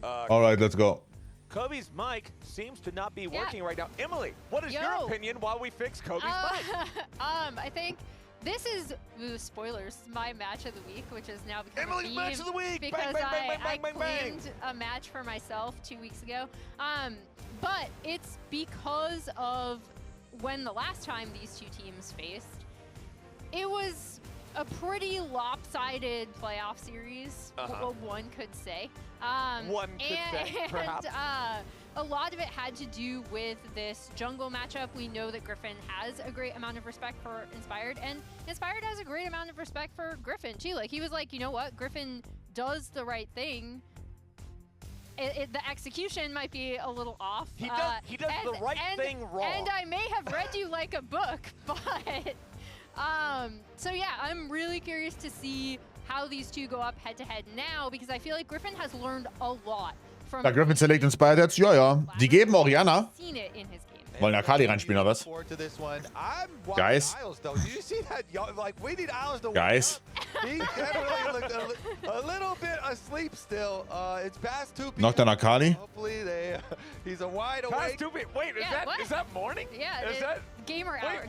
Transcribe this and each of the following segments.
Alright, let's go. Kobe's mic seems to not be working right now. Emily, what is your opinion while we fix Kobe's mic? I think this is, spoilers, my match of the week, which is now become Emily's match of the week! Because bang, bang, bang, I bang, bang, bang. claimed a match for myself 2 weeks ago. But it's because of when the last time these two teams faced, it was a pretty lopsided playoff series, one could say. One could say, perhaps. A lot of it had to do with this jungle matchup. We know that Griffin has a great amount of respect for Inspired, and Inspired has a great amount of respect for Griffin, too. Like, he was like, you know what? Griffin does the right thing. The execution might be a little off. He does the right thing wrong. And I may have read you like a book, but... so yeah, I'm really curious to see how these two go up head-to-head now, because I feel like Griffin has learned a lot from... Ja, Griffin select Inspired jetzt. Ja, ja. Die geben Orianna. Seen it in his game. Wollen Akali reinspielen, oder was? Guys. Guys. He definitely looked a little bit asleep still. It's past 2 p.m. Noch dann Akali. Hopefully he's a wide awake. Past 2 p.m. Wait, is that morning? Yeah, is that gamer hours?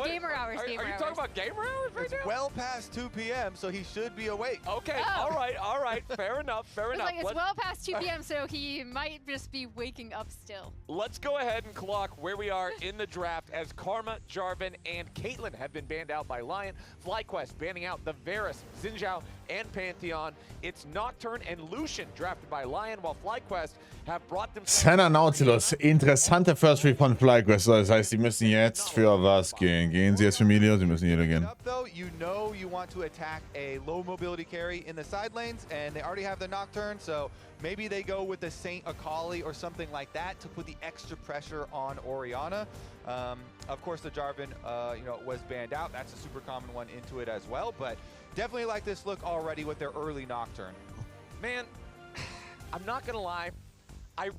Are you talking about gamer hours right now? It's well past 2 p.m., so he should be awake. Okay, all right. Fair enough. It's well past 2 p.m., so he might just be waking up still. Let's go ahead and clock where we are in the draft, as Karma, Jarvan, and Caitlyn have been banned out by LYON. FlyQuest banning out the Varus, Xinjiao, and Pantheon. It's Nocturne and Lucian drafted by LYON, while FlyQuest have brought them... Senna Nautilus. Interessante First Free von FlyQuest. Das heißt, sie müssen jetzt für was gehen? Gehen sie jetzt für Medio? Sie müssen jeder gehen. You know you want to attack a low mobility carry in the side lanes, and they already have the Nocturne, so maybe they go with the Saint Akali or something like that to put the extra pressure on Orianna. Of course, the Jarvan, was banned out. That's a super common one into it as well, but definitely like this look already with their early Nocturne. Man, I'm not gonna lie, I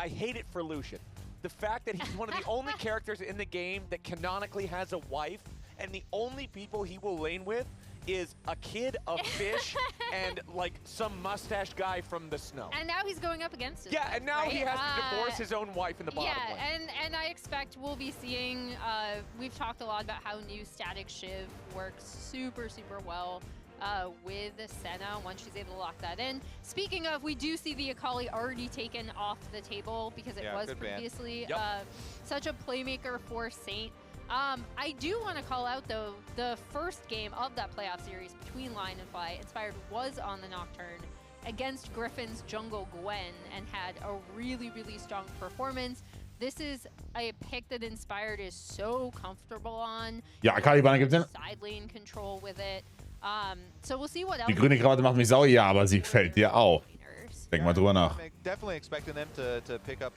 hate it for Lucian. The fact that he's one of the only characters in the game that canonically has a wife, and the only people he will lane with is a kid, a fish, and like some mustached guy from the snow. And now he's going up against it. Yeah, and now he has to divorce his own wife in the bottom lane. Yeah, and I expect we'll be seeing, we've talked a lot about how new Static Shiv works super, super well with Senna once she's able to lock that in. Speaking of, we do see the Akali already taken off the table because it was previously such a playmaker for Saint. I do want to call out, though, the first game of that playoff series between LYON and Fly. Inspired was on the Nocturne against Griffin's jungle Gwen and had a really, really strong performance. This is a pick that Inspired is so comfortable on. Ja, Akali-Banner gibt's denn? Side lane control with it. So we'll see what else. Die grüne Krawatte macht mich sauer, ja, aber sie fällt dir auf. Denk mal drüber nach. Definitely expecting them to pick up,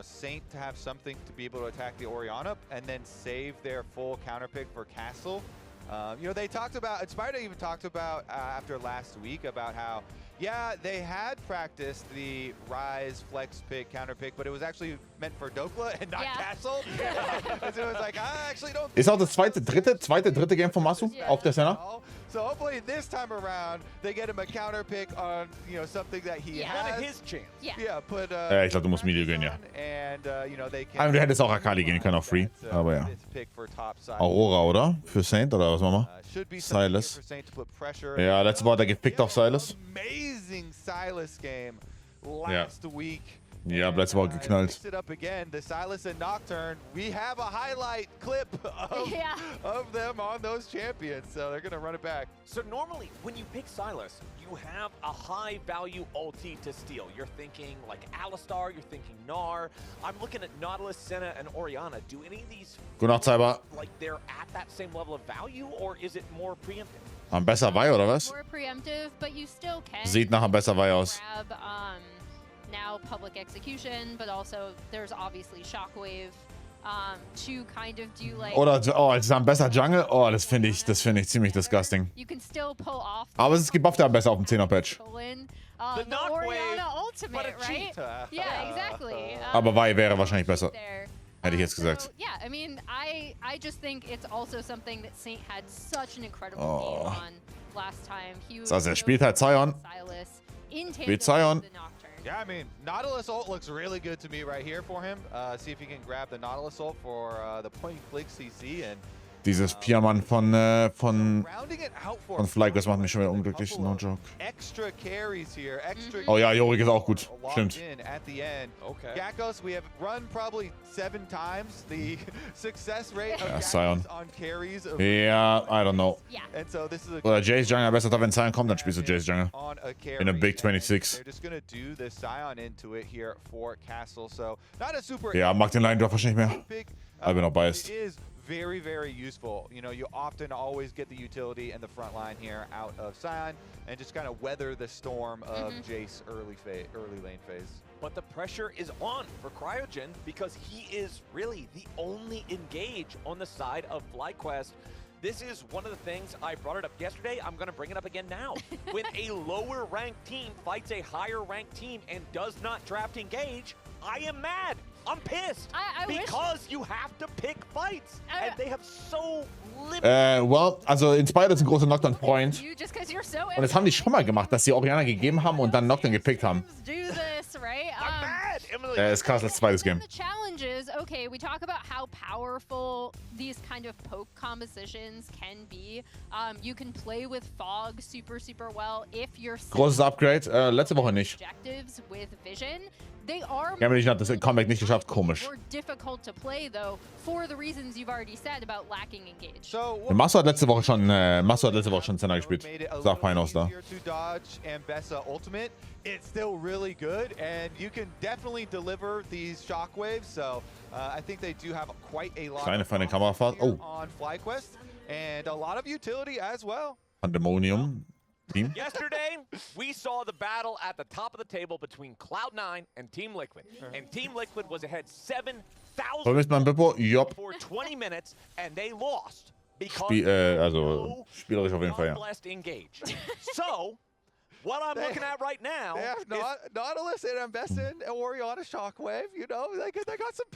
Saint to have something to be able to attack the Orianna and then save their full counter pick for Castle. They talked about, Inspired even talked about after last week about how, yeah, they had practiced the Rise flex pick, counter pick, but it was actually meant for Dokla and not Castle. So it was like, I actually don't. Ist auch das zweite, dritte Game von Masu auf der Senna? So hopefully this time around they get him a counter pick on something that he has. His chance. Yeah, put. Ja, ich glaube, du musst Medio gehen, ja. And they can. Du hättest auch Akali gehen können auf Free, aber ja. Aurora, oder? Für Saint, oder was machen wir? Silas. Ja, letzte Woche hat er gepickt auf Silas. Amazing Silas game last week. Ja, letzte Woche geknallt. The Silas and Nocturne. We have a highlight clip of them on those champions, so they're gonna run it back. So normally, when you pick Silas, you have a high value ulti to steal. You're thinking like Alistar, you're thinking Gnar. I'm looking at Nautilus, Senna, and Orianna. Do any of these Gute Nacht, Cyber. Like they're at that same level of value, or is it more preemptive? Am besser Vi, oder was? More preemptive, but you still can. Sieht nach am besser Vi aus. Grab, now public execution, but also there's obviously Shockwave to kind of do like. Oder es ist am besser Jungle. Oh, das finde ich ziemlich disgusting. You can still pull off. Aber es ist gebufft am besser auf dem 10er Patch. The Orianna Ultimate, right? Yeah, exactly. Aber Vi wäre wahrscheinlich besser. Hätte ich jetzt gesagt. So, yeah, I mean, I just think it's also something that Saint had such an incredible game on last time. He was also er spielt halt Zion. in Spielt Zion. Yeah, I mean, Nautilus ult looks really good to me right here for him. See if he can grab the Nautilus ult for the point-click CC and Dieses Piermann von rounding it out for FlyQuest macht mich schon wieder unglücklich. No joke. extra carries here, extra Oh ja, Jorik ist auch gut. locked Stimmt. in at the end. Okay. Gakkos, we have run probably 7 times the success rate of Ja, Gakkos Sion. on carries. Of Ja, I don't know. Yeah. and so this is a Oder Jace Jungle, besser, wenn Zion kommt, dann spielst du Jace Jungle. on a carry. In a big and 26. They're just gonna do the Sion into it here for Castle. So not a super Ja, mag den Line-Drop wahrscheinlich nicht mehr. big. I bin auch biased. It is very, very useful. You know, you often always get the utility and the front line here out of Sion and just kind of weather the storm of Jace early lane phase. But the pressure is on for Cryogen because he is really the only engage on the side of FlyQuest. This is one of the things I brought it up yesterday. I'm going to bring it up again now. When a lower ranked team fights a higher ranked team and does not draft engage, I am mad. I'm pissed. I wish- because you have to pick fights. And they have so limited. Well, also Inspired ist ein großer Knockdown-Freund. You just 'cause you're so Und das haben die schon mal gemacht, dass sie Orianna gegeben haben und dann Knockdown gepickt haben. do this, right? I'm mad, Emily. Ist Castles zweites Game. The challenge is, okay, we talk about how powerful these kind of poke compositions can be. You can play with fog super, super well if you're Großes Upgrade, letzte Woche nicht. objectives with vision. They are Gamerlich hat das Comeback nicht geschafft, komisch. more difficult to play though for the reasons you've already said about lacking engage. So Masso hat letzte Woche schon Senna gespielt. Sag fein aus da. To dodge and Bessa ultimate, it's still really good, and you can definitely deliver these shockwaves. So I think they do have quite a lot Kleine, of feine promise Kamerafahrt. here Oh. on FlyQuest, and a lot of utility as well. Pandemonium. Team. Yesterday, we saw the battle at the top of the table between Cloud9 and Team Liquid. And Team Liquid was ahead 7,000 Vermisst mein Bippo? Jopp. for 20 minutes, and they lost because Also, spielerisch auf jeden Fall, ja. blessed engage. So, what I'm looking at right now They have is Nautilus and Bessa and Orianna shockwave. You know, they got some.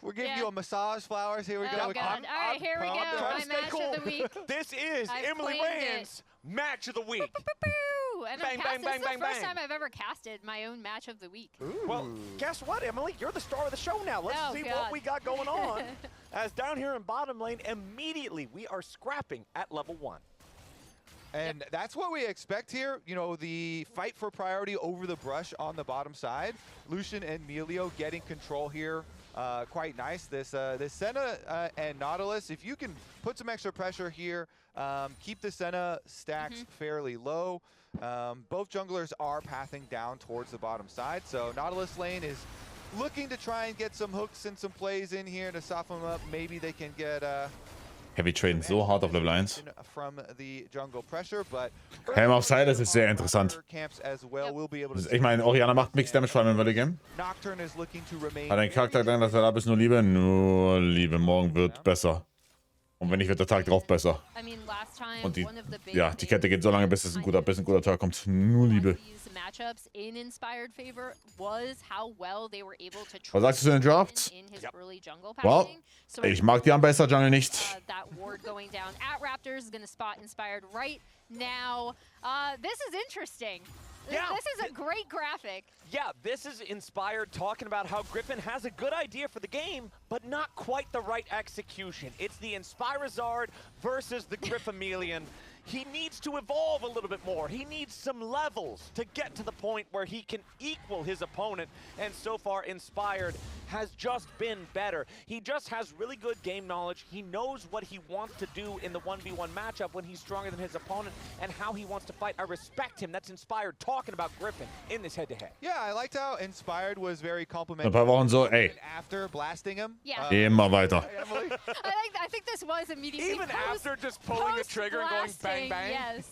We're giving you a massage flowers. Here we go. Oh god! All right, here we go. trying My to stay match cool. of the week. this is I Emily claimed it. Rand's match of the week. Boo! And Bang, I'm bang, cast- bang, this is bang, the first bang. time I've ever casted my own match of the week. Well, guess what, Emily? You're the star of the show now. Let's Oh, see God. what we got going on. As down here in bottom lane, immediately we are scrapping at level 1. And that's what we expect here. You know, the fight for priority over the brush on the bottom side. Lucian and Melio getting control here. Quite nice. This Senna and Nautilus, if you can put some extra pressure here, keep the Senna stacks fairly low. Both junglers are pathing down towards the bottom side. So Nautilus lane is looking to try and get some hooks and some plays in here to soften them up. Maybe they can get Heavy Traden so hart auf Level 1. from the jungle pressure, but Helm auf Silas ist sehr interessant. camps as well will be able to Ich meine, Orianna macht Mixed Damage vor allem im Early Game. Nocturne is looking to remain. Hat ein Charakter gedacht, dass er da ist nur Liebe? Nur Liebe. Morgen wird besser. Und wenn nicht, wird der Tag drauf besser. I mean, last time Und die, one of the big ja, die Kette geht so lange, bis ein guter Tag kommt. Nur Liebe. these matchups in inspired favor was how well they were able to Was sagst du zu den Drafts? in his early jungle Well, passing. So ich mag die am besser Jungle nicht. that ward going down at Raptors is going to spot inspired right now. This is interesting. Yeah. This is a great graphic. Yeah, this is Inspired talking about how Griffin has a good idea for the game, but not quite the right execution. It's the Inspirazard versus the Griffamelion. He needs to evolve a little bit more. He needs some levels to get to the point where he can equal his opponent. And so far, Inspired has just been better. He just has really good game knowledge. He knows what he wants to do in the 1v1 matchup when he's stronger than his opponent and how he wants to fight. I respect him. That's Inspired talking about Griffin in this head-to-head. Yeah, I liked how Inspired was very Ein complimentary paar Wochen so, ey, after blasting him. Yeah. immer weiter. Emily? I think this was immediately Even post, after just pulling the trigger and going bang, bang. Yes.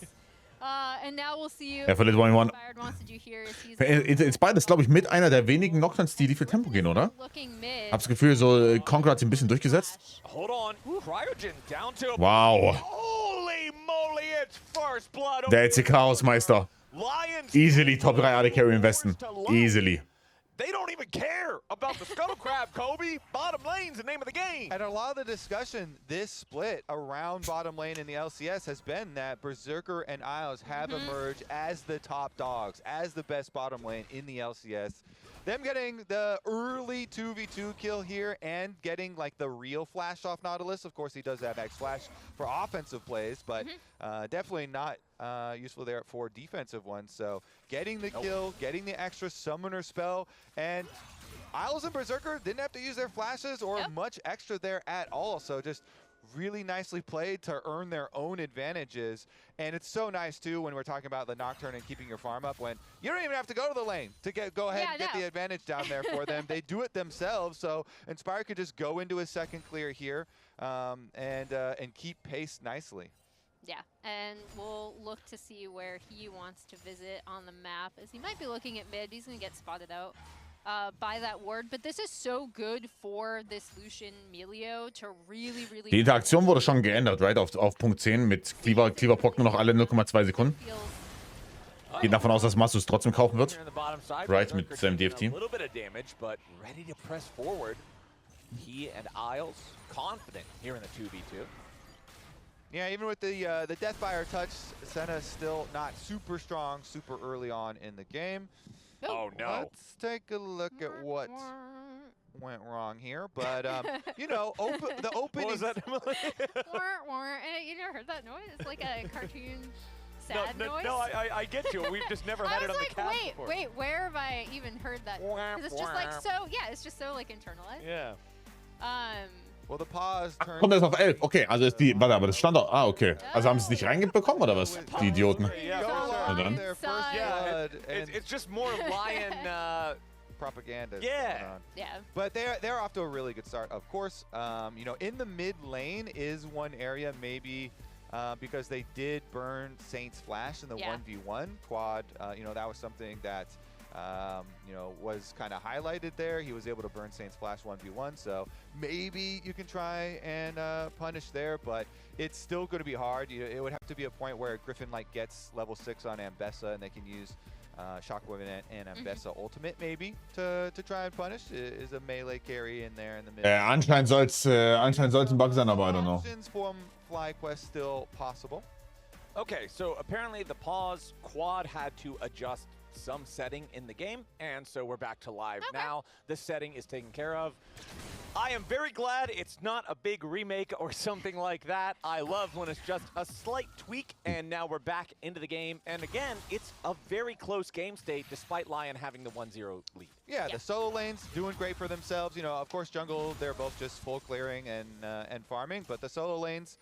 And now we'll see you. Er verliert 1v1. Inspired wants to do here is he's Inspired ist, glaube ich, mit einer der wenigen Nocturnes, die für Tempo gehen, oder? looking mid. Hab's Gefühl, so Conqueror hat sich ein bisschen durchgesetzt. Hold on. Cryogen down to... Wow. Holy moly, it's first blood. Der LCK Hausmeister. Lions. Easily Top 3 AD Carry im Westen. Easily. They don't even even care about the Scuttle Crab, Kobe. Bottom lane's the name of the game. And a lot of the discussion this split around bottom lane in the LCS has been that Berserker and Isles have emerged as the top dogs, as the best bottom lane in the LCS. Them getting the early 2v2 kill here and getting like the real flash off Nautilus. Of course, he does have X Flash for offensive plays, but definitely not useful there for defensive ones. So getting the kill, getting the extra summoner spell, and Isles and Berserker didn't have to use their flashes or much extra there at all. So just really nicely played to earn their own advantages. And it's so nice too when we're talking about the Nocturne and keeping your farm up, when you don't even have to go to the lane to go ahead and get the advantage down there for them. They do it themselves. So Inspire could just go into his second clear here and keep pace nicely. Yeah, and we'll look to see where he wants to visit on the map, as he might be looking at mid. He's going to get spotted out by that ward, but this is so good for this Lucian Melio to really Die Interaktion wurde schon geändert, right? Auf Punkt 10 mit Cleaver Proc nur noch alle 0,2 Sekunden. Geht davon aus, dass Massus trotzdem kaufen wird. Right, mit seinem DFT. A little bit of damage, but ready to press forward. He and Isles confident here in the 2v2. Yeah, even with the Deathfire touch, Senna's still not super strong, super early on in the game. Oh no. Let's take a look at what went wrong here. But, you know, the opening... What was that, Emily? You never heard that noise? It's like a cartoon sad noise. No, I get you. We've just never had it on the cast before. Wait, where have I even heard that? Because it's just like so, yeah, it's just so like internalized. Yeah. Well, the pause turned... Kommt erst auf 11. Okay, also ist die... Warte, aber das stand doch... Ah, okay. Also haben sie es nicht reingebekommen, oder was? Die Idioten. Ja, dann. It's just more LYON propaganda. Yeah. But they're off to a really good start. Of course, you know, in the mid lane is one area maybe because they did burn Saint's Flash in the 1v1 quad. You know, that was something that you know, was kind of highlighted there. He was able to burn Saint's Flash 1v1, so maybe you can try and punish there, but it's still going to be hard. It would have to be a point where Griffin like gets level 6 on Ambessa and they can use Shockwave and Ambessa Ultimate maybe to try and punish. Is a melee carry in there in the middle. Anscheinend soll's ein Bug sein, aber I don't know. Options from FlyQuest still possible. Okay, so apparently the pause quad had to adjust some setting in the game, and so we're back to live now. The setting is taken care of. I am very glad it's not a big remake or something like that. I love when it's just a slight tweak, and now we're back into the game. And again, it's a very close game state despite LYON having the 1-0 lead. Yeah, the solo lanes doing great for themselves. You know, of course, jungle, they're both just full clearing and farming, but the solo lanes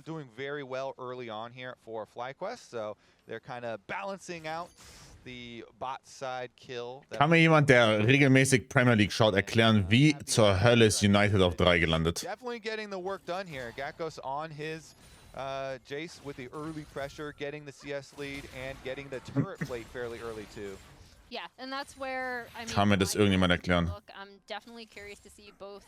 doing very well early on here for FlyQuest, so they're kind of balancing out the bot side kill. Kann mir jemand, der regelmäßig Premier League schaut, erklären, wie zur Hölle ist United auf 3 gelandet? Definitely getting the work done here. Gakkos on his Jace with the early pressure, getting the CS lead and getting the turret plate fairly early too. Yeah, and that's where I mean, Kann mir das irgendjemand erklären? Look, I'm definitely curious to see both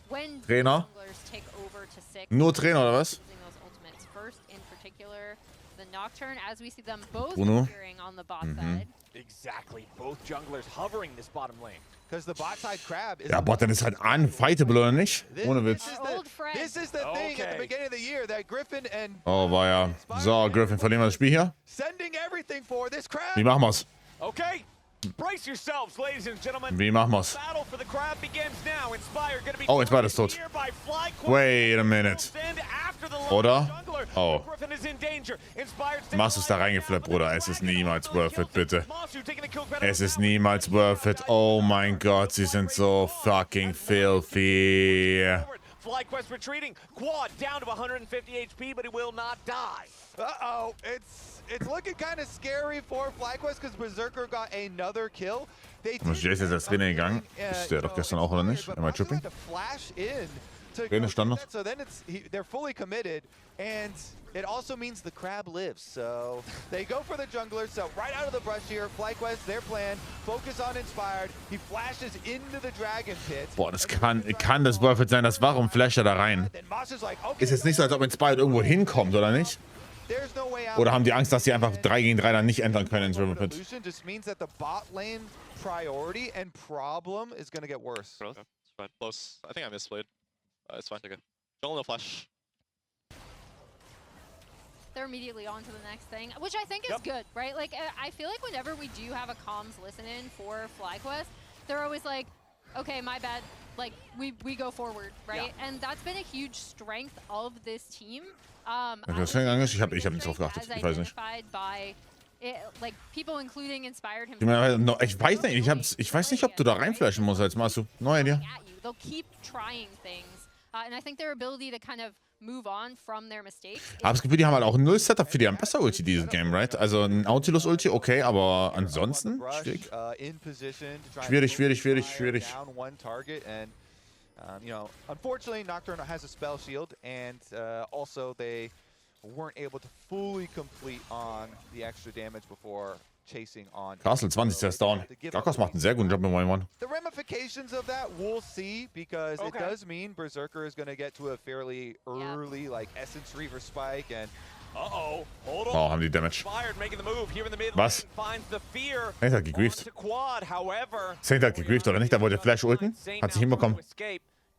when Trainer? junglers take over to 6. Nur Trainer oder was? Using those ultimates first, in particular, the Nocturne, as we see them both Bruno? appearing on the bot side. Exactly, both junglers hovering this bottom lane. Because the bot side crab is... Ja, Bot, dann ist halt unfightable, oder nicht? Ohne Witz. This is the thing at the beginning of the year that Griffin and... Oh, war ja. So, Griffin, verlieren wir das Spiel hier? Sending everything for this crab. Wie machen wir's? Okay, brace yourselves, ladies and gentlemen. Wie machen wir's? Battle for the crab begins now. Inspire gonna be Oh, Inspire ist tot. Wait a minute. Oder? Oh. Machst du es da reingeflippt, Bruder? Es ist niemals worth it, bitte. Es ist niemals worth it. Oh mein Gott, sie sind so fucking filthy. FlyQuest retreating. Quad down to 150 HP, but he will not die. Uh-oh, it's looking kind of scary for FlyQuest because Berserker got another kill. Muss Jace jetzt als Trainer gegangen? Ist der doch gestern auch, oder nicht? Am I tripping? Trainer stand noch. So then they're fully committed, and it also means the crab lives. So they go for the jungler. So right out of the brush here, FlyQuest, their plan, focus on Inspired. He flashes into the Dragon Pit. Boah, das kann das worth it sein. Das warum flasht er da rein? Ist jetzt nicht so, als ob Inspired irgendwo hinkommt, oder nicht? Oder haben die Angst, dass sie einfach 3 gegen 3 dann nicht entern können ins River Pit? priority, and problem is going to get worse. It's fine. Close. I think I misplayed. It's fine. Okay. Jungle no flash. They're immediately on to the next thing, which I think is good, right? Like, I feel like whenever we do have a comms listen-in for FlyQuest, they're always like, okay, my bad. Like, we go forward, right? Yeah. And that's been a huge strength of this team. Ich hab nicht drauf geachtet. Ich weiß nicht. By like people including Inspired Ich weiß nicht, ich weiß nicht, ob du da reinflashen musst als Masu. Neue Idee. They'll keep trying things. And I think their ability to kind of move on from their mistakes. Aber das Gefühl, die haben halt auch null Setup für die haben besser Ulti dieses Game, right? Also ein Nautilus Ulti, okay, aber ansonsten schwierig. Schwierig. You know, unfortunately, Nocturne has a spell shield, and also they weren't able to fully complete on the extra damage before chasing on. Castle 20 ist erst down. Gakos macht einen sehr guten Job mit 1-1. The ramifications of that we'll see, because it does mean Berserker is going to get to a fairly early like Essence Reaver spike, and hold on. Oh, haben die Damage. Making the move here in the mid. Was? Finds the fear. Saint hat gegrieft. Saint hat gegrieft, oder nicht? Da wollte Flash ulten. Hat sich hinbekommen.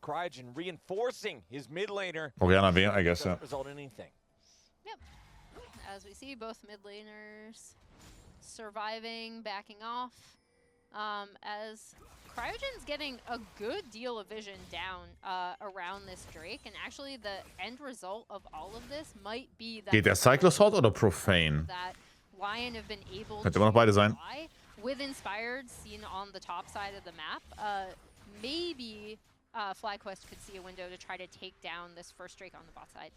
Cryogen reinforcing his mid laner. Oriana W, I guess, ja. Result in anything. Yep. As we see, both mid laners surviving, backing off. As Cryogen's getting a good deal of vision down around this Drake, and actually the end result of all of this might be that Geht der Cyclosword oder Profane? that LYON have been able Könnte immer noch beide sein. with Inspired seen on the top side of the map. Maybe FlyQuest could see a window to try to take down this first Drake on the bot side.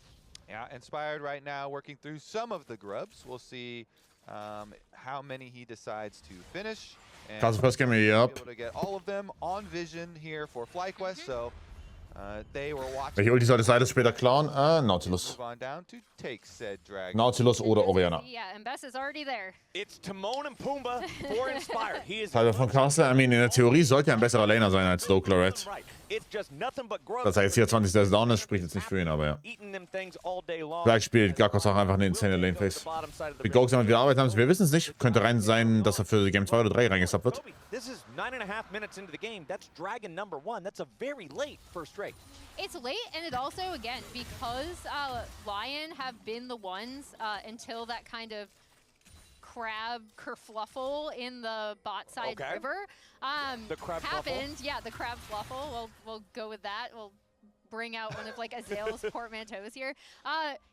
yeah, Inspired right now working through some of the grubs. We'll see how many he decides to finish. And Castle first game, yep. able to get all of them on vision here for FlyQuest, so they were watching. Welche Ulti sollte Silas später klauen? Nautilus. Move on down to take said dragon. Nautilus oder Oriana. Yeah, and Bess is already there. It's Timon and Pumbaa for Inspired. He is Teil von Castle, I mean, in der Theorie sollte er ein besserer Laner sein als Dokler, right? It's just nothing but grubs. Dass er jetzt hier 20 Stairs down ist, spricht jetzt nicht für ihn, aber ja. Eating them things all day long. Vielleicht spielt Gakos auch einfach eine insane Laneface. Wie Gokes damit wir arbeiten haben, wir wissen es nicht. Könnte rein sein, dass er für Game 2 oder 3 reingesappt wird. This is 9.5 minutes into the game. That's Dragon number 1. That's a very late first Drake. It's late, and it also, again, because LYON have been the ones until that kind of crab kerfluffle in the bot side river The crab happened. Yeah, the crab fluffle. We'll go with that. We'll bring out one of like Azale's portmanteaus here.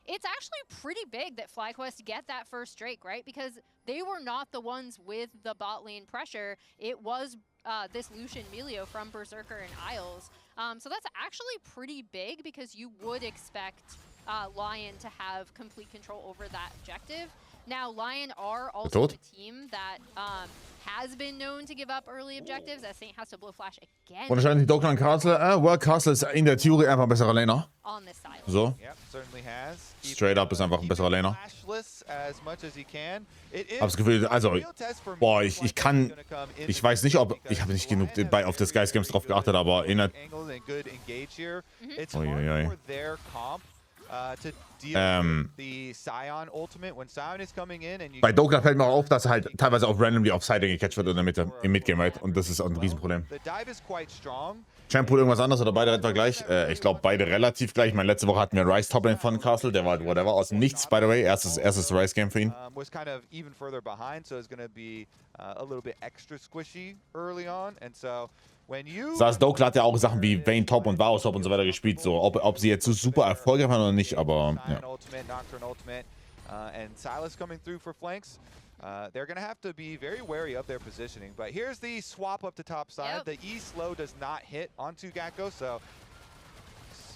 It's actually pretty big that FlyQuest get that first Drake, right? Because they were not the ones with the bot lane pressure. It was this Lucian Melio from Berserker and Isles. So that's actually pretty big, because you would expect LYON to have complete control over that objective. Now, LYON are also a team that has been known to give up early objectives, as Saint has to blow flash again Und wahrscheinlich Dokler und Castle. Well, Castle ist in der Theorie einfach ein besserer Laner. on this side. So. Yep, certainly has. Straight up ist einfach ein besserer Laner. Flashless as much as he can. Hab das Gefühl, also, boah, ich weiß nicht, ob, ich habe nicht genug auf das Guys Games drauf geachtet, aber in der, bei Dokler fällt mir auch auf, dass er halt teilweise auch randomly auf Side gecatcht wird in der Mitte, im Midgame, right? Und das ist auch ein Riesenproblem. Shampoo irgendwas anderes oder beide etwa gleich? Ich glaube, beide relativ gleich. Ich meine, letzte Woche hatten wir Rice Toplane von Castle, der war whatever, aus dem Nichts, by the way. Erstes Rice-Game für ihn. Was kind of even further behind, so it's going to be a little bit extra squishy early on, and so when you... Saß Dokler hat ja auch Sachen wie Vayne Top und Varus Top und so weiter gespielt, so ob sie jetzt so super erfolgreich waren oder nicht, aber ja. Nocturne Ultimate, and Silas coming through for flanks. They're going to have to be very wary of their positioning. But here's the swap up to top side. The E slow does not hit onto Gakko, so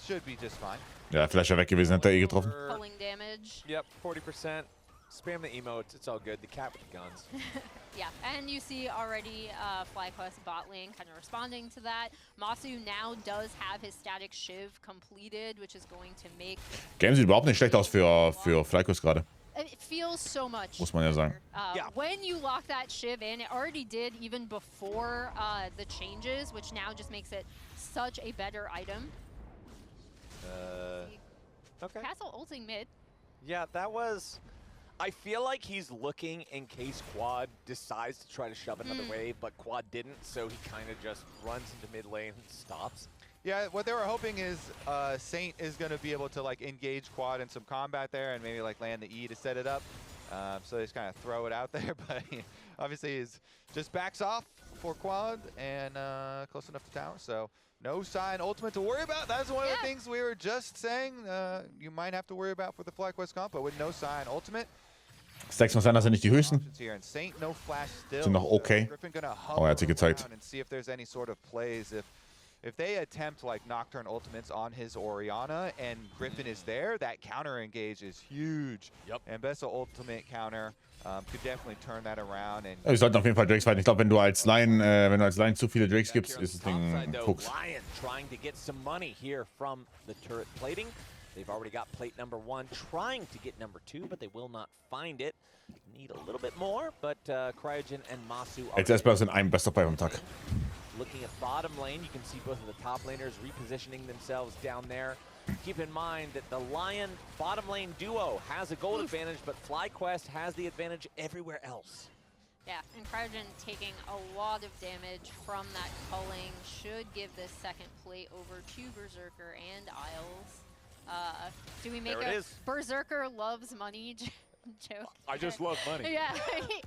should be just fine. Ja, Flasher weg gewesen, hat er eh getroffen. Pulling damage. Yep, 40%. Spam the emotes, it's all good. The cat with the guns. Yeah, and you see already FlyQuest bot lane kind of responding to that. Masu now does have his static shiv completed, which is going to make... Game sieht überhaupt nicht schlecht aus für FlyQuest gerade. It feels so much. Muss man ja sagen. When you lock that shiv in, it already did even before the changes, which now just makes it such a better item. Okay. Castle ulting mid. Yeah, that was... I feel like he's looking in case Quad decides to try to shove another wave, but Quad didn't, so he kind of just runs into mid lane and stops. Yeah, what they were hoping is Saint is going to be able to like engage Quad in some combat there and maybe like land the E to set it up. So they just kind of throw it out there, but obviously he's just backs off for Quad and close enough to tower. So no sign ultimate to worry about. That's one of the things we were just saying you might have to worry about for the FlyQuest comp, but with no sign ultimate. Stacks von Sander sind nicht die höchsten. Sind noch okay. Oh, er hat sie gezeigt. If they attempt like Nocturne ultimates on his Orianna and Griffin is there, that counter engage is huge. Yep. And Bessa ultimate counter could definitely turn that around. And Wir sollten auf jeden Fall Drakes fighten. Ich glaube, wenn du als Line zu viele Drakes gibst, ist das Ding Fuchs. LYON trying to get some money here from the turret plating. They've already got plate number 1, trying to get number 2, but they will not find it. Need a little bit more, but Cryogen and Masu are Jetzt erstmal sind ein Best of 5 am Tag. looking at bottom lane. You can see both of the top laners repositioning themselves down there. Keep in mind that the LYON bottom lane duo has a gold advantage, but FlyQuest has the advantage everywhere else. Yeah, and Cryogen taking a lot of damage from that culling should give this second plate over to Berserker and Isles. Do we make a Berserker loves money joke? I just love money. Yeah,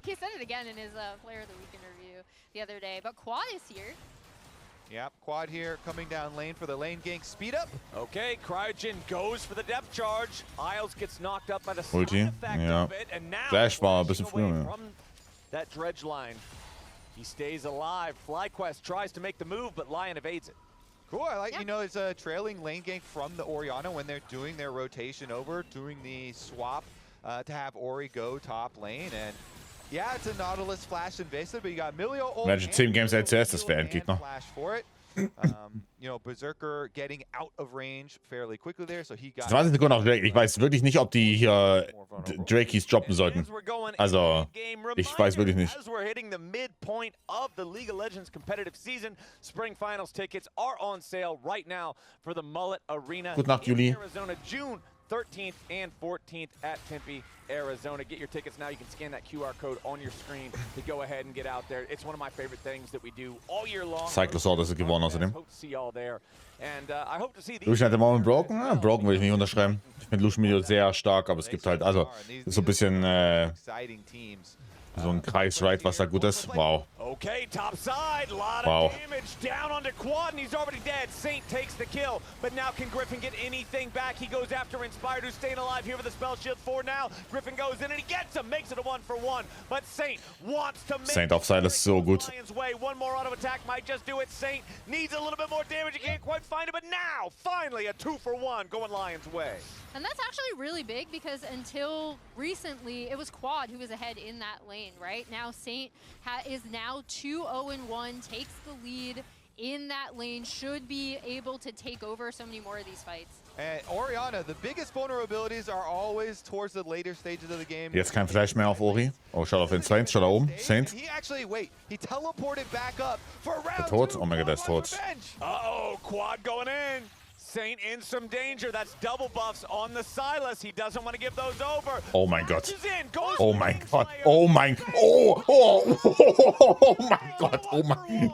he said it again in his Player of the Week interview the other day. But Quad is here. Yep, Quad here coming down lane for the lane gank. Speed up. Okay, Cryogen goes for the depth charge. Isles gets knocked up by the Ulti, side effect ja. of it, and now Flash war ein bisschen away früher. from that dredge line. He stays alive. FlyQuest tries to make the move, but LYON evades it. Cool, I like, you know, it's a trailing lane gank from the Orianna when they're doing their rotation over, doing the swap to have Ori go top lane. And yeah, it's a Nautilus flash invasive, but you got Milio ult. Imagine 10 Games LCS, das wäre Endgegner. Flash for it. You know, Berserker getting out of range fairly quickly there, so he got 20 Sekunden auf Drake. Ich weiß wirklich nicht, ob die hier Drakies droppen sollten. Also, ich weiß wirklich nicht. As we're hitting the midpoint of the League of Legends competitive season, spring finals tickets are on sale right now for the Mullet Arena Gute Nacht, in Juli. Arizona, June 13th and 14th at Tempe, Arizona. Get your tickets now. You can scan that QR code on your screen to go ahead and get out there. It's one of my favorite things that we do all year long. Cyclosaur, das ist gewonnen außerdem. Hope to see y'all there. And I hope to see these Lucian hat den Moment Broken? Ja, Broken will ich nicht unterschreiben. Ich finde Lucian Medio sehr stark, aber es gibt halt, also, so ein bisschen, exciting teams. so ein Kreis-Ride, was da gut ist. Wow. Okay, top side, lot Wow. of damage down onto Quad, and he's already dead. Saint takes the kill, but now can Griffin get anything back? He goes after Inspired, who's staying alive here with the spell shield 4 now. Griffin goes in and he gets him, makes it a 1-for-1, but Saint wants to make Saint auf Seil ist so gut. Lion's way. One more auto attack might just do it. Saint needs a little bit more damage. He can't quite find it, but now, finally, a 2-for-1 going Lion's way. And that's actually really big because until recently, it was Quad who was ahead in that lane, right? Now Saint is now 2-0-1, takes the lead in that lane, should be able to take over so many more of these fights. And Orianna, the biggest vulnerabilities are always towards the later stages of the game. Jetzt kein Flash mehr auf Ori. Oh, schaut auf den Saint, schaut da oben. Saint. He actually, wait, he teleported back up for round Tot? 2. Oh mein Gott, der ist tot. Uh-oh, Quad going in. Saint in some danger. That's double buffs on the Silas. He doesn't want to give those over. Oh mein Gott. Oh mein Gott. Oh mein Gott. Oh mein Gott. Oh mein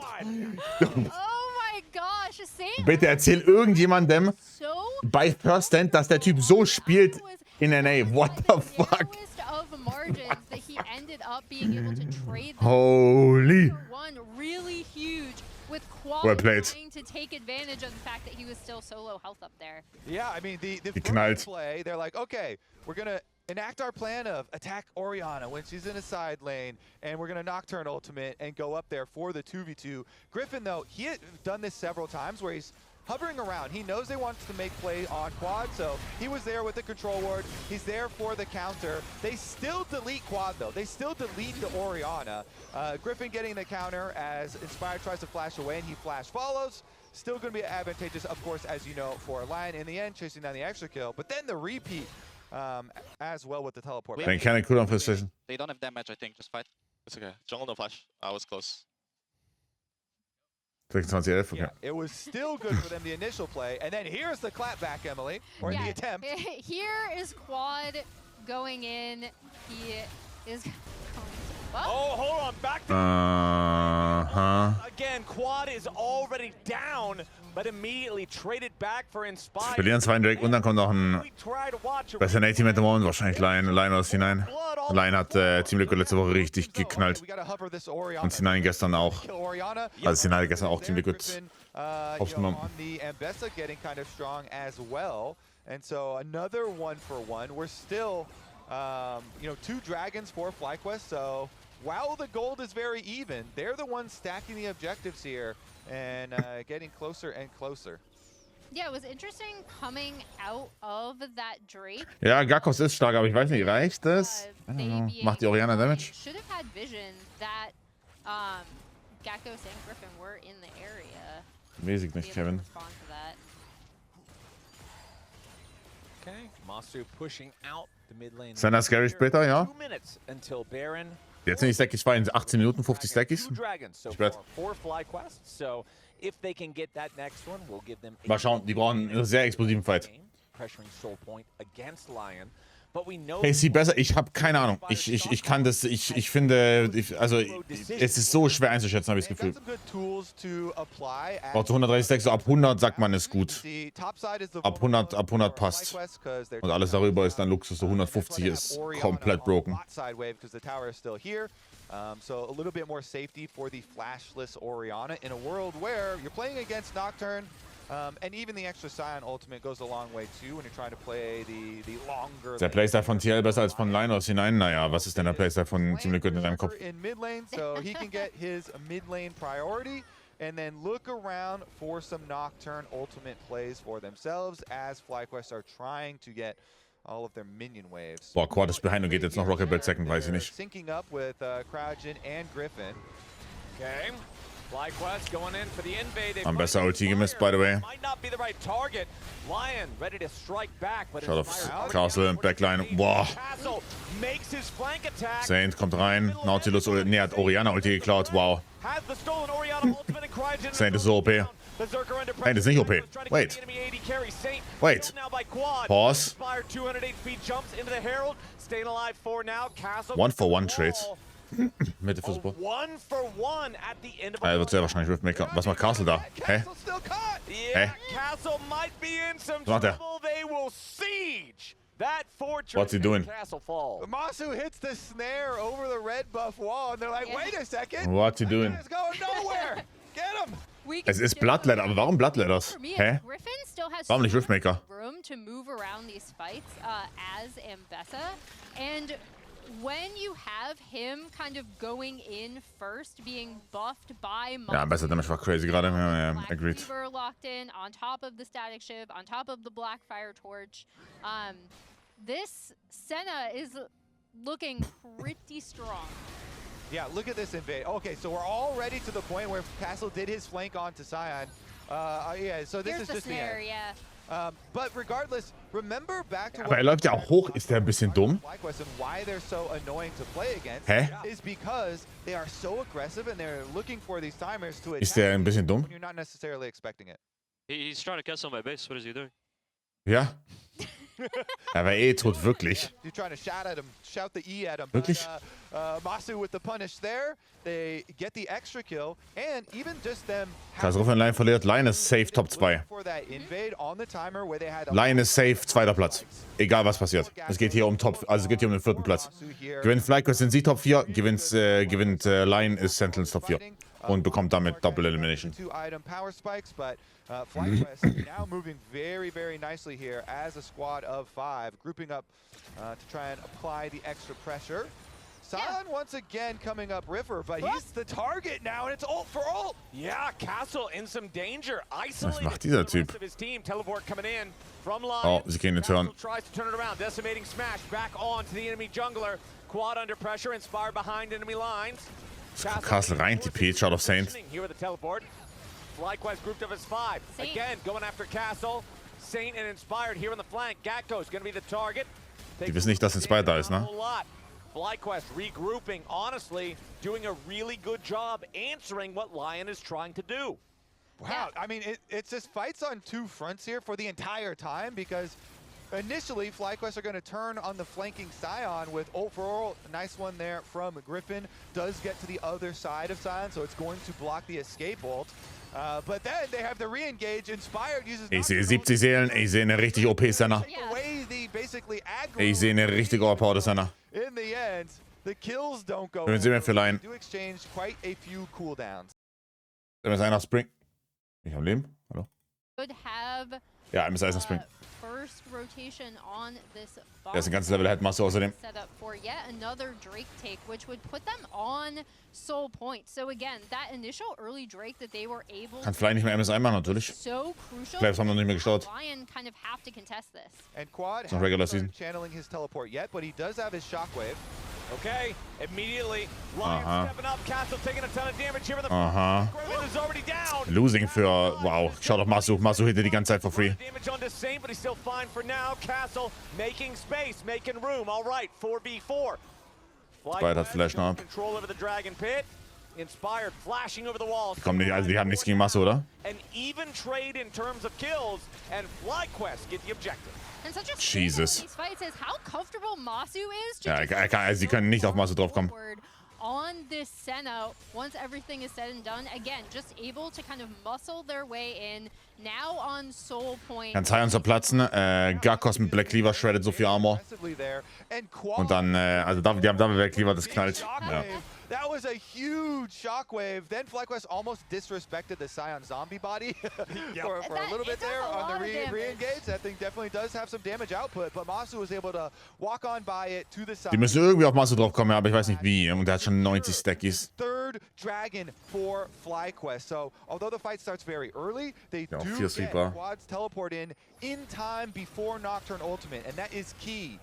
Gott. Oh my gosh, Saint. Bitte erzähl irgendjemandem So bei First Stand, dass der Typ so spielt in NA. What the fuck? Of margins that he ended up being able to trade them Holy. for one really huge with Quad Well played. trying to take advantage of the fact that he was still so low health up there. Yeah, I mean, the Geknallt. first play, they're like, okay, we're going to enact our plan of attack Orianna when she's in a side lane, and we're going to Nocturne ultimate and go up there for the 2v2. Griffin, though, he had done this several times where he's hovering around. He knows they want to make play on Quad, so he was there with the control ward. He's there for the counter. They still delete Quad, though. They still delete the Orianna. Griffin getting the counter as Inspired tries to flash away, and he flash follows. Still going to be advantageous, of course, as you know, for LYON in the end, chasing down the extra kill. But then the repeat as well with the teleport. Den kann ich cool on Precision. They don't have damage, I think. Just fight. It's okay. Jungle no flash. I was close. 26-11, okay. Yeah, it was still good for them, the initial play. And then here's the clapback, Emily, or the attempt. Here is Quad going in. He is going to... Oh, hold on. Back to again. Quad is already down, but immediately traded back for Inspire. Verlieren zwei Drake und dann kommt noch ein besser Team at the moment. Wahrscheinlich LYON oder C9. LYON hat Team Liquid letzte Woche richtig geknallt. Und C9 gestern auch. Also C9 gestern auch Team Liquid aufgenommen. And so another 1-for-1. We're still, you know, 2 dragons for FlyQuest. So while the gold is very even, they're the ones stacking the objectives here and getting closer and closer. Yeah, it was interesting coming out of that Drake. Ja, Gakos ist stark, aber ich weiß nicht, reicht das? Macht die Orianna Damage? Should have had vision that Gakos and Griffin were in the area. Weiß ich nicht, Kevin. Okay, Masu pushing out the mid lane. Senna Scary später, ja. 2 minutes until Baron. Jetzt sind die Stackies frei in 18 Minuten, 50 Stackies. Spät. Mal schauen, die brauchen einen sehr explosiven Fight. Hey, sie besser, ich habe keine Ahnung. Ich kann das, ich finde, also es ist so schwer einzuschätzen, habe ich das Gefühl. Braucht 130 Stacks, so ab 100 sagt man, ist gut. Ab 100 passt. Und alles darüber ist dann Luxus, so 150 ist komplett broken. So a little bit more safety for the flashless Orianna in a world where you're playing against Nocturne. And even the extra Scion ultimate goes a long way too when you're trying to play the longer. Der Playstyle von TL besser als von LYON hinein. Naja, was ist denn der Playstyle von Team Liquid in deinem Kopf? In mid lane, so he can get his mid lane priority and then look around for some Nocturne ultimate plays for themselves as FlyQuest are trying to get all of their minion waves. Boah, Quad ist behind und geht jetzt noch Rocket Belt Second, weiß ich nicht. Syncing up with Kraujin and Griffin. Okay. FlyQuest going in for the invade. Am besser Ulti gemisst, by the way. Might not be the right target. LYON ready to strike back, but schaut auf Castle, Backline. Boah. Castle makes his flank attack. Saint kommt rein. Nautilus, nee, hat Orianna Ulti geklaut. Wow. Has the stolen Orianna ultimate and Kraujin. Saint ist so OP. Saint ist nicht OP. Wait. Wait. Pause. 1-for-1 Trades. Mitte für Support. Er wird sehr wahrscheinlich Riftmaker. Was macht Castle da? Hä? Hä? Was macht er? What's he doing? Masu hits the snare over the red buff wall and they're like, wait a second. What's he doing? It's going nowhere. Get him. Es ist Bloodletter, aber warum Bloodletters? Hä? Warum nicht Riftmaker? When you have him kind of going in first, being buffed by ja, besser Damage war crazy gerade. Ja, agreed. Locked in on top of the static shiv, on top of the black fire torch. This Senna is looking pretty strong. Yeah, look at this invade. Okay, so we're already to the point where Castle did his flank onto Scion. Yeah, so this is just the snare, end. yeah. But regardless, remember back to aber er läuft ja auch hoch. Ist der ein bisschen dumm? Why they're so annoying to play against Hä? is because they are so aggressive and they're looking for these timers to attack. Ist der ein bisschen dumm? You're not necessarily expecting it. He's trying to castle my base. What is he doing? Ja. Er war eh tot, wirklich. You're trying to shout at him, shout the E at him. Wirklich? Masu with the punish there. They get the extra kill and even just them. Krass, LYON verliert. LYON ist safe Top 2. LYON ist safe zweiter Platz. Egal was passiert. Es geht hier um Top, also es geht hier um den 4. Platz. Gewinnt FlyQuest sind sie Top 4, gewinnt LYON ist Sentinels Top 4 und bekommt damit Double Elimination. FlyQuest now moving very, very nicely here as a squad of 5, grouping up to try and apply the extra pressure. Scion once again coming up river, but he's the target now, and it's ult for ult. Yeah, Castle in some danger. Was macht dieser Typ? Oh, sie gehen den Turn. Tries to turn it around. Decimating smash back on to the enemy jungler. Quad under pressure, Inspire behind enemy lines. Castle rein, TP, schaut auf Saint. Here with the teleport. FlyQuest grouped of his 5. Again, going after Castle. Saint and Inspired here on the flank. Gakko's going to be the target. Die wissen nicht, dass Inspired da ist, ne? FlyQuest regrouping, honestly, doing a really good job answering what LYON is trying to do. Wow, I mean, it's just fights on 2 fronts here for the entire time because initially, FlyQuest are going to turn on the flanking Scion with ult for ult. A nice one there from Griffin. Does get to the other side of Scion, so it's going to block the escape ult. But then they have the re-engage. Inspired uses... Ich sehe 70 Seelen, ich sehe eine richtig OP-Senna. Ich sehe eine richtig OP-Senna. In the end, the kills don't go. Wenn sie mir für LYON. Do exchange quite a few cooldowns. Wenn wir nach Spring. Ich am Leben? Hallo? Ja, MSI ist nach Spring. Der ist ein ganzes Level ahead, machst du außerdem. Kann Fly nicht mehr MSI machen, natürlich. Flaves haben noch nicht mehr gestartet. And Quad It's not regular season. channeling his teleport yet, but he does have his shockwave. Okay, immediately, LYON stepping up, Castle taking a ton of damage here in the Griffin is already down. Losing für, wow, schau doch Masu. Masu hittet die ganze Zeit for free. Damage on Saint, but he's still fine for now. Castle making space, making room. All right, 4v4. Inspired hat Flash noch ab. Control over the Dragon Pit. Inspired flashing over the walls. Die kommen nicht, also die haben nichts gegen Masu, oder? An even trade in terms of kills, and FlyQuest get the objective. Jesus. Ja, sie können nicht auf Masu draufkommen. On this Senna, once everything is said and done, again, just able to kind of muscle their way in. Now on Soul Point. Kann Zion zerplatzen. Garkos mit Black Cleaver shreddet so viel Armor. Und dann, also die haben Double Black Cleaver, das knallt. Ja. That was a huge shockwave. Then FlyQuest almost disrespected the Scion zombie body for a little bit there on the re-engage. That thing definitely does have some damage output, but Masu was able to walk on by it to the side. Die müssen irgendwie auf Masu draufkommen, aber ich weiß nicht wie. Und der hat schon 90 Stackies. Third Dragon for FlyQuest. So, although the fight starts very early, they do get Quad's teleport in time before Nocturne Ultimate, and that is key.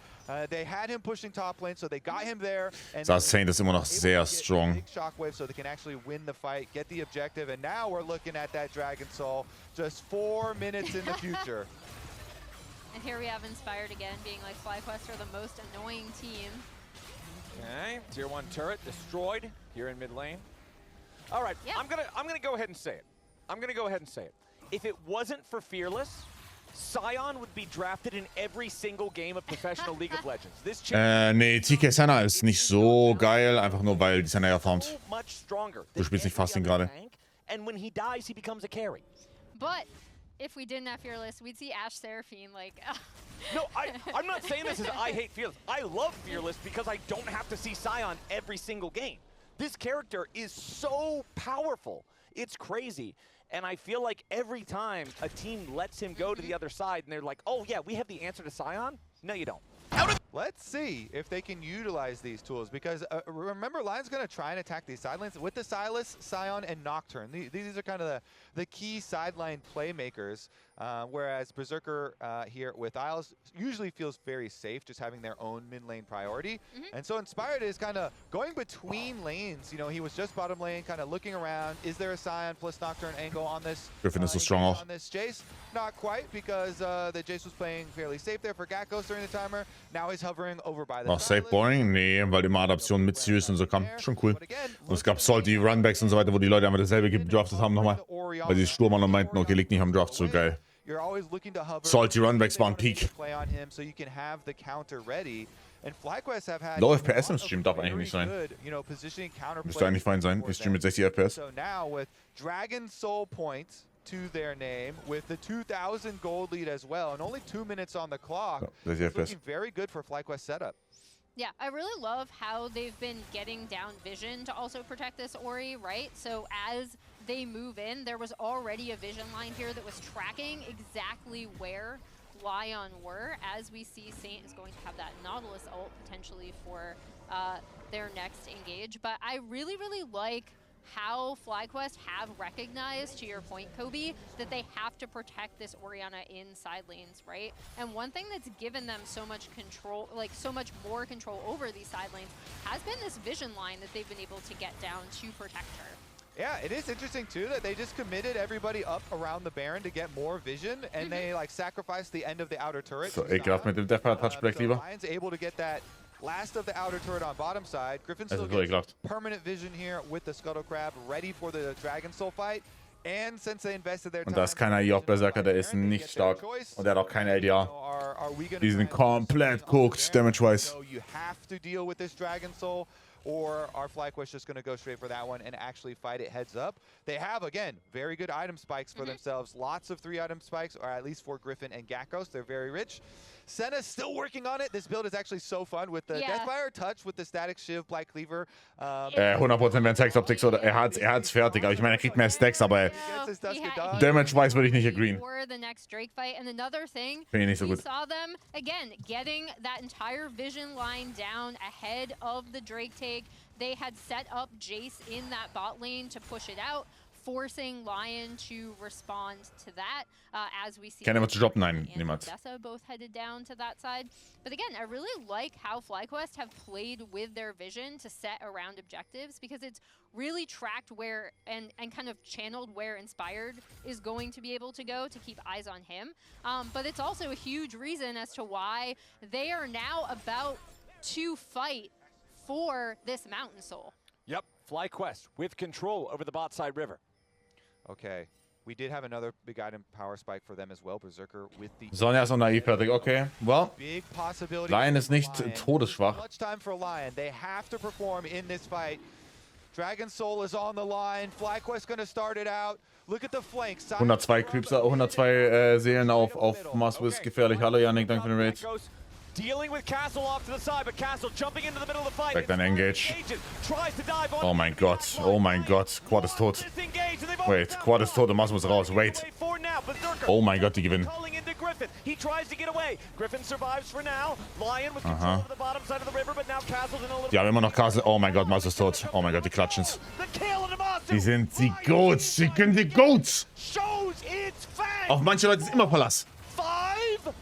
They had him pushing top lane, so they got him there. And Saint ist immer noch sehr strong. Shockwave, so they can actually win the fight, get the objective, and now we're looking at that Dragon Soul just 4 minutes in the future. And here we have Inspired again, being like FlyQuest are the most annoying team. Okay, tier 1 turret destroyed here in mid lane. All right, I'm gonna go ahead and say it. If it wasn't for Fearless, Scion would be drafted in every single game of professional League of Legends. This nee, TK Senna ist nicht so geil, einfach nur weil die Senna ja farmt. Du spielst nicht Fasting gerade. And when he dies, he becomes a carry. But if we didn't have Fearless, we'd see Ashe Seraphine like... No, I'm not saying this as I hate Fearless. I love Fearless because I don't have to see Scion every single game. This character is so powerful. It's crazy. And I feel like every time a team lets him go to the other side and they're like, oh yeah, we have the answer to Scion. No, you don't. Let's see if they can utilize these tools, because remember, LYON's going to try and attack these sidelines with the Sylas, Scion, and Nocturne. These are kind of the key sideline playmakers, whereas Berserker here with Isles usually feels very safe just having their own mid lane priority. And so Inspired is kind of going between lanes. You know, he was just bottom lane, kind of looking around. Is there a Scion plus Nocturne angle on this? Griffin is so strong on this Jace? Not quite, because the Jace was playing fairly safe there for Gatkos during the timer. Now he's hovering over by the Noch Safe Boring? Nee, weil die Adaption mit Serious und so kam. Schon cool. Und es gab Salty Runbacks und so weiter, wo die Leute einfach dasselbe gedraftet haben nochmal. Weil sie Sturm und meinten, okay, liegt nicht am Draft, so geil. Salty Runbacks waren Peak. Low FPS im Stream darf eigentlich nicht sein. Müsste eigentlich fein sein. Ich stream mit 60 FPS. So now with Dragon Soul points to their name, with the 2,000 gold lead as well, and only 2 minutes on the clock. It's looking very good for FlyQuest setup. Yeah, I really love how they've been getting down vision to also protect this Ori, right? So as they move in, there was already a vision line here that was tracking exactly where LYON were. As we see, Saint is going to have that Nautilus ult potentially for their next engage. But I really, really like how FlyQuest have recognized, to your point, Kobe, that they have to protect this Orianna in side lanes, right? And one thing that's given them so much control, like so much more control over these side lanes, has been this vision line that they've been able to get down to protect her. Yeah, it is interesting too that they just committed everybody up around the Baron to get more vision, and they like sacrificed the end of the outer turret. So ekelhaft mit dem Deathfire Touch Black lieber. LYON's able to get that last of the outer turret on bottom side. Griffin still gets permanent vision here with the Scuttle Crab, ready for the Dragon Soul fight. And since they invested their Und da ist kein AI auf Berserker, der ist nicht stark. Und der hat auch kein LDA. Die sind komplett cooked, damage-wise. So you have to deal with this Dragon Soul, or are FlyQuest just going to go straight for that one and actually fight it heads up? They have, again, very good item spikes for themselves. Lots of 3-item spikes, or at least for Griffin and Gakkos. They're very rich. Senna's still working on it. This build is actually so fun with the Deathfire Touch, with the Static Shiv, Black Cleaver. 100% wären Text Optics oder er hat's fertig. Aber ich meine, er kriegt mehr Stacks, aber Damage-wise würde ich nicht agreeen. Finde ich nicht so gut. Saw them again getting that entire vision line down ahead of the Drake take. They had set up Jace in that bot lane to push it out, forcing LYON to respond to that, as we see. Kann jemand zu droppen? Nein, niemand. Both headed down to that side. But again, I really like how FlyQuest have played with their vision to set around objectives, because it's really tracked where and kind of channeled where Inspired is going to be able to go to keep eyes on him. But it's also a huge reason as to why they are now about to fight for this Mountain Soul. Yep, FlyQuest with control over the bot side river. Okay, we did have another big item power spike for them as well. Berserker with the Sonja ist noch naiv fertig. Okay, well. big possibility. LYON ist nicht todesschwach. Much time for LYON. They have to perform in this fight. Dragon Soul is on the line. FlyQuest going to start it out. Look at the flanks. 102 Creeps, 102 Seelen auf Maswis. Gefährlich. Hallo Yannick, danke für den Raid. Dealing with Castle off to the side, but Castle jumping into the middle of the fight. Back dann Engage. Oh mein Gott, oh mein Gott. Quad ist tot. Wait, Quad ist tot und Mas muss raus. Wait. Oh mein Gott, die gewinnen. He tries to get away. Griffin survives for now. LYON with control of the bottom side of the river, but now Castle's in a little. Die haben immer noch Castle. Oh mein Gott, Mas ist tot. Oh mein Gott, die klatschen's. Die sind die Goats. Die können die Goats. Auf manche Leute ist immer Verlass. 5.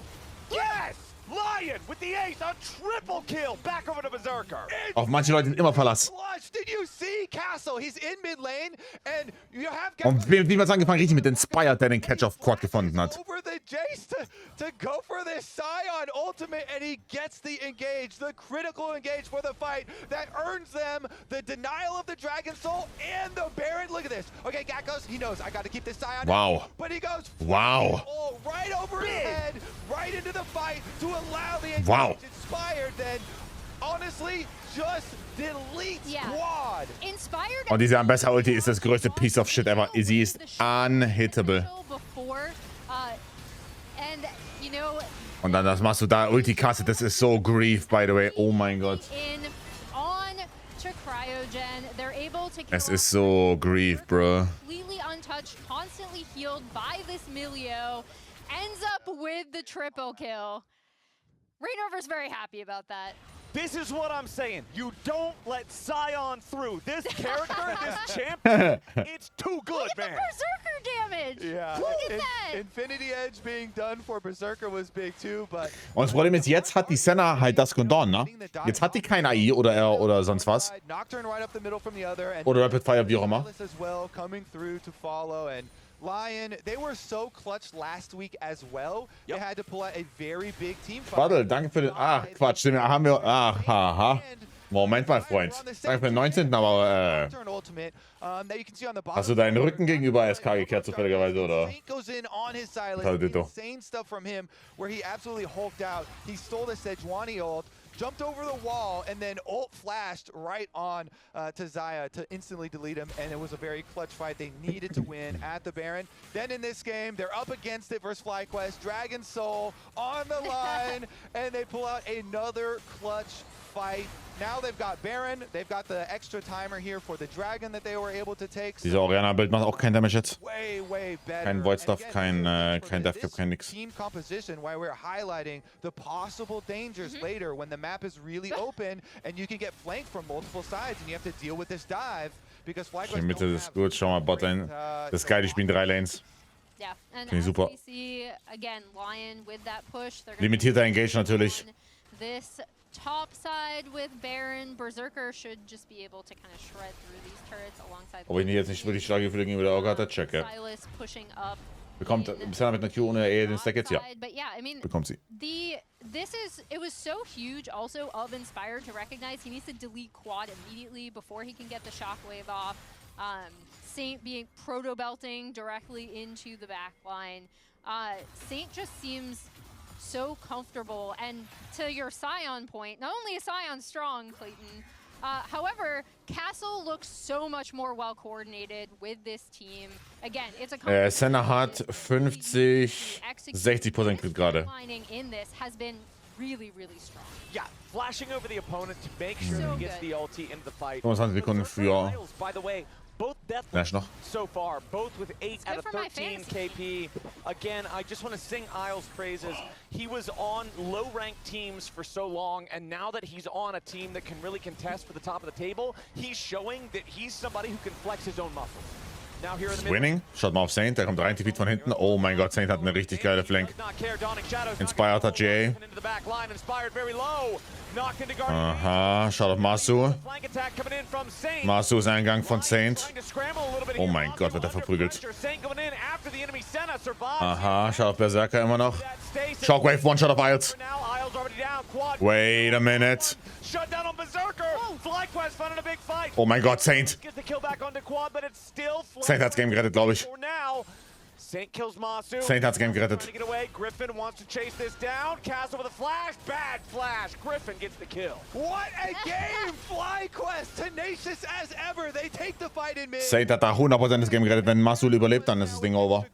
Yes! LYON with the ace, a triple kill. Back over to Berserker. Auf manche Leute sind immer Verlass. Did you see Castle? He's in mid lane and you have Und wie wir es angefangen, richtig mit Inspired, der den Catch auf Quad gefunden hat. over the Jace to go for this Scion ultimate, and he gets the engage, the critical engage for the fight that earns them the denial of the Dragon Soul and the Baron. Look at this. Okay, Gakkos, he knows I got to keep this Scion. Wow. But he goes right over his head, right into the fight to allow the engage. Wow. Inspired then, honestly, just delete Quad. Inspired. Und diese Ambassador Ulti ist das größte Piece of Shit ever. Sie ist unhittable. Und dann das machst du da Ulti-Kasse. Das ist so grief, by the way. Oh mein Gott. Es ist so grief, bro. Completely untouched, constantly healed by this Milio, ends up with the triple kill. Rainover's very happy about that. This is what I'm saying. You don't let Scion through. This character, this champion, it's too good, Look at man. the Berserker damage. Yeah. Look at that. Infinity Edge being done for Berserker was big too, but Und das Problem ist, jetzt hat die Senna halt das Dawn, ne? Jetzt hat die kein AI oder sonst was. Nocturne right up the middle from the other, and Oder Rapid Fire, wie auch immer. as well coming through to follow. And LYON, they were so clutch last week as well. They had to pull out a very big team fight. Warte, danke für den... Ach, Quatsch, den haben wir... Ach, haha. Moment mal, Freund. Danke für den 19. Aber, hast du deinen Rücken gegenüber SK gekehrt, zufälligerweise, oder? Insane stuff from him, where he absolutely hulked out. He stole the Sejuani ult, jumped over the wall, and then ult flashed right on to Xayah to instantly delete him, and it was a very clutch fight. They needed to win at the Baron. Then in this game, they're up against it versus FlyQuest. Dragon Soul on the line, and they pull out another clutch fight. Now they've got Baron, they've got the extra timer here for the Dragon that they were able to take. Diese Oriana-Bild macht auch kein Damage jetzt. Way better. Kein Void Stuff, kein Death Cap, kein nix. Team composition, why we're highlighting the possible dangers later when the map is really open and you can get flanked from multiple sides and you have to deal with this dive because Die Mitte ist gut, schau mal, Botlane. Das ist geil, die spielen 3 Lanes. Yeah, and Finde ich super. we see again LYON with that push. Limitierter Engage natürlich. This top side with Baron. Berserker should just be able to kind of shred through these turrets alongside. Ob ich jetzt nicht wirklich starke Gefühle gegenüber der Orga hatte, check, ja. Silas pushing up. Bekommt bisher mit einer Q ohne den Stack jetzt, ja. But yeah, I mean, bekommt sie. It was so huge also of Inspired to recognize he needs to delete Quad immediately before he can get the shockwave off. Saint being proto-belting directly into the back line. Saint just seems so comfortable. And to your Scion point, not only is Scion strong, Clayton, however, Castle looks so much more well coordinated with this team. Again, it's a Senna hat 50, 60% Crit gerade. in this has been really, really strong. Yeah, flashing over the opponent to make sure that he gets the ulti into the fight. 25 Sekunden für By the way, both death Nash noch. so far, both with 8 out of for my 13 fantasy. KP. Again, I just want to sing Isles' praises. He was on low-ranked teams for so long, and now that he's on a team that can really contest for the top of the table, he's showing that he's somebody who can flex his own muscles. Now here in the middle. Winning. Schaut mal auf Saint, der kommt rein, Defeat von hinten. Oh mein Gott, Saint hat eine richtig geile Flank. Inspired hat GA. Aha, schaut auf Masu. Masu ist Eingang von Saint. Oh mein Gott, wird er verprügelt. Aha, schaut auf Berserker immer noch. Shockwave, One-Shot auf Isles. Wait a minute. Oh mein Gott, Saint. Saint hat's Game gerettet, glaube ich. Saint hat's Game gerettet. Griffin wants to chase this down. Castle with a flash. Bad flash. Griffin gets the kill. What a game! FlyQuest, tenacious as ever. They take the fight in mid. Saint hat da 100% das Game gerettet. Wenn Masul überlebt, dann ist das Ding over.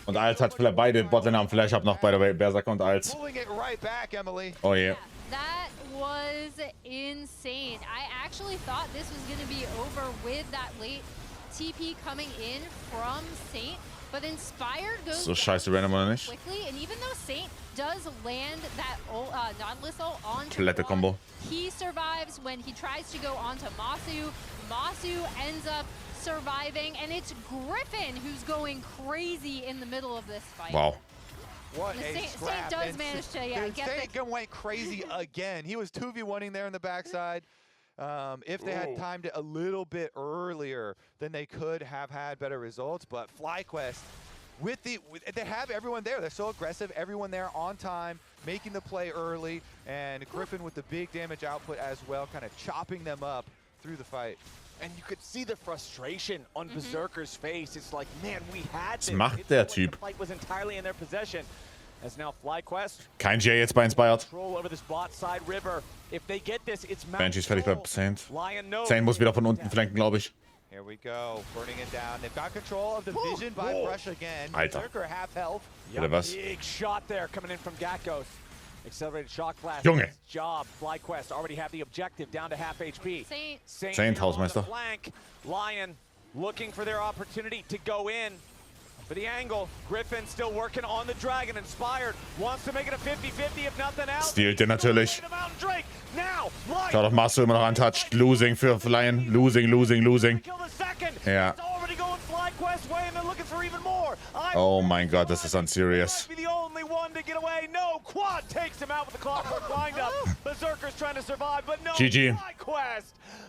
Und Isles hat beide Botlane am Flash up noch, by the way. Berserker und Isles. Oh je. That was insane. I actually thought this was going to be over with that late TP coming in from Saint, but Inspired goes So scheiße random oder nicht? quickly, and even though Saint does land that Nautilus ult onto Komplette Combo. he survives when he tries to go onto Masu. Masu ends up surviving, and it's Griffin who's going crazy in the middle of this fight. Wow. What a Saint scrap. does manage to get Saint went crazy again. He was 2v1ing there in the backside. If they had timed it a little bit earlier, then they could have had better results. But FlyQuest, they have everyone there. They're so aggressive. Everyone there on time, making the play early, and Griffin with the big damage output as well, kind of chopping them up through the fight. And you could see the frustration on Berserker's face. It's like, man, we had this. Was macht der Typ? The fight was entirely in their possession. As now FlyQuest Kein J jetzt bei Inspired. control over this bot side river. If they get this, it's Banshee ist fertig bei Saint. LYON knows. Saint muss wieder von unten flanken, glaube ich. Here we go, burning it down. They've got control of the vision by Brush again. Alter. Berserker half health. Bitte was? Big shot there coming in from Gatgos. Accelerated shock flash. Junge. Nice job. FlyQuest already have the objective down to half HP. Saint. Saint, on the Hausmeister. flank. LYON looking for their opportunity to go in. For the angle, Griffin still working on the Dragon. Inspired wants to make it a 50-50 if nothing else. Stiehlt den natürlich. Schaut auf Masu immer noch untouched. Losing für LYON. Losing. Ja. Oh mein Gott, das ist unserious. GG.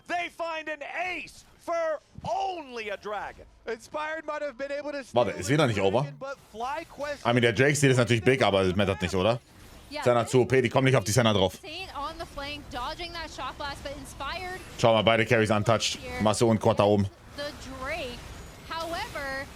They find an ace for only a dragon. Inspired might have been able to. Warte, ist wieder nicht over? But FlyQuest. I mean, der Drake-Stil ist natürlich big, aber das mattert nicht, oder? Senna zu OP, die kommen nicht auf die Senna drauf. Saint on the flank, dodging that shock blast, but Inspired. Schau mal, beide Carries untouched. Masu und Quad da oben. The Drake. However,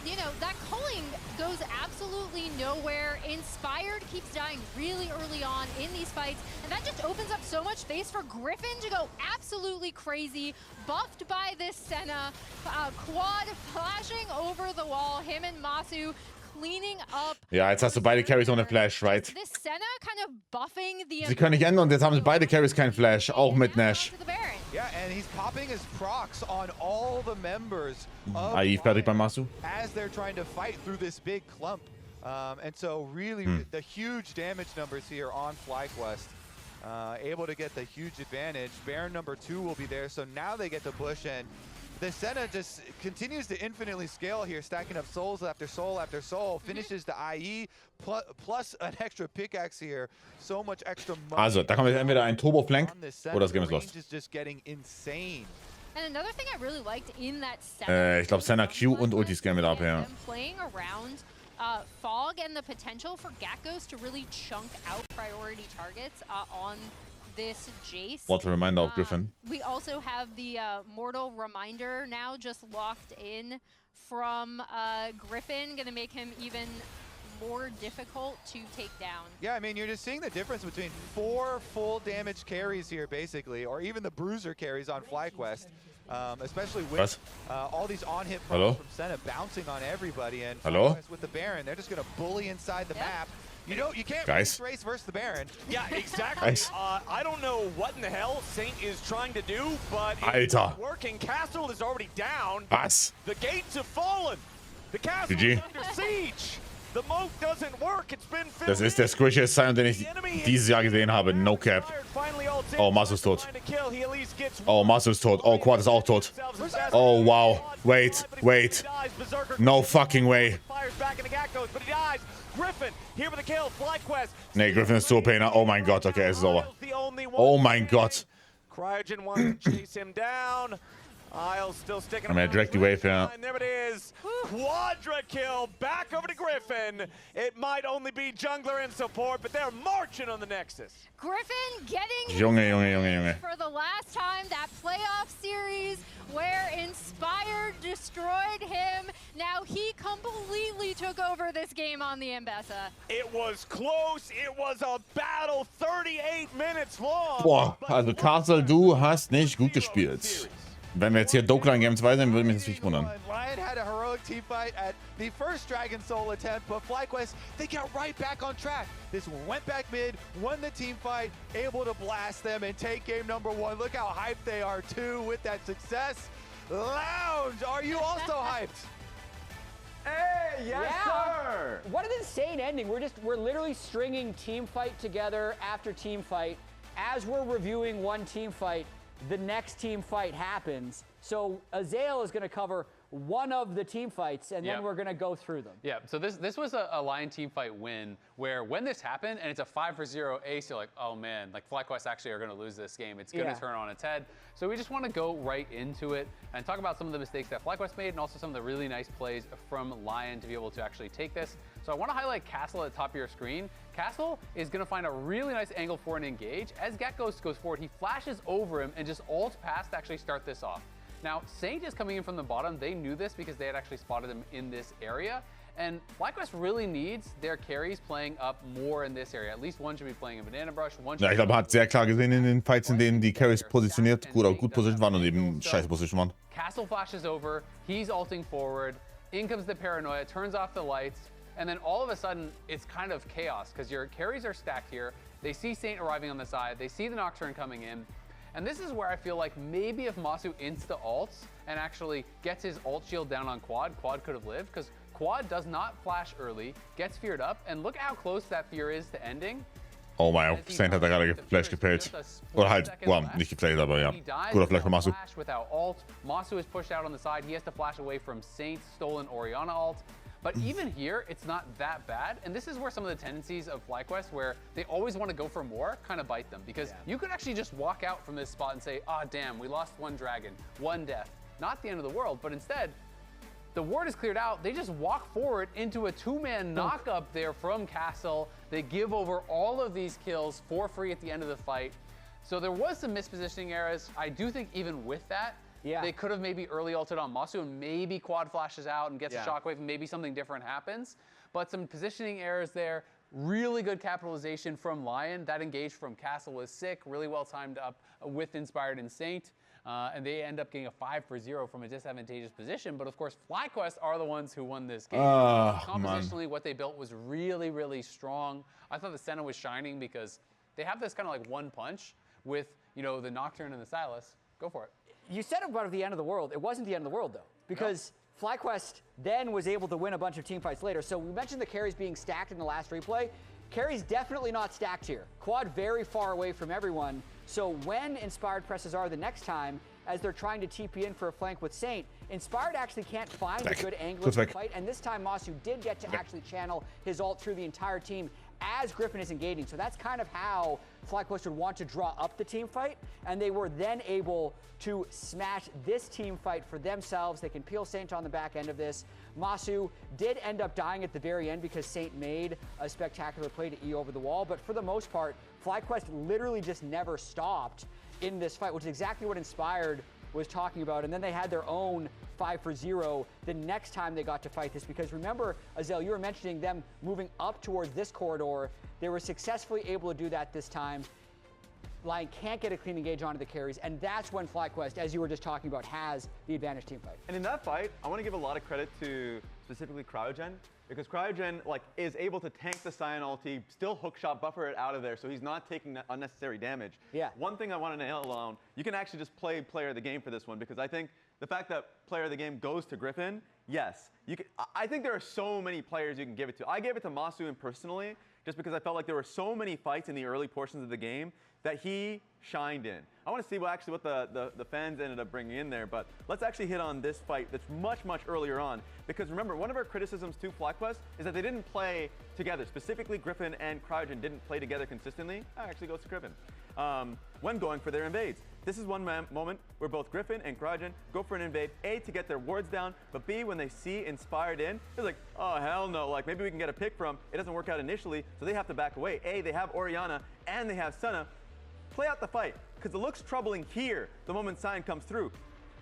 you know, that culling goes absolutely nowhere. Inspired keeps dying really early on in these fights, and that just opens up so much space for Griffin to go absolutely crazy. Buffed by this Senna, Quad flashing over the wall, him and Masu cleaning up. Ja, jetzt hast du beide Carries ohne Flash, right? This Senna kind of buffing the. Sie können nicht ändern und jetzt haben sie beide Carries keinen Flash, auch mit Nash. Yeah, and he's popping his procs on all the members of AI fertig bei Masu. as they're trying to fight through this big clump. And so really the huge damage numbers here on FlyQuest. Able to get the huge advantage. Baron number 2 will be there, so now they get to push, and the Senna just continues to infinitely scale here, stacking up souls after soul after soul, finishes the IE, plus an extra pickaxe here. So much extra money. Also, da kommt jetzt entweder ein Turbo-Flank on this Senna. oder das Game ist The range lost. is just getting insane. And another thing I really liked in that Senna. Ich glaube, Senna Q und Ulti scam mit ab, ja. Them playing around Fog and the potential for Gatgos to really chunk out priority targets on this Jace. What a reminder of Griffin. We also have the Mortal Reminder now just locked in from Griffin, gonna make him even more difficult to take down. Yeah, I mean, you're just seeing the difference between 4 full damage carries here, basically, or even the bruiser carries on FlyQuest, especially with all these on-hit bombs from Senna bouncing on everybody, and FlyQuest with the Baron, they're just going to bully inside the map. You know, you can't race versus the Baron. Yeah, exactly. I don't know what in the hell Saint is trying to do, but it's not working. Castle is already down. The gates have fallen. The castle is under siege. The moat doesn't work. It's been Das ist der squishiest Sound, den ich dieses Jahr gesehen habe. No cap. Oh, Masu ist tot. Oh, Masu ist tot. Oh, Quad ist auch tot. Oh, wow. Wait. No fucking way. Nee, Griffin ist so Painer. Oh mein Gott, okay, es ist over. Oh mein Gott. Cryogen wants to chase him down. Isles still sticking I'm gonna direct the wave here. There it is. Quadra kill. Back over to Griffin. It might only be jungler and support, but they're marching on the Nexus. Griffin getting Junge. for the last time, that playoff series where Inspired destroyed him. Now he completely took over this game on the Embessa. It was close. It was a battle 38 minutes long. Boah, also Castle, du hast nicht gut gespielt. Wenn wir jetzt hier Dokkan Game 2 sind, würde mich das nicht wundern. LYON had a heroic team fight at the first Dragon Soul attempt, but FlyQuest, they got right back on track. This one went back mid, won the team fight, able to blast them and take game number 1. Look how hyped they are too with that success. Lounge, are you also hyped? Hey, yes, sir. What an insane ending. We're literally stringing team fight together after team fight. As we're reviewing one team fight, the next team fight happens. So Azael is going to cover one of the team fights, and then we're going to go through them. Yeah, so this was a LYON team fight win, where when this happened, and it's a 5-0 ace, you're like, oh man, like FlyQuest actually are going to lose this game. It's going to turn on its head. So we just want to go right into it and talk about some of the mistakes that FlyQuest made and also some of the really nice plays from LYON to be able to actually take this. So I want to highlight Castle at the top of your screen. Castle is going to find a really nice angle for an engage. As Gekko goes forward, he flashes over him and just ults past to actually start this off. Now, Saint is coming in from the bottom. They knew this because they had actually spotted him in this area. And FlyQuest really needs their carries playing up more in this area. At least one should be playing a Banana Brush. Ja, ich glaube, man hat sehr klar gesehen in den Fights, in denen die Carries positioniert gut positioniert waren und eben scheiße position waren. Castle flashes over. He's ulting forward. In comes the Paranoia, turns off the lights. And then all of a sudden, it's kind of chaos because your carries are stacked here. They see Saint arriving on the side. They see the Nocturne coming in. And this is where I feel like maybe if Masu insta-ults and actually gets his ult shield down on Quad, Quad could have lived, because Quad does not flash early, gets feared up, and look how close that fear is to ending. Oh mein Gott, Saint hat da gerade Flash geplayt. Oder halt, well, nicht geplayt, aber ja. Guter Flash von Masu. Without ult, Masu is pushed out on the side. He has to flash away from Saint's stolen Orianna ult. But even here, it's not that bad. And this is where some of the tendencies of FlyQuest, where they always want to go for more, kind of bite them. Because you could actually just walk out from this spot and say, ah, damn, we lost one dragon, one death. Not the end of the world, but instead, the ward is cleared out. They just walk forward into a two-man knock up there from Castle. They give over all of these kills for free at the end of the fight. So there was some mispositioning errors. I do think even with that, they could have maybe early ulted on Masu and maybe Quad flashes out and gets a shockwave and maybe something different happens. But some positioning errors there. Really good capitalization from LYON. That engage from Castle was sick. Really well timed up with Inspired and Saint. And they end up getting a 5-0 from a disadvantageous position. But of course, FlyQuest are the ones who won this game. Compositionally, what they built was really, really strong. I thought the Senna was shining because they have this kind of like one punch with, you know, the Nocturne and the Silas. Go for it. You said about the end of the world. It wasn't the end of the world, though, because FlyQuest then was able to win a bunch of team fights later. So we mentioned the carries being stacked in the last replay. Carries definitely not stacked here. Quad very far away from everyone. So when Inspired presses R the next time, as they're trying to TP in for a flank with Saint, Inspired actually can't find a good angle to fight. And this time, Masu did get to actually channel his ult through the entire team as Griffin is engaging. So that's kind of how FlyQuest would want to draw up the team fight, and they were then able to smash this team fight for themselves. They can peel Saint on the back end of this. Masu did end up dying at the very end because Saint made a spectacular play to E over the wall, but for the most part, FlyQuest literally just never stopped in this fight, which is exactly what Inspired was talking about. And then they had their own 5-for-0 the next time they got to fight this, because remember, Azel, you were mentioning them moving up towards this corridor. They were successfully able to do that this time. LYON can't get a clean engage onto the carries, and that's when FlyQuest, as you were just talking about, has the advantage team fight. And in that fight, I want to give a lot of credit to specifically Cryogen, because Cryogen is able to tank the Sion ulti, still hookshot, buffer it out of there, so he's not taking unnecessary damage. Yeah. One thing I want to nail on, you can actually just play player of the game for this one, because I think the fact that player of the game goes to Griffin, yes. I think there are so many players you can give it to. I gave it to Masu personally, just because I felt like there were so many fights in the early portions of the game that he shined in. I want to see what the fans ended up bringing in there, but let's actually hit on this fight that's much, much earlier on. Because remember, one of our criticisms to FlyQuest is that they didn't play together. Specifically, Griffin and Cryogen didn't play together consistently. That actually goes to Griffin. When going for their invades. This is one moment where both Griffin and Cryogen go for an invade, A, to get their wards down, but B, when they see Inspired in, they're like, oh, hell no, like maybe we can get a pick from. It doesn't work out initially, so they have to back away. A, they have Orianna, and they have Senna. Play out the fight, because it looks troubling here the moment Sion comes through.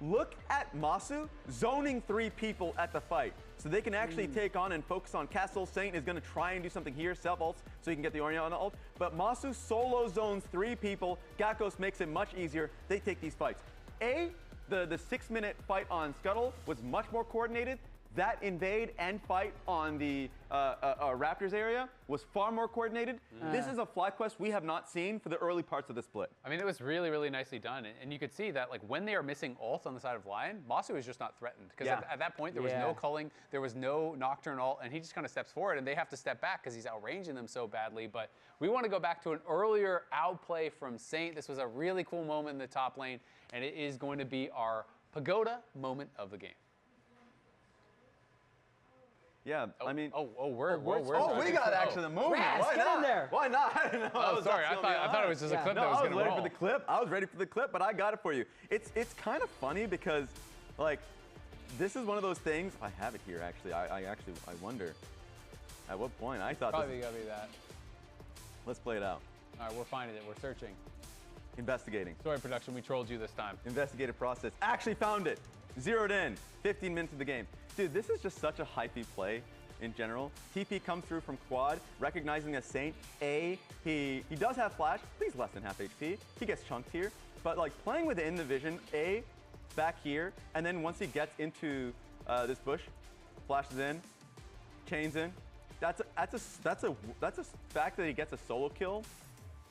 Look at Masu zoning 3 people at the fight. So they can actually take on and focus on Castle. Saint is going to try and do something here, self-ults, so he can get the Orianna ult. But Masu solo zones 3 people. Gakkos makes it much easier. They take these fights. The 6-minute fight on Scuttle was much more coordinated. That invade and fight on the Raptors area was far more coordinated. This is a FlyQuest we have not seen for the early parts of the split. I mean, it was really, really nicely done. And you could see that, like, when they are missing ults on the side of LYON, Masu is just not threatened. Because at that point, there was no culling, there was no Nocturne ult, and he just kind of steps forward, and they have to step back because he's outranging them so badly. But we want to go back to an earlier outplay from Saint. This was a really cool moment in the top lane, and it is going to be our Pagoda moment of the game. Yeah, I mean... we got actually the movement. Raz, Why get not? in there. Why not? No, Oh, sorry, I thought it was just a clip that was going to roll. I was ready for the clip. I was ready for the clip, but I got it for you. It's kind of funny because, like, this is one of those things... I have it here, actually. I wonder at what point I thought Probably this... got to be that. Let's play it out. All right, we're finding it. We're searching. Investigating. Sorry, production, we trolled you this time. Investigative process. Actually found it. Zeroed in. 15 minutes of the game. Dude, this is just such a hypey play in general. TP comes through from quad, recognizing a Saint. He does have flash, but he's less than half HP. He gets chunked here. But like playing within the vision, back here, and then once he gets into this bush, flashes in, chains in. That's a fact that he gets a solo kill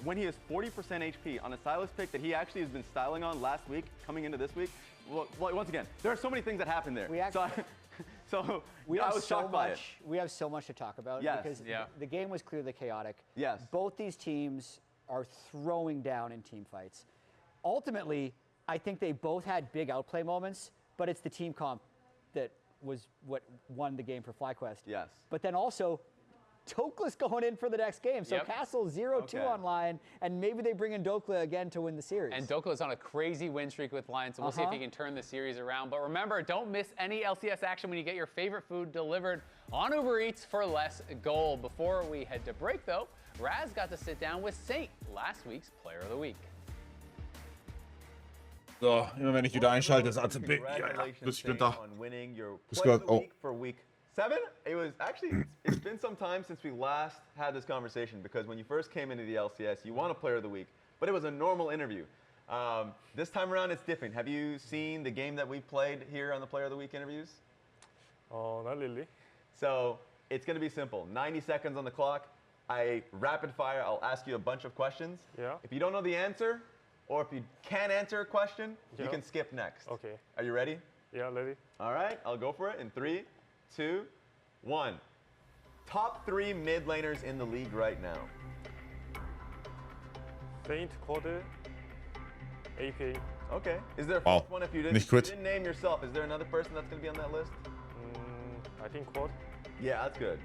when he has 40% HP on a Silas pick that he actually has been styling on last week, coming into this week. Well, once again, there are so many things that happen there. I was shocked by it. We have so much to talk about because the game was clearly chaotic. Yes. Both these teams are throwing down in team fights. Ultimately, I think they both had big outplay moments, but it's the team comp that was what won the game for FlyQuest. Yes. But then also, Dokle's going in for the next game. So Castle 0-2 on LYON, and maybe they bring in Dokle again to win the series. And Dokle is on a crazy win streak with LYON, so we'll see if he can turn the series around. But remember, don't miss any LCS action when you get your favorite food delivered on Uber Eats for less gold. Before we head to break, though, Raz got to sit down with Saint, last week's Player of the Week. So, immer wenn ich wieder einschalte, ist ACB. Ja, ich bin da. Grüß Gott. Oh. For week 7? It was actually, it's been some time since we last had this conversation, because when you first came into the LCS, you won a Player of the Week, but it was a normal interview. This time around, it's different. Have you seen the game that we played here on the Player of the Week interviews? Oh, not really. So it's going to be simple. 90 seconds on the clock. Rapid fire. I'll ask you a bunch of questions. Yeah. If you don't know the answer, or if you can't answer a question, you can skip next. Okay. Are you ready? Yeah, ready. All right, I'll go for it in 3, 2, 1. Top 3 mid laners in the league right now. Saint, Code, APA. Okay. Is there a Wow. first one if you Nicht gut. didn't name yourself? Is there another person that's going to be on that list? I think Quad. Yeah, that's good.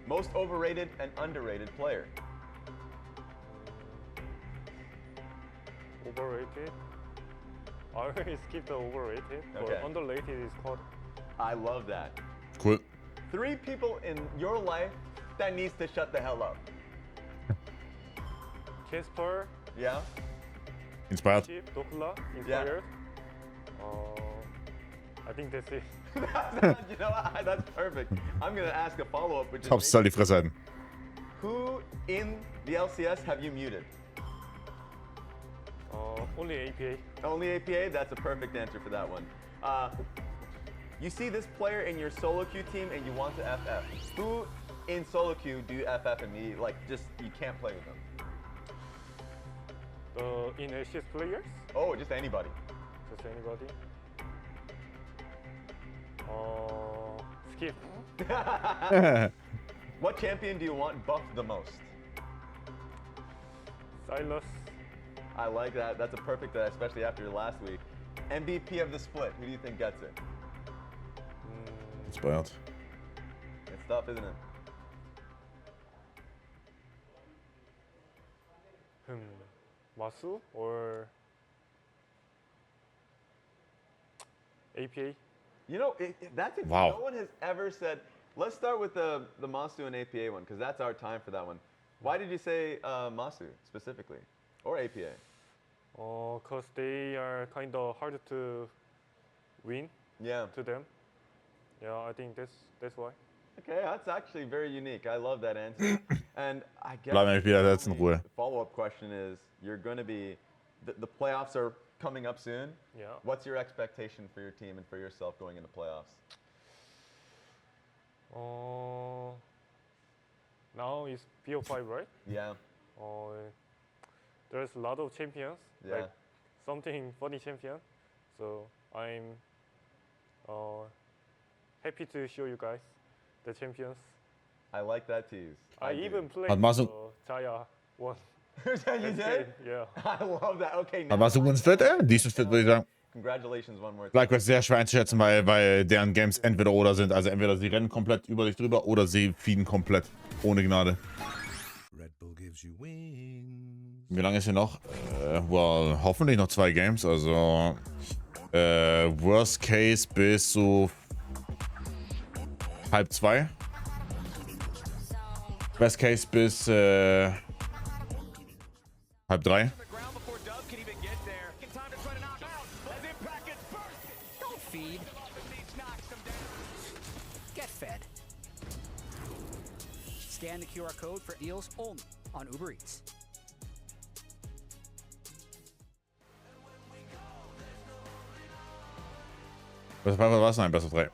Most overrated and underrated player. Overrated. I already skipped the overrated. Okay. But underrated is called. I love that. Cool. 3 people in your life that needs to shut the hell up. Casper, Yeah? Inspired. Chip, Dokla, Inspired. I think that's it. You know what? That's perfect. I'm going to ask a follow-up, which Top is soll die Fresse halten. who in the LCS have you muted? Only APA. Only APA? That's a perfect answer for that one. You see this player in your solo queue team and you want to FF. Who in solo queue do you FF immediately? Like, just, you can't play with them. In LCS players? Oh, just anybody. Just anybody? Skip. What champion do you want buffed the most? Silas. I like that. That's a perfect, especially after last week. MVP of the split. Who do you think gets it? Inspired. It's tough, isn't it? Masu or APA? You know, that's it. Wow. No one has ever said. Let's start with the Masu and APA one, because that's our time for that one. Why did you say Masu specifically, or APA? Because they are kind of hard to win Yeah. to them. Yeah, I think that's why. Okay, that's actually very unique. I love that answer. And I guess Bleib mal wieder jetzt in Ruhe. the follow-up question is, you're going to be, the playoffs are coming up soon. Yeah. What's your expectation for your team and for yourself going into playoffs? Now it's BO5, right? Yeah. There's a lot of champions. Yeah. Like something funny champion. So I'm happy to show you guys the champions. I like that tease. I do. even played Hat Masu- Jaya won. You did? Yeah. I love that. Okay, now. Aber was du uns fit, Decent fit, würde ich sagen. Congratulations one more time. Like, was sehr schwer einzuschätzen, weil deren Games entweder oder sind. Also entweder sie rennen komplett über dich drüber oder sie feeden komplett. Ohne Gnade. Red Bull gives you wings. Wie lange ist hier noch? Well, hoffentlich noch 2 Games. Also, Worst Case bis so 1:30. Best Case bis 2:30. Don't feed. Get fed. Scan the QR code for deals only on Uber Eats. Was war es? Nein, Best of 3.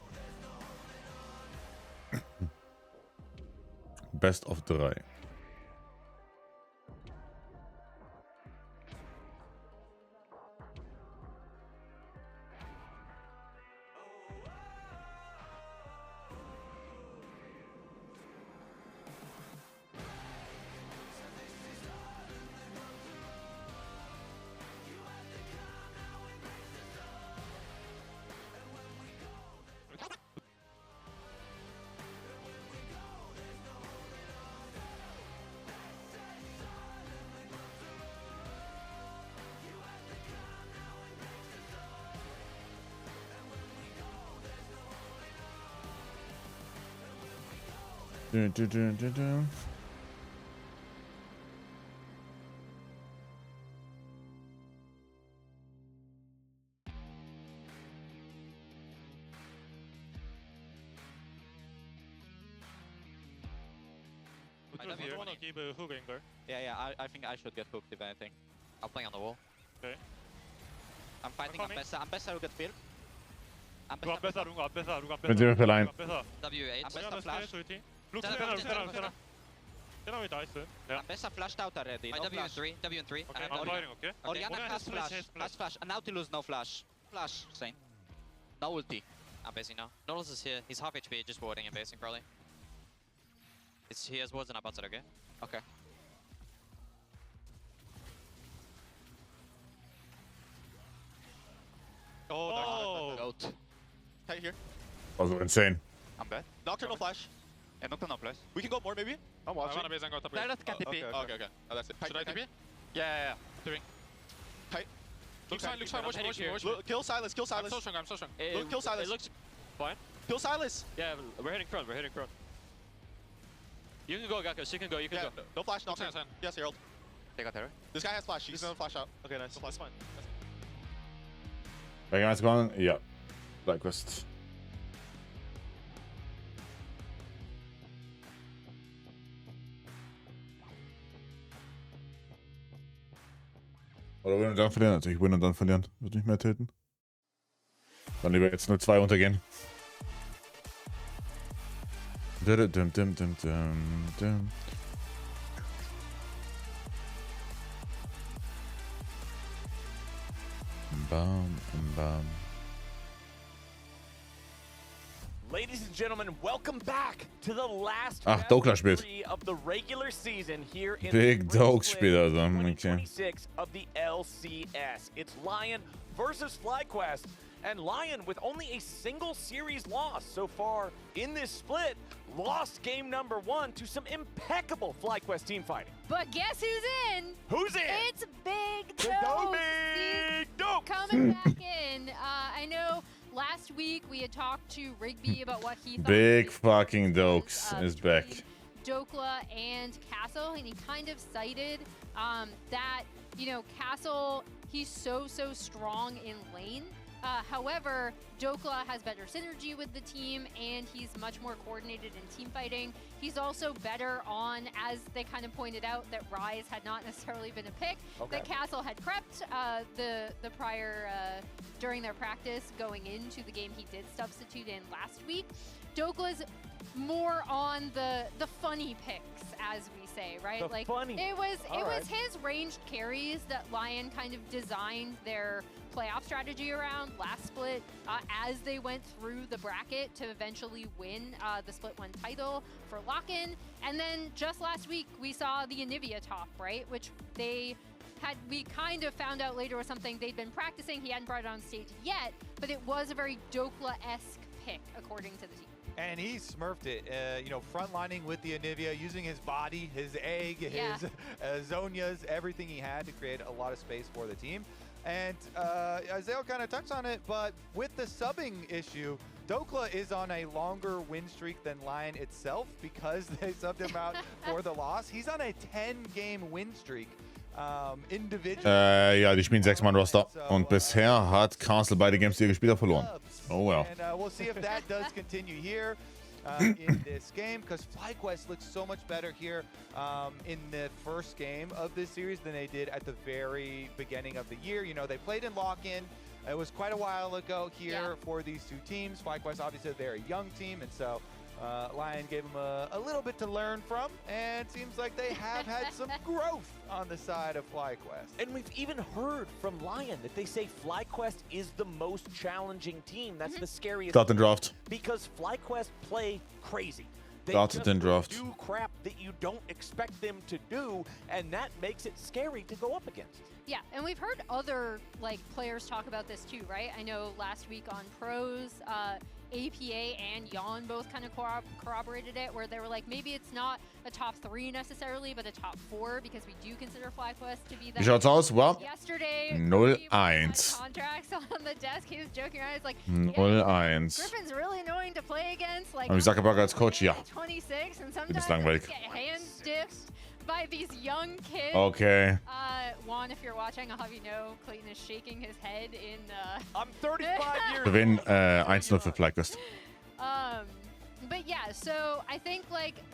Best of 3. Dun, dun, dun, dun, dun. I don't want to give a hook angle. Yeah, I think I should get hooked if anything. I'm playing on the wall. Okay. I'm fighting. I'm better to get filled. I'm 누가 안 뺏어, 누가 안 뺏어, 누가 안 뺏어. 왼쪽에 line. 누가 안 뺏어. W8. I'm better flash. 룩 Center, 세나, center, 세나, 세나. 세나 왜 나이스? I'm better flashed out already. No flash. W and 3. Okay, And I'm Ori- firing, okay? Oriana Oriana has flash. has Has flash. And Nautilus no flash. Flash, Saint. No ulti. I'm basing now. Nautilus is here. He's half HP, just warding and basing probably. He has wards and I butted, okay? Okay. Oh, Goat. Hey, here. Also insane. I'm bad. Doctor no flash. We can go more, maybe? I'm watching. I want to base and go top Let grade. us get TP. Okay. Oh, that's it. Should I TP? Yeah. Doing. Tight. Looks fine, looks fine. Watch me, watch me, watch me. Kill Silas, kill Silas. I'm so strong. Kill Silas. It looks fine. Kill Silas. Yeah, we're hitting front. You can go, Gakkos. You can go. Yeah, no flash, no Turn. Yes, Herald. They got terror. This guy has flash. He's gonna flash out. Okay, nice. That's fine. Back gone. Ja. FlyQuest. Oder win und dann verlieren. Natürlich win und dann verlieren. Wird nicht mehr töten. Dann lieber jetzt 0-2 untergehen. Bam, bam. Ladies and gentlemen, welcome back to the last Dokla spielt. of the regular season here in Big Dog spielt also. Okay. 2026 of the LCS. It's LYON versus FlyQuest, and LYON with only a single series loss so far in this split, lost game number 1 to some impeccable FlyQuest team fighting. But guess who's in? Who's in? It's Big Big Dope. Big Dope. Coming back in. I know last week we had talked to Rigby about what he thought. Big fucking Dokes is back. Dokla and Castle, and he kind of cited that, you know, Castle, he's so strong in lane. However, Dokla has better synergy with the team, and he's much more coordinated in team fighting. He's also better on, as they kind of pointed out, that Ryze had not necessarily been a pick. Okay. That Castle had prepped the prior, during their practice going into the game he did substitute in last week. Dokla's more on the funny picks, as we say, right? The funny. It was right. his ranged carries that LYON kind of designed their playoff strategy around last split as they went through the bracket to eventually win the split 1 title for lock-in. And then just last week we saw the Anivia top, right? Which we kind of found out later was something they'd been practicing. He hadn't brought it on stage yet, but it was a very Dokla-esque pick according to the team. And he smurfed it, you know, frontlining with the Anivia, using his body, his egg, his Zonias, everything he had to create a lot of space for the team. And Isaiah kind of touched on it, but with the subbing issue, Dokla is on a longer win streak than LYON itself because they subbed him out for the loss. He's on a 10-game win streak. Ja, die spielen 6-Mann-Roster. Und bisher hat Castle beide Games, die er gespielt hat, verloren. Oh well. And we'll see if that does continue here in this game, because FlyQuest looks so much better here in the first game of this series than they did at the very beginning of the year. You know, they played in lock-in. It was quite a while ago here for these two teams. FlyQuest, obviously, a very young team, and so LYON gave them a little bit to learn from, and it seems like they have had some growth on the side of FlyQuest. And we've even heard from LYON that they say FlyQuest is the most challenging team. That's the scariest. Start and draft. Because FlyQuest play crazy. They Start and draft. do crap that you don't expect them to do, and that makes it scary to go up against. Yeah, and we've heard other players talk about this too, right? I know last week on Pros, APA and LYON both kind of corroborated it, where they were like, maybe it's not a top 3 necessarily, but a top 4, because we do consider FlyQuest to be that. Wie schaut's aus? Well, Yesterday, 0-1. contracts on the desk. He was joking around. He's like, 0-1. Griffin's really annoying to play against. Like, Aber Zuckerberg als Coach, ja. 26, and Das sometimes ist langweilig. get hand dipped by these young kids. Okay. Juan, if you're watching, I'll have you know, Clayton is shaking his head in. I'm 35 years. Gewinn 1-0 für FlyQuest. But yeah, so I think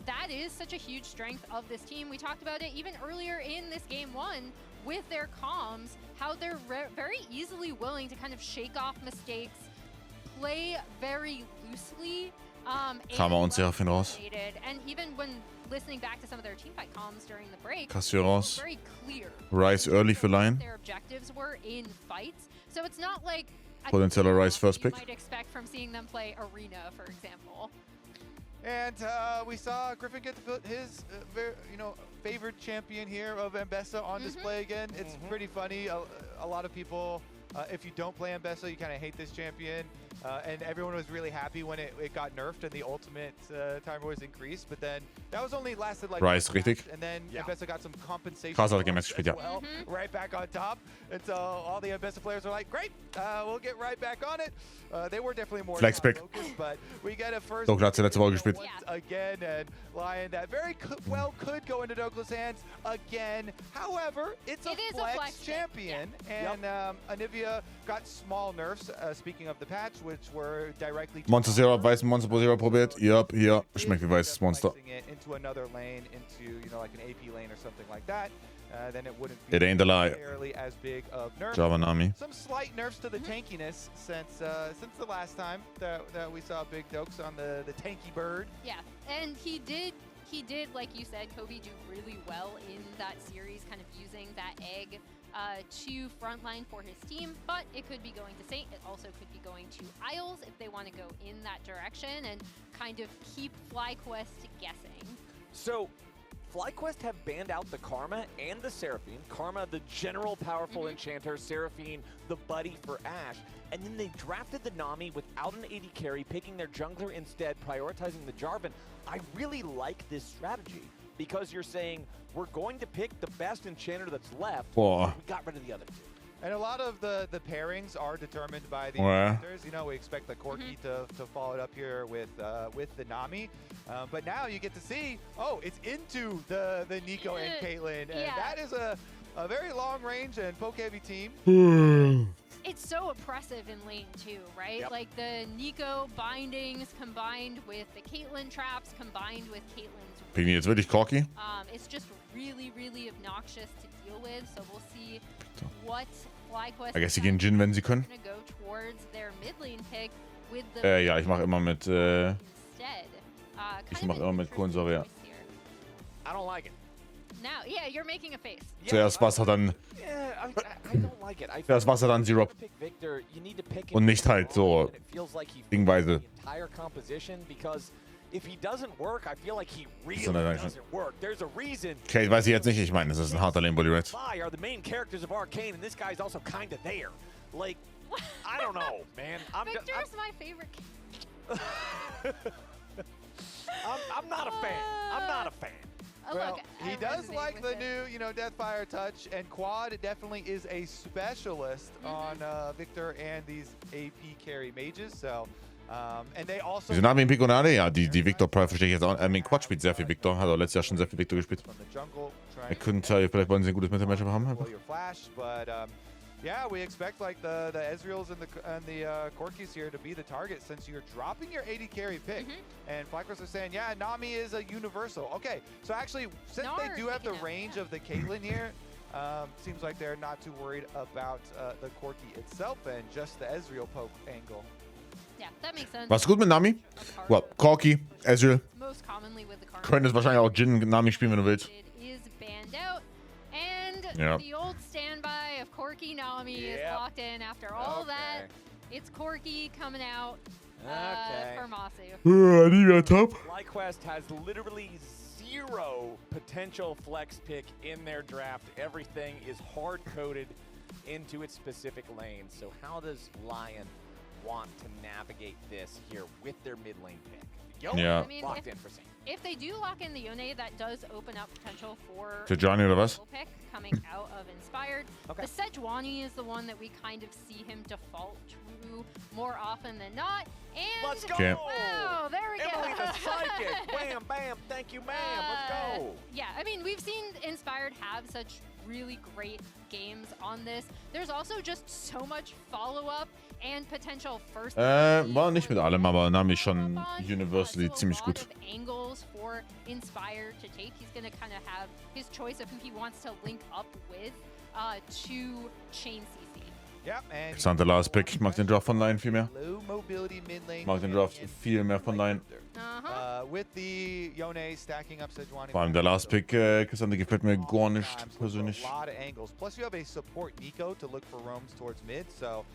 that is such a huge strength of this team. We talked about it even earlier in this game 1 with their comms, how they're very easily willing to kind of shake off mistakes, play very loosely. Kramer und Seraphine raus. And even when listening back to some of their teamfight comms during the break, Cassio raus. very clear. Ryze early für LYON. Their objectives were in fights, so it's not like Potenzieller Ryze first you pick. might expect from seeing them play Arena, for example. And we saw Griffin get to put his favorite champion here of Ambessa on display again. It's pretty funny. A lot of people, if you don't play Ambessa, you kind of hate this champion. and everyone was really happy when it got nerfed and the ultimate timer was increased. But then that was only lasted like Rice, richtig. and then Mbessa got some compensation. Krass hat er Game gespielt, ja. Well, right back on top. And so all the Mbessa players were like, great, we'll get right back on it. They were definitely more Flex pick. focused, but we get a first Douglas hat letzte Woche gespielt. again, and LYON that very could go into Douglas' hands again. However, it's a flex champion, and Anivia got small nerfs, speaking of the patch, which were directly Monster Zero, weißes Monster pro Zero probiert. Yep, hier. Schmeckt wie weißes Monster. into another lane, into, you know, like an AP lane or something like that. Then it wouldn't It be ain't a lie. necessarily as big of nerfs. Java Nami. Some slight nerfs to the tankiness since the last time that we saw Big Dokes on the tanky bird. Yeah, and he did, like you said, Kobe, do really well in that series, kind of using that egg to frontline for his team, but it could be going to Saint. It also could be going to Isles if they want to go in that direction and kind of keep FlyQuest guessing. So, FlyQuest have banned out the Karma and the Seraphine. Karma, the general powerful enchanter, Seraphine, the buddy for Ashe. And then they drafted the Nami without an AD carry, picking their jungler instead, prioritizing the Jarvan. I really like this strategy because you're saying, we're going to pick the best enchanter that's left. Boah. We got rid of the other two. And a lot of the pairings are determined by the Ouais. enchanters. You know, we expect the Corki to follow it up here with the Nami. But now you get to see, oh, it's into the Nico and Caitlyn. And that is a very long range and poke heavy team. It's so oppressive in lane too, right? Yep. Like the Nico bindings combined with the Caitlyn traps combined with Caitlyn's. Picken die jetzt wirklich Corki? It's just really, really obnoxious to deal with. So we'll see what FlyQuest. I guess sie gehen Jin, wenn sie können. Gonna go towards their mid lane pick with the Ja, ich mache immer mit. instead. Ich mache immer mit Kohlensäure, ja. I don't like it. Now, yeah, you're making a face. Zuerst Wasser, dann. Yeah, I don't like it. Zuerst Wasser, dann Syrup. Pick Victor, you need to pick Und nicht halt so it feels like he dingweise. the entire composition because if he doesn't work, I feel like he really So, nein, doesn't work. There's a reason. Okay, weiß ich jetzt nicht. Ich meine, das ist ein harter Lane Bully Red. Why are the main characters of Arcane and this guy's also kind of there? Like, I don't know, man. Victor's my favorite. I'm not a fan. I'm not a fan. Well, Look, he I does resonate like with the it. new, you know, Deathfire touch, and Quad definitely is a specialist on Victor and these AP carry mages. So, and they also. Wieso Nami im Pick und AD? Ja, die Victor Prime verstehe ich jetzt auch. Quad spielt sehr viel Victor. Hat auch letztes Jahr schon sehr viel Victor gespielt. Er könnte, vielleicht wollen sie ein gutes Matchup haben. Einfach. Yeah, we expect like the Ezreals and the Corkis here to be the target since you're dropping your AD carry pick. And FlyQuest are saying, yeah, Nami is a universal. Okay, so actually, since they do have the range of the Caitlyn here, seems like they're not too worried about the Corki itself and just the Ezreal poke angle. Yeah, that makes sense. Was gut mit Nami? Well, Corki, Ezreal. Most commonly with the Karma. Könntest wahrscheinlich auch Jin Nami spielen, wenn du willst. It is banned out. And Yeah. the old standby of Corki Nami is locked in after all that. It's Corki coming out for Masu. I need a top. FlyQuest has literally zero potential flex pick in their draft. Everything is hard-coded into its specific lane. So how does LYON want to navigate this here with their mid lane pick? Yone I mean, locked in for Saint. If they do lock in the Yone, that does open up potential for Für Johnny oder was? pick coming out of Inspired. Okay. The Sejuani is the one that we kind of see him default to more often than not. And Let's go! Okay. wow, there we Emily go. the Psychic! Bam, bam, thank you, ma'am. Let's go! Yeah, I mean, we've seen Inspired have such really great games on this. There's also just so much follow-up and potential first. War nicht mit allem, aber Nami schon universally ziemlich gut. A lot of angles for Inspired to take. He's gonna kind of have his choice of who he wants to link up with to chain CC. Yep, and Interessanter Last Pick. Ich mag den Draft von LYON viel mehr. low mobility mid lane. Ich mag den Draft viel mehr von LYON. With the Yone stacking up Sejuani. Vor allem der Last Pick, Cassandra, gefällt mir gar nicht, persönlich. A lot of angles. Plus you have a support Nico to look for roams towards mid, so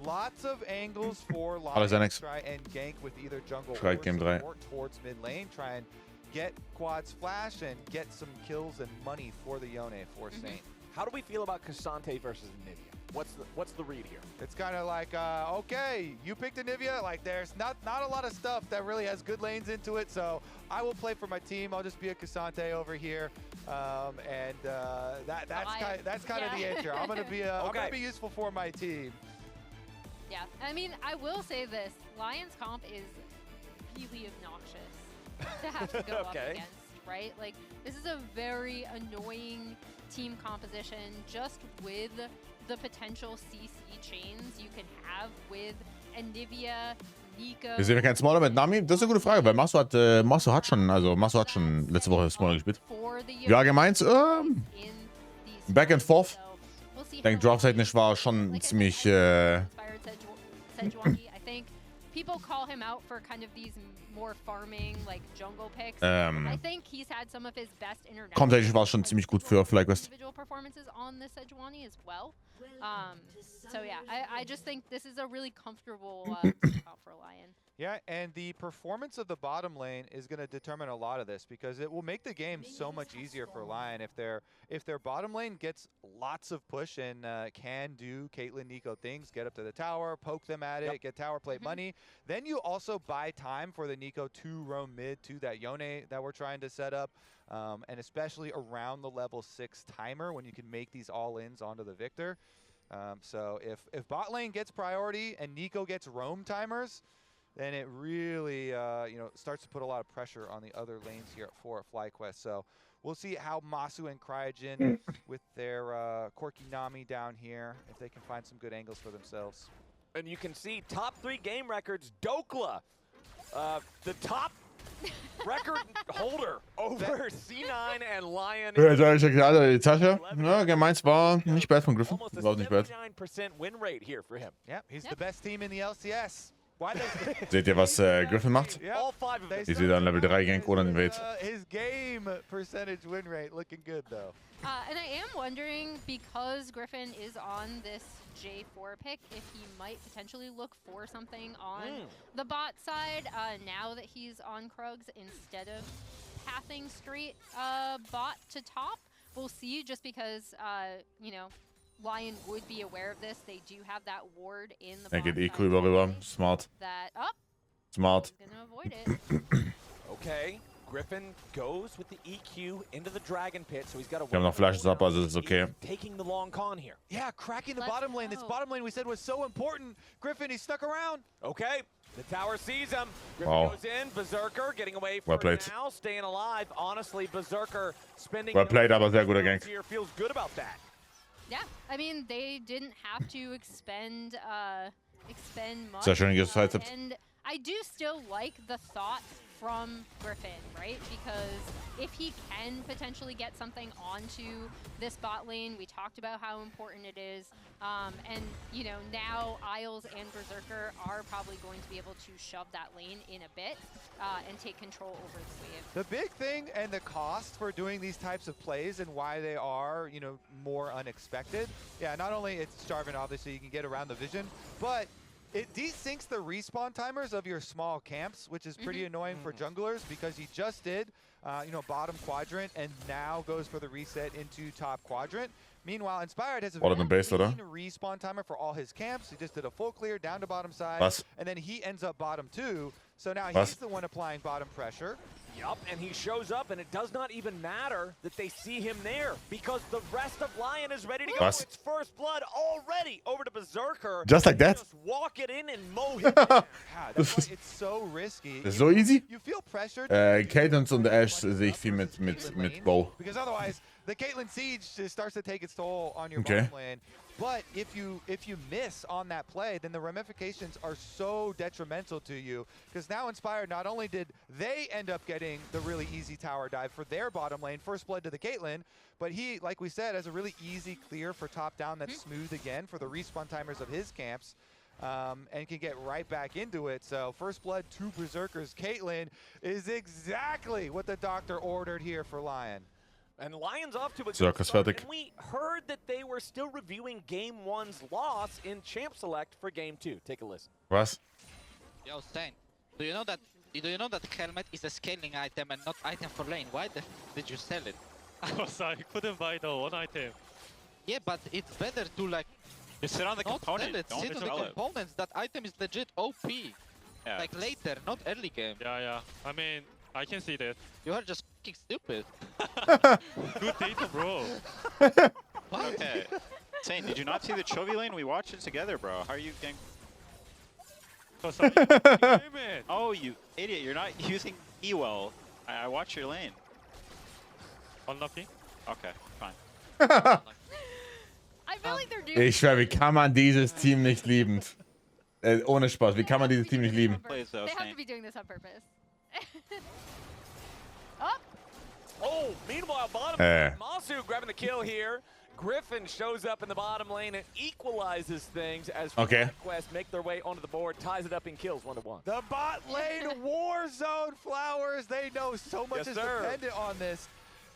lots of angles for LYON to try and gank with either jungle or Game 3. support towards mid lane. Try and get Quad's flash and get some kills and money for the Yone for Saint. How do we feel about Cassante versus Anivia? What's the read here? It's kind of like, okay, you picked Anivia. Like, there's not a lot of stuff that really has good lanes into it. So I will play for my team. I'll just be a Cassante over here, that's kind of the answer. I'm gonna be I'm gonna be useful for my team. Yeah, I mean, I will say this: Lion's comp is really obnoxious to have to go up against, right? Like, this is a very annoying team composition, just with the potential CC chains you can have with Anivia, Nico. Wir sehen wir keinen Smaller mit Nami? Das ist eine gute Frage, weil Masu hat schon letzte Woche Smaller gespielt. Wie allgemein, Back and Forth. Ich denke, draft-technisch war schon ziemlich I think people call him out for kind of these more farming, like jungle picks. I think he's had some of his best Kampftechnisch war es schon ziemlich gut für FlyQuest. Individual performances on this Sejuani as well. So yeah, I just think this is a really comfortable spot for Lion. Yeah, and the performance of the bottom lane is going to determine a lot of this, because it will make the game so much easier for Lion if their bottom lane gets lots of push and can do Caitlyn, Nico things, get up to the tower, poke them at it, get tower plate money. Then you also buy time for the Nico to roam mid to that Yone that we're trying to set up, and especially around the level 6 timer when you can make these all-ins onto the Victor. So if bot lane gets priority and Nico gets roam timers, then it really starts to put a lot of pressure on the other lanes here for FlyQuest. So we'll see how Masu and Cryogen with their Corki Nami down here, if they can find some good angles for themselves. And you can see top 3 game records, Dokla, the top record holder over C9 and Lion. Ja, ich check alle die Tasche. Ja, gemeins war nicht bad von Griffin. War nicht bad. 79% win rate here for him. Yeah, he's the best team in the LCS. Seht ihr, was Griffin macht? Ich sehe da ein Level 3 Gank oder einen Wait. His game percentage win rate looking good though. And I am wondering, because Griffin is on this J4 pick, if he might potentially look for something on the bot side now that he's on Krugs instead of pathing straight bot to top. We'll see, just because, Lion would be aware of this. They do have that ward in the bot geht EQ rüber. Smart. Smart. Gonna avoid it. Okay, Griffin goes with the EQ into the Dragon Pit, so he's got to. Wir haben noch Flashes up, also ist okay. Taking the long con here. Yeah, cracking the bottom lane. This bottom lane we said was so important. Griffin, he stuck around. Okay, the tower sees him. Griffin goes in. Berserker getting away for now, staying alive. Honestly, Berserker spending. Well played, aber sehr guter Gank. Here feels good about that. Yeah, I mean, they didn't have to expend much. Sehr schön gesized. And I do still like the thought from Griffin, right? Because if he can potentially get something onto this bot lane, we talked about how important it is. And, now Isles and Berserker are probably going to be able to shove that lane in a bit and take control over the wave. The big thing and the cost for doing these types of plays and why they are, more unexpected. Yeah, not only it's Jarvan, obviously, you can get around the vision, but it desyncs the respawn timers of your small camps, which is pretty annoying for junglers, because he just did, bottom quadrant and now goes for the reset into top quadrant. Meanwhile, Inspired has a very respawn timer for all his camps. He just did a full clear down to bottom side, and then he ends up bottom 2. So now he's the one applying bottom pressure. Yup, and he shows up, and it does not even matter that they see him there, because the rest of Lion is ready to go. It's first blood already over to Berserker. Just like that? Just walk it in and mow him. That's why it's so risky. Das ist so easy. You feel pressured. Cadence und Ash sehe ich viel mit Bow. Because otherwise, the Caitlyn Siege just starts to take its toll on your bottom lane. But if you miss on that play, then the ramifications are so detrimental to you. Because now Inspired, not only did they end up getting the really easy tower dive for their bottom lane, first blood to the Caitlyn, but he, like we said, has a really easy clear for top down that's smooth again for the respawn timers of his camps. And can get right back into it. So first blood to Berserker's Caitlyn is exactly what the doctor ordered here for Lion. And Lion's off to a good Circus start. fertig. And we heard that they were still reviewing Game 1's loss in Champ Select for Game 2. Take a listen. Was? Yo, Stain, do you know that helmet is a scaling item and not item for lane? Why did you sell it? I couldn't buy the one item. Yeah, but it's better to Just sit on the Not component. sell it, Don't sit on the sell it. components. That item is legit OP. Yeah. Like later, not early game. Yeah. I mean, I can see that. You are just fucking stupid. Good data, bro. Okay. Saint, did you not see the Chovy lane? We watched it together, bro. How are you getting... Oh, you idiot. You're not using E well. I watched your lane. Unlucky. Okay, fine. I feel like they're doing. Ich schwör, wie kann man dieses Team nicht lieben? Ohne Spaß, wie kann man dieses Team nicht lieben? Plays though, They have to Saint. be doing this on purpose. Oh, meanwhile, bottom Masu grabbing the kill here. Griffin shows up in the bottom lane and equalizes things as FlyQuest make their way onto the board, ties it up in kills 1-1. The bot lane war zone Flowers. They know so much is dependent on this.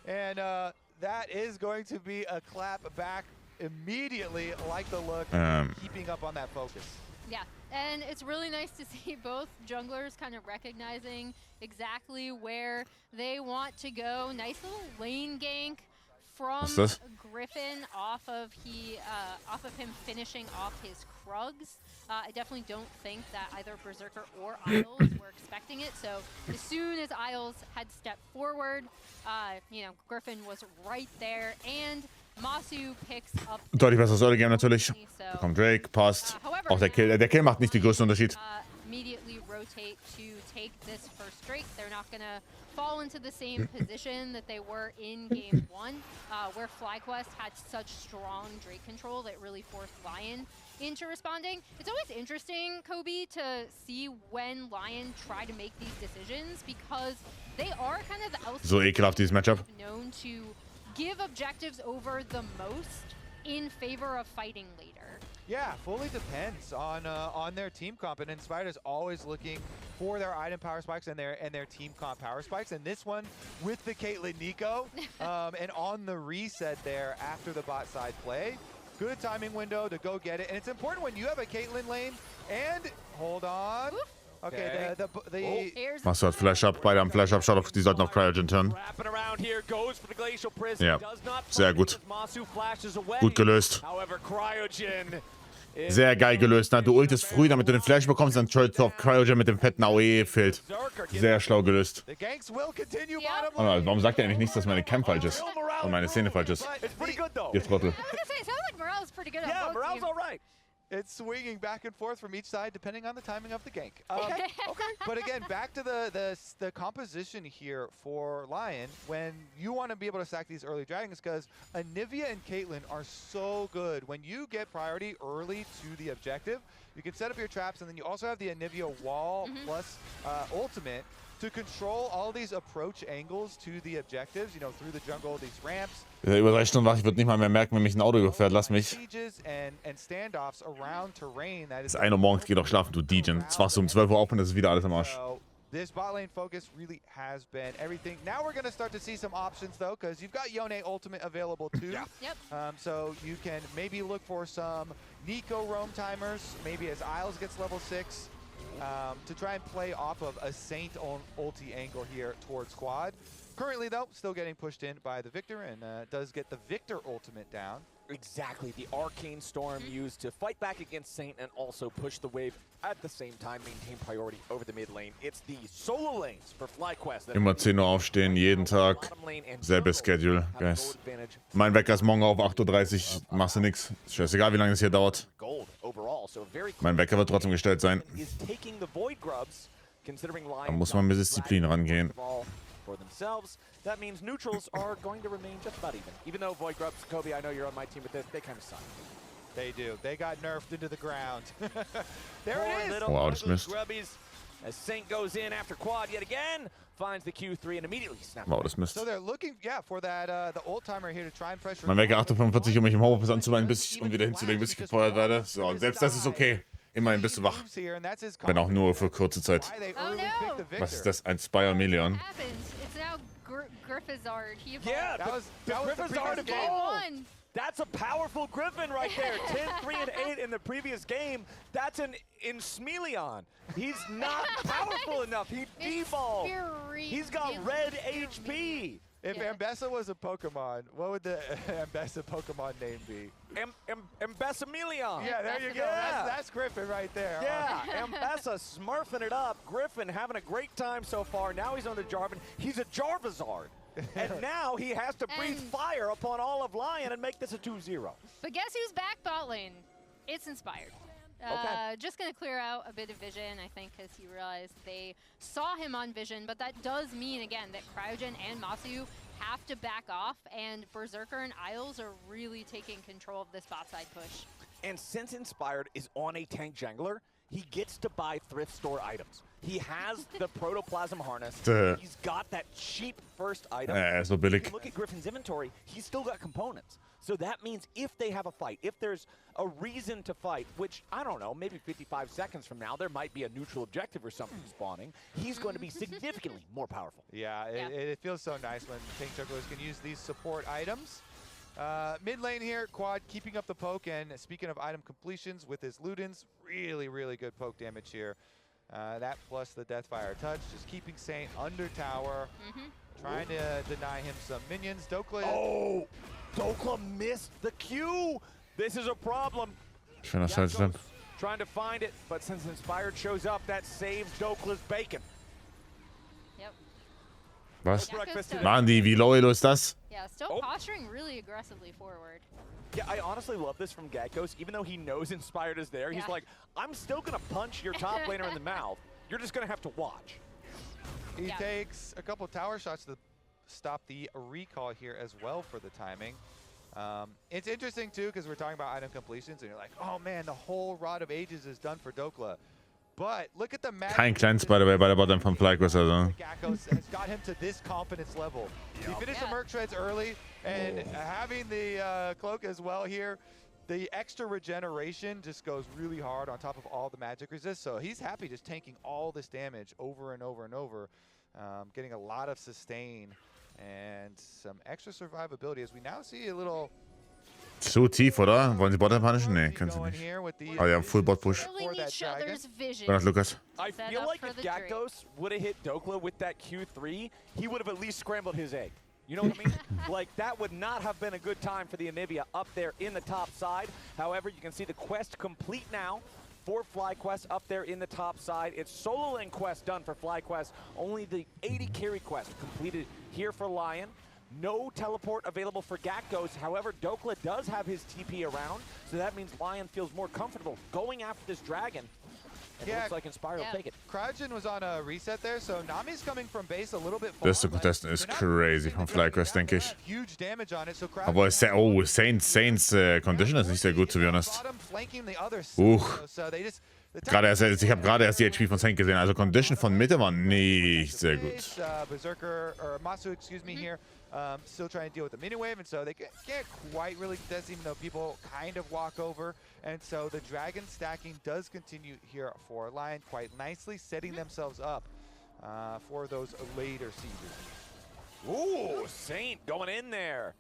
And that is going to be a clap back immediately. Like the look, keeping up on that focus. Yeah, and it's really nice to see both junglers kind of recognizing exactly where they want to go. Nice little lane gank from Griffin off of him finishing off his Krugs. I definitely don't think that either Berserker or Isles were expecting it. So as soon as Isles had stepped forward, Griffin was right there, and Masu picks up. Deutlich besseres Early-Game natürlich. Da kommt Drake, passt. Auch der Kill macht nicht den größten Unterschied. Immediately rotate to take this first Drake. They're not gonna fall into the same position that they were in game 1, where FlyQuest had such strong Drake control that really forced LYON into responding. It's always interesting, Kobe, to see when LYON try to make these decisions, because they are kind of the LCS So ekelhaft dieses Matchup. known to give objectives over the most in favor of fighting later. Yeah, fully depends on their team comp, and Inspired is always looking for their item power spikes and their team comp power spikes. And this one with the Caitlyn Nico, and on the reset there after the bot side play, good timing window to go get it. And it's important when you have a Caitlyn lane. And hold on. Okay, Masu hat Flash Up, beide haben Flash Up. Schaut auf, die sollten auf Cryogen turnen. Ja, sehr gut. Gut gelöst. Sehr geil gelöst. Du ultest früh, damit du den Flash bekommst, dann tritt auf Cryogen mit dem fetten AOE-Feld. Sehr schlau gelöst. Warum sagt er eigentlich nichts, dass meine Camp falsch ist? Und meine Szene falsch ist? Ihr Trottel. It's swinging back and forth from each side depending on the timing of the gank. Okay. But again, back to the composition here for LYON when you want to be able to stack these early dragons, because Anivia and Caitlyn are so good. When you get priority early to the objective, you can set up your traps, and then you also have the Anivia wall plus ultimate to control all these approach angles to the objectives, through the jungle, these ramps. Über 3 Stunden wach, ich würde nicht mal mehr merken, wenn mich ein Auto überfährt. Lass mich. Es ist 1 Uhr morgens, geh doch schlafen, du DJ. Es war so um 12 Uhr auf und es ist wieder alles am Arsch. This bot lane focus really has been everything. Now we're going to start to see some options, though, because you've got Yone ultimate available, too. So you can maybe look for some Nico roam timers, maybe as Isles gets level 6. To try and play off of a Saint ulti angle here towards Quad. Currently, though, still getting pushed in by the Victor, and does get the Victor ultimate down. Exactly, the Arcane Storm used to fight back against Saint and also push the wave at the same time, maintain priority over the mid lane. It's the solo lanes for FlyQuest. Immer 10 Uhr aufstehen, jeden Tag. Selbes Schedule, guys. Mein Wecker ist morgen auf 8:30 Uhr, machst du nix. Ist scheißegal, wie lange es hier dauert. Mein Wecker wird trotzdem gestellt sein. Da muss man mit Disziplin rangehen. For themselves, that means neutrals are going to remain just about even though Void Grubs, Kobe, I know you're on my team with this, they kind of suck. They do. They got nerfed into the ground. There it is. Wow, das Mist. As Saint goes in after Quad yet again, finds the Q3 and immediately snaps. Wow, das Mist. So they're looking, for that the old timer here to try and pressure. Mein Wecker 8:45 Uhr, mich im Homeoffice anzuleihen, um wieder hinzulegen, bis ich gefeuert werde. So, und selbst das ist okay. Immerhin bist du wach. Wenn auch nur für kurze Zeit. Was ist das? Ein Spire Million. It's now Griffizard. He yeah, that was the Griffizard evolved. That's a powerful Griffin right there. 10, 3, and 8 in the previous game. That's an Insmeleon. He's not powerful enough. He devolved. He's got red HP. If Ambessa was a Pokemon, what would the Ambessa Pokemon name be? Ambessameleon. Yeah, there you go. That's Griffin right there. Yeah, Ambessa smurfing it up. Griffin having a great time so far. Now he's on the Jarvan. He's a Jarvazard. And now he has to breathe fire upon all of LYON and make this a 2-0. But guess who's back bot lane? It's Inspired. Just going to clear out a bit of vision, I think, because he realized they saw him on vision. But that does mean, again, that Cryogen and Masu have to back off, and Berserker and Isles are really taking control of this bot side push. And since Inspired is on a tank jungler, he gets to buy thrift store items. He has the Protoplasm Harness. He's got that cheap first item. So billig. Look at Griffin's inventory. He's still got components. So that means if they have a fight, if there's a reason to fight, which, I don't know, maybe 55 seconds from now, there might be a neutral objective or something spawning, he's going to be significantly more powerful. Yeah, it feels so nice when tank jugglers can use these support items. Mid lane here, Quad keeping up the poke, and speaking of item completions with his Ludens, really, really good poke damage here. That plus the Deathfire touch, just keeping Saint under tower, trying to deny him some minions. Dokla. Oh, Dokla missed the Q. This is a problem. Schöner Sidestep. Trying to find it, but since Inspired shows up, that saves Dokla's bacon. Yep. Was? Machen die, wie loyal ist das? Yeah, still posturing really aggressively forward. Yeah, I honestly love this from Gatkos. Even though he knows Inspired is there, he's like, I'm still going to punch your top laner in the mouth. You're just going to have to watch. He takes a couple tower shots to stop the recall here as well for the timing. It's interesting, too, because we're talking about item completions, and you're like, oh, man, the whole Rod of Ages is done for Dokla. But look at the Kein Cleanse, by the way, bei der Bottom von FlyQuest, also. Gatkos has got him to this confidence level. He finished the Merc Treads early, and having the cloak as well here, the extra regeneration just goes really hard on top of all the magic resist. So he's happy just tanking all this damage over and over and over, getting a lot of sustain and some extra survivability as we now see a little... Zu tief, oder? Wollen sie Bottom punishen? Nee, können sie nicht. Oh ja, Full Bot Push. Buenas, Lucas. I feel like if Gatkos would have hit Dokla with that Q3, he would have at least scrambled his egg. You know what I mean? Like, that would not have been a good time for the Anivia up there in the top side. However, you can see the quest complete now for FlyQuest up there in the top side. It's solo lane quest done for FlyQuest. Only the 80 carry quest completed here for LYON. No teleport available for Gatkos. However, Dokla does have his TP around, so that means LYON feels more comfortable going after this dragon. And it looks like Inspire will take it. Cryogen was on a reset there, so Nami's coming from base a little bit far. Das zu contesten ist crazy von FlyQuest, denke ich. Huge damage on it, so Aber Saints Condition ist nicht sehr gut, to be honest. Ich habe gerade erst die HP von Saint gesehen, also Condition von Mitte war nicht sehr gut. Berserker, or Masu, excuse me, here, still trying to deal with the mini wave, and so they can't quite really contest, even though people kind of walk over. And so the dragon stacking does continue here for LYON quite nicely, setting themselves up for those later sieges. Ooh, Saint going in there.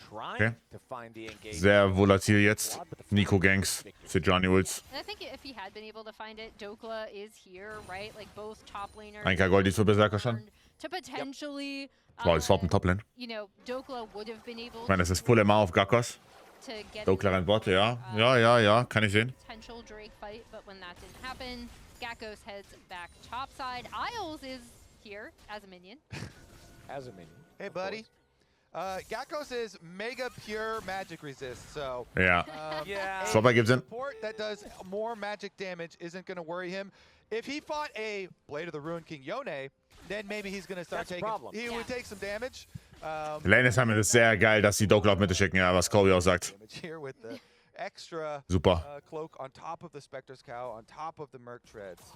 Trying to find the engagement. Sehr volatil jetzt. Nico Gangs für Johnny Ults. I think if he had been able to find it, Dokla is here, right? Like both top laners. 1K Goldis für Berserker schon. To potentially, Wow, die swappen Toplane. you know, Dokla would have been able Ich meine, das ist Full MA auf Gakkos. to get Dokla rein Bot, ja. Ja, kann ich sehen. potential Drake fight, but when that didn't happen, Gatkos heads back topside. Isles is here as a minion. As a minion. Hey, buddy. Gatkos is mega pure magic resist, so Ja. So gibt's Sinn. Support that does more magic damage isn't going to worry him. If he fought a Blade of the Ruined King Yone, then maybe he's going to start taking. He would take some damage. Lane haben ist sehr geil, dass die Dokla auf Mitte schicken, ja, was Kobe auch sagt. Here with the extra Super. cloak on top of the Spectre's Cow, on top of the Merc Treads.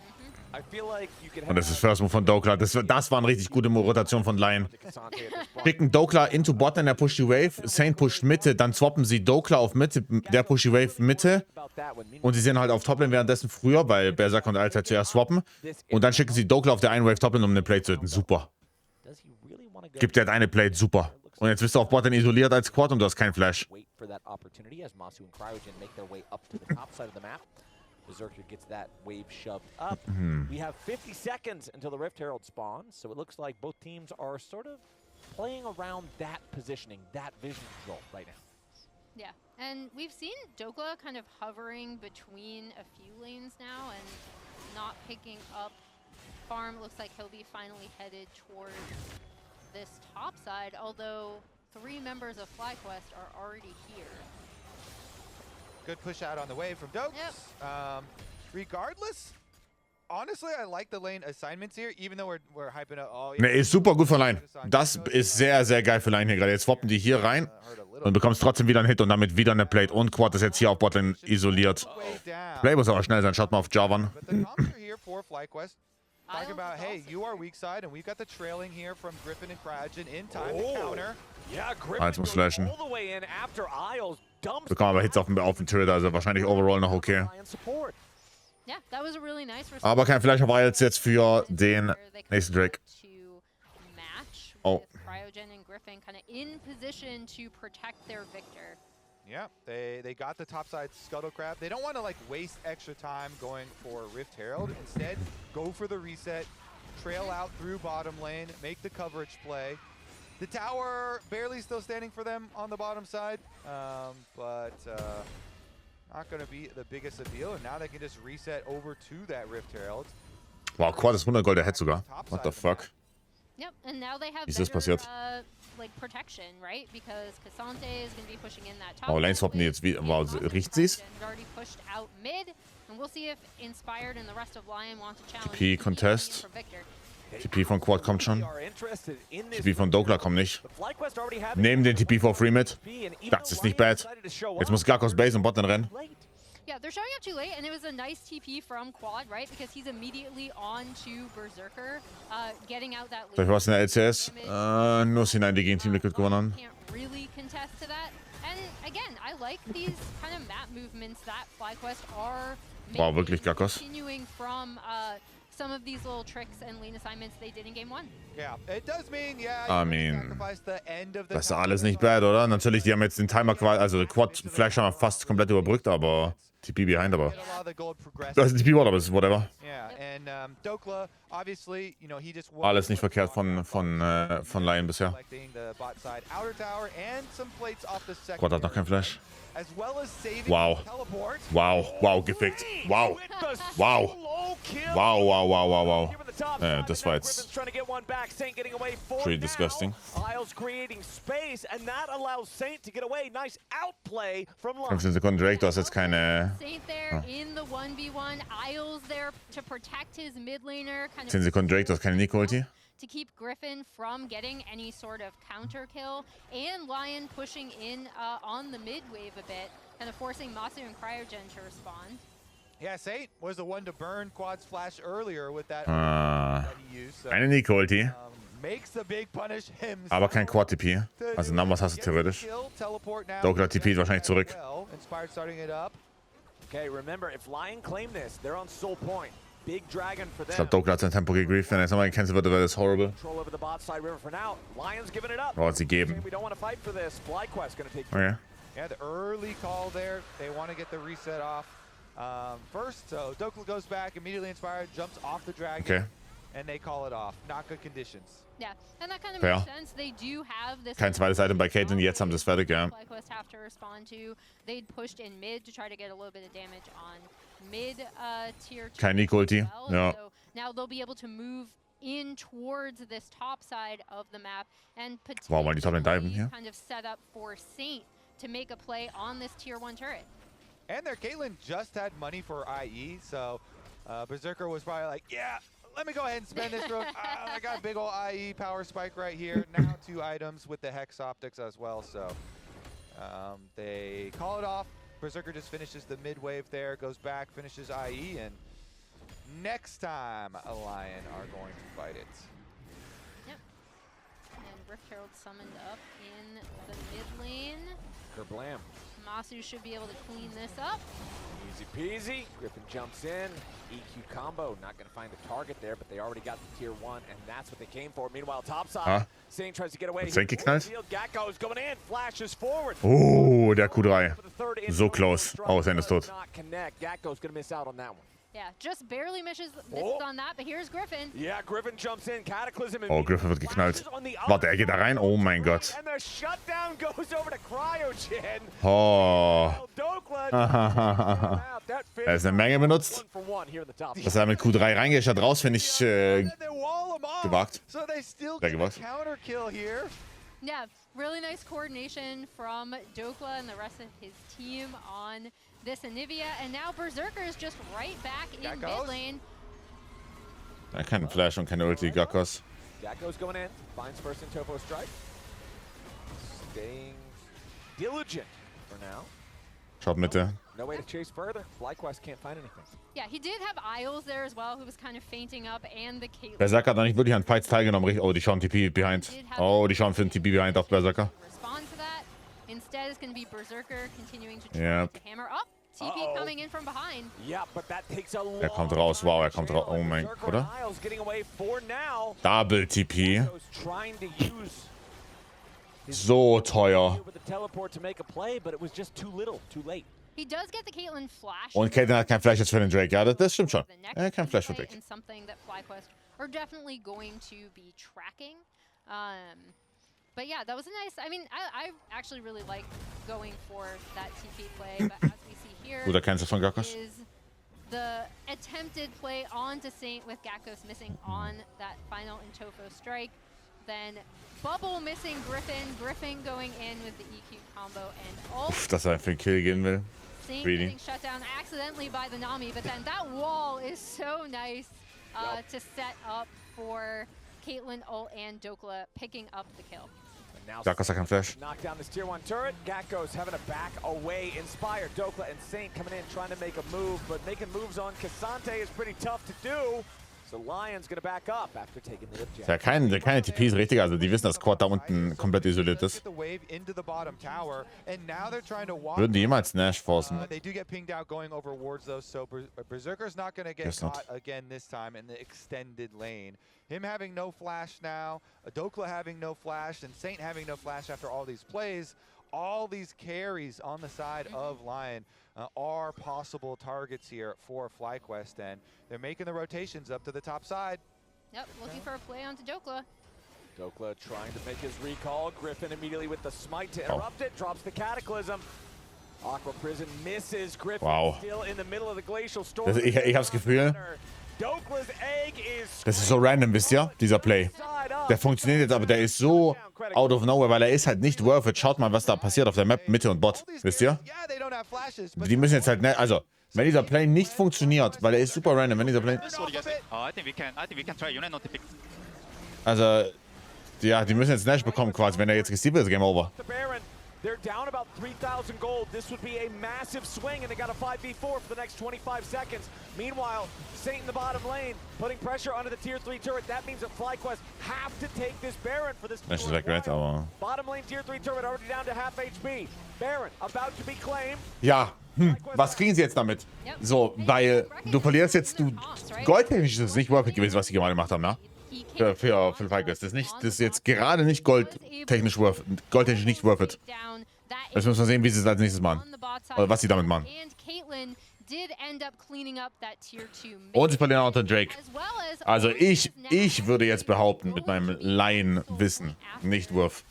I feel like you could Und das ist First Move von Dokla. Das war eine richtig gute Rotation von LYON. Picken Dokla into Bot, dann der pusht die Wave. Saint pusht Mitte, dann swappen sie Dokla auf Mitte, der pusht die Wave Mitte. Und sie sind halt auf Toplane währenddessen früher, weil Berserk und Alter zuerst swappen. Und dann schicken sie Dokla auf der einen Wave Toplane, um eine Plate zu hitten. Super. Gibt der eine Plate, super. Und jetzt bist du auf Bot dann isoliert als Quad und du hast keinen Flash. for that opportunity as Masu and Cryogen make their way up to the top side of the map. Berserker gets that wave shoved up. We have 50 seconds until the Rift Herald spawns, so it looks like both teams are sort of playing around that positioning, that vision control right now. Yeah, and we've seen Dokla kind of hovering between a few lanes now and not picking up farm. Looks like he'll be finally headed towards this top side, although 3 members of FlyQuest are already here. Good push out on the wave from Dokes. Yep. Regardless, honestly, I like the lane assignments here, even though we're hyping up all. Ne, ist super gut für Line. Das ist sehr, sehr geil für Line hier gerade. Jetzt swappen die hier rein und bekommst trotzdem wieder einen Hit und damit wieder eine Plate. Und Quad ist jetzt hier auf Botlane isoliert. Play muss aber schnell sein. Schaut mal auf Jarvan. Talking about, hey, you are weak side, and we've got the trailing here from Griffin and Cryogen in time to counter. Yeah, Eins muss flashen. all the way in after Isles dumps. Bekommen aber Hits auf den Turret, also wahrscheinlich overall noch okay. Yeah, that was a really nice response. Aber kein Flash auf Isles jetzt für den nächsten Drake. Oh. Cryogen and Griffin kind of in position to protect their victor. Yeah, they got the topside Scuttle Crab. They don't want to like waste extra time going for Rift Herald. Instead, go for the reset, trail out through bottom lane, make the coverage play. The tower barely still standing for them on the bottom side, but not going to be the biggest of deal. And now they can just reset over to that Rift Herald. Wow, Quad ist 100 Gold, der Head sogar. What the fuck? Yep, and now they have Wie ist das better, passiert? like protection, right? Because Cassante is going to be pushing in that top. Oh, Lane swappen die jetzt wieder. Wow, riecht sie's? Already pushed out mid, and we'll see if Inspired and the rest of LYON want to challenge. TP Contest. TP von Quad kommt schon. TP von Dokla kommt nicht. Nehmen den TP for free mit. Das ist nicht bad. Jetzt muss Gakos Base und Botlane rennen. Yeah, they're showing up too late, and it was a nice TP from Quad, right? Because he's immediately on to Berserker, getting out that. Vielleicht war es in der LCS. Nur C9, die gegen Team Liquid gewonnen haben. Can't really contest to that. And again, I like these kind of map movements that FlyQuest are Wow, wirklich Gakos. continuing from some of these little tricks and lane assignments they did in Game 1. Yeah, it does mean, yeah, I mean, das ist alles nicht bad, oder? Natürlich, die haben jetzt den Timer quasi, also Quad Flash haben wir fast komplett überbrückt, aber TP behind, aber das ist TP Ward, aber es ist whatever. Alles nicht verkehrt von LYON bisher. Quad hat noch kein Flash. Wow. Wow. Wow, gefickt. Wow. Wow. Wow, wow, wow, wow, wow. Das war jetzt pretty disgusting. 15 Sekunden Drake, du hast jetzt keine... Saint there in the 1v1, Isles there to protect his mid laner. 10 Sekunden Drake, du hast keine Nico-Ulti. To keep Griffin from getting any sort of counter kill, and LYON pushing in on the mid wave a bit, kind of forcing Masu and Cryogen to respond. Yeah, Saint was the one to burn Quad's flash earlier with that that he used. So, eine Nico-Ulti. Makes the big punish himself. Aber kein Quad-TP. Also Numbers hast du theoretisch. Dokla TP wahrscheinlich zurück. Inspired starting it up. Okay, remember, if LYON claim this, they're on Soul Point. Big dragon for them. Ich glaube, Dokla hat sein Tempo gegrieft. Wenn er jetzt nochmal gecancelt wird, wäre das horrible. Control over the bot side river for now. LYON's giving it up. Oh, sie geben. We don't want to fight for this. FlyQuest going to take. Okay. Yeah, the early call there. They want to get the reset off first. So Dokla goes back, immediately Inspired, jumps off the dragon. Okay. And they call it off. Not good conditions. Yeah, and that kind of Fair. makes sense. They do have this. Kein zweites Item bei Caitlyn, jetzt haben sie es fertig, ja. FlyQuest have to respond to. They'd pushed in mid to try to get a little bit of damage on mid tier 2. Kein Nico-Ulti, well. ja. So now they'll be able to move in towards this top side of the map and Wow, wollen die Top Lane diven potentially hier? kind of set up for Saint to make a play on this tier 1 turret. And their Caitlyn just had money for IE, so Berserker was probably like, yeah, let me go ahead and spend this real. I got a big old IE power spike right here. Now 2 items with the Hex Optics as well, so they call it off. Berserker just finishes the mid wave there, goes back, finishes IE, and next time LYON are going to fight it. Yep. And Rift Herald summoned up in the mid lane. Kerblam. Masu should be able to clean this up. Easy peasy. Griffin jumps in. EQ combo. Not going to find a target there, but they already got the tier 1, and that's what they came for. Meanwhile, topside, Saint tries to get away. Saint geknallt. Gakko's going in. Flashes forward. Oh, der Q3. So close. Oh, Saint ist tot. Not connect. Gakko's going to miss out on that one. Yeah, just barely misses on that, but here's Griffin. Yeah, Griffin jumps in. Cataclysm. Oh, Griffin wird geknallt. Warte, er geht da rein? Oh mein Gott. And the shutdown goes over to Cryogen. Oh. Er ist eine Menge benutzt. Dass er mit Q3 reingeht, statt raus, finde ich gewagt. Sehr gewagt. Yeah, really nice coordination from Dokla and the rest of his team on this Anivia. And now Berserker is just right back in mid lane. Er hat keinen Flash und keine Ulti, Gakkos. Gakko's going in. Finds first in Topo Strike. Staying diligent for now. Schaut Mitte. No way to chase further. FlyQuest can't find anything. Yeah, he did have Isles there as well, who was kind of fainting up, and the Caitlyn. Berserker hat noch nicht wirklich an Fights teilgenommen. Oh, die schauen TP behind. Oh, die schauen für den TP behind auf Berserker. Respond to that. Instead, it's going to be Berserker continuing to try to hammer up. TP coming in from behind. Yeah, but that takes a long Er kommt raus. Wow, er kommt raus. Oh mein Gott, oder? Double TP. So teuer. He does get the Caitlyn flash. Und Caitlyn hat kein Flash jetzt für den Drake. Ja, das stimmt schon. Er hat kein Flash für Drake. And something that FlyQuest are definitely going to be tracking. But yeah, that was a nice. I mean, I actually really like going for that TP play. But as we see here, Guter Cancel von Gakkos. is the attempted play onto Saint with Gakkos missing on that final in Topo strike. Then Bubble missing Griffin. Griffin going in with the EQ combo and all. Dass er für den Kill gehen will. Saint getting shut down accidentally by the Nami, but then that wall is so nice to set up for Caitlyn, Ult, and Dokla picking up the kill. Gakkos hat kein Flash. Knock down this tier 1 turret. Gakko's having to back away. Inspired. Dokla and Saint coming in trying to make a move, but making moves on Cassante is pretty tough to do. So Lyon's gonna back up after taking the objective. Ja, keine TPs richtig, also die wissen, dass Quad da unten komplett isoliert ist. Würden die jemals Nash forcen? They do get pinged out going over wards though, so Berserker's not going to get caught again this time in the extended lane. Him having no flash now, Dokla having no flash, and Saint having no flash after all these plays. All these carries on the side of LYON are possible targets here for FlyQuest, and they're making the rotations up to the top side. Yep, looking for a play onto Dokla. Dokla trying to make his recall. Griffin immediately with the smite to interrupt it, drops the Cataclysm. Aqua Prison misses. Griffin still in the middle of the glacial storm. Ich habe das Gefühl, das ist so random, wisst ihr, dieser Play. Der funktioniert jetzt, aber der ist so out of nowhere, weil er ist halt nicht worth it. Schaut mal, was da passiert auf der Map, Mitte und Bot, wisst ihr? Die müssen jetzt halt, also, wenn dieser Play nicht funktioniert, weil er ist super random, wenn dieser Play... Also, ja, die müssen jetzt Nash bekommen quasi, wenn er jetzt gestealt wird, ist Game Over. They're down about 3,000 gold. This would be a massive swing, and they got a 5v4 for the next 25 seconds. Meanwhile, Saint in the bottom lane, putting pressure onto the tier 3 turret. That means that FlyQuest have to take this Baron for this. Nash ist weg, right? Aber... Bottom lane tier 3 turret already down to half HP. Baron about to be claimed. Ja, was kriegen sie jetzt damit? So, weil du verlierst jetzt, goldtechnisch ist es nicht worth it gewesen, was sie gerade gemacht haben, ne? Für FlyQuest. Das ist jetzt gerade nicht goldtechnisch nicht worth it. Jetzt müssen wir sehen, wie sie es als nächstes machen. Oder was sie damit machen. Und sie verlieren auch den Drake. Also ich würde jetzt behaupten, mit meinem Laien-Wissen, nicht worth.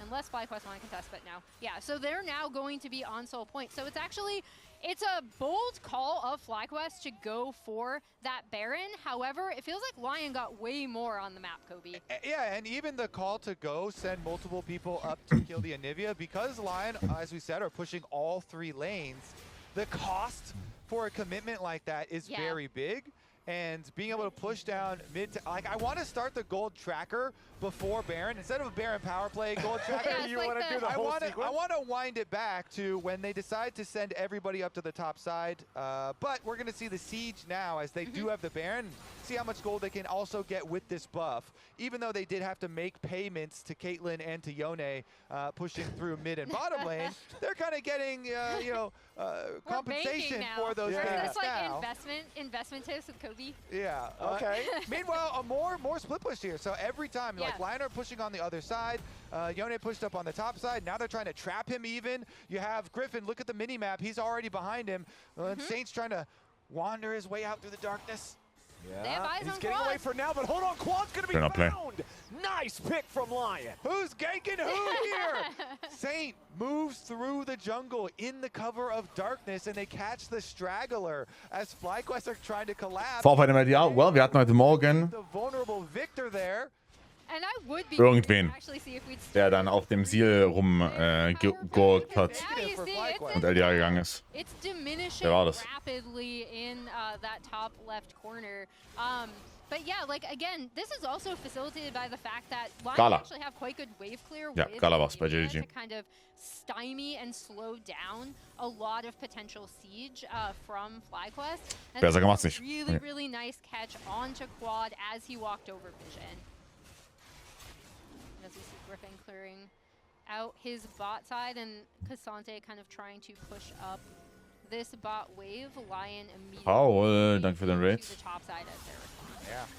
Unless FlyQuest want to contest, but now. Yeah, so they're now going to be on soul point. So it's a bold call of FlyQuest to go for that Baron. However, it feels like LYON got way more on the map, Kobe. Yeah, and even the call to go send multiple people up to kill the Anivia, because LYON, as we said, are pushing all 3 lanes, the cost for a commitment like that is very big. And being able to push down mid to, like, I want to start the gold tracker before Baron. Instead of a Baron power play, gold tracker, you want to do the whole sequence? I want to wind it back to when they decide to send everybody up to the top side. But we're going to see the siege now as they do have the Baron. see how much gold they can also get with this buff, even though they did have to make payments to Caitlyn and to Yone pushing through mid and bottom lane. They're kind of getting, compensation for those payments now. Investment tips with Kobe. Yeah. Okay. Meanwhile, more split push here. So every time, like LYON are pushing on the other side, Yone pushed up on the top side. Now they're trying to trap him even. You have Griffin, look at the mini map. He's already behind him. Saint's trying to wander his way out through the darkness. Yeah, he's getting away for now, but hold on, Quad's gonna be found. Nice pick from LYON. Who's ganking who here? Saint moves through the jungle in the cover of darkness, and they catch the straggler as FlyQuest are trying to collapse. Vorfall im ja, well, wir hatten heute Morgen The vulnerable Victor there. irgendwen, der dann auf dem Seal rumgegurkt hat und LDA gegangen ist. Wer war das? But yeah, like again, this is also facilitated by the fact that Gala. actually have quite good wave clear Ja, Gala war's bei JDG. to kind of stymie and slow down a lot of potential siege from FlyQuest. And Besser gemacht's nicht. Really nice catch onto Quad as he walked over Vision. As we see Griffin clearing out his bot side and Cassante kind of trying to push up this bot wave. LYON immediately Danke für den Raid. to the top side as they're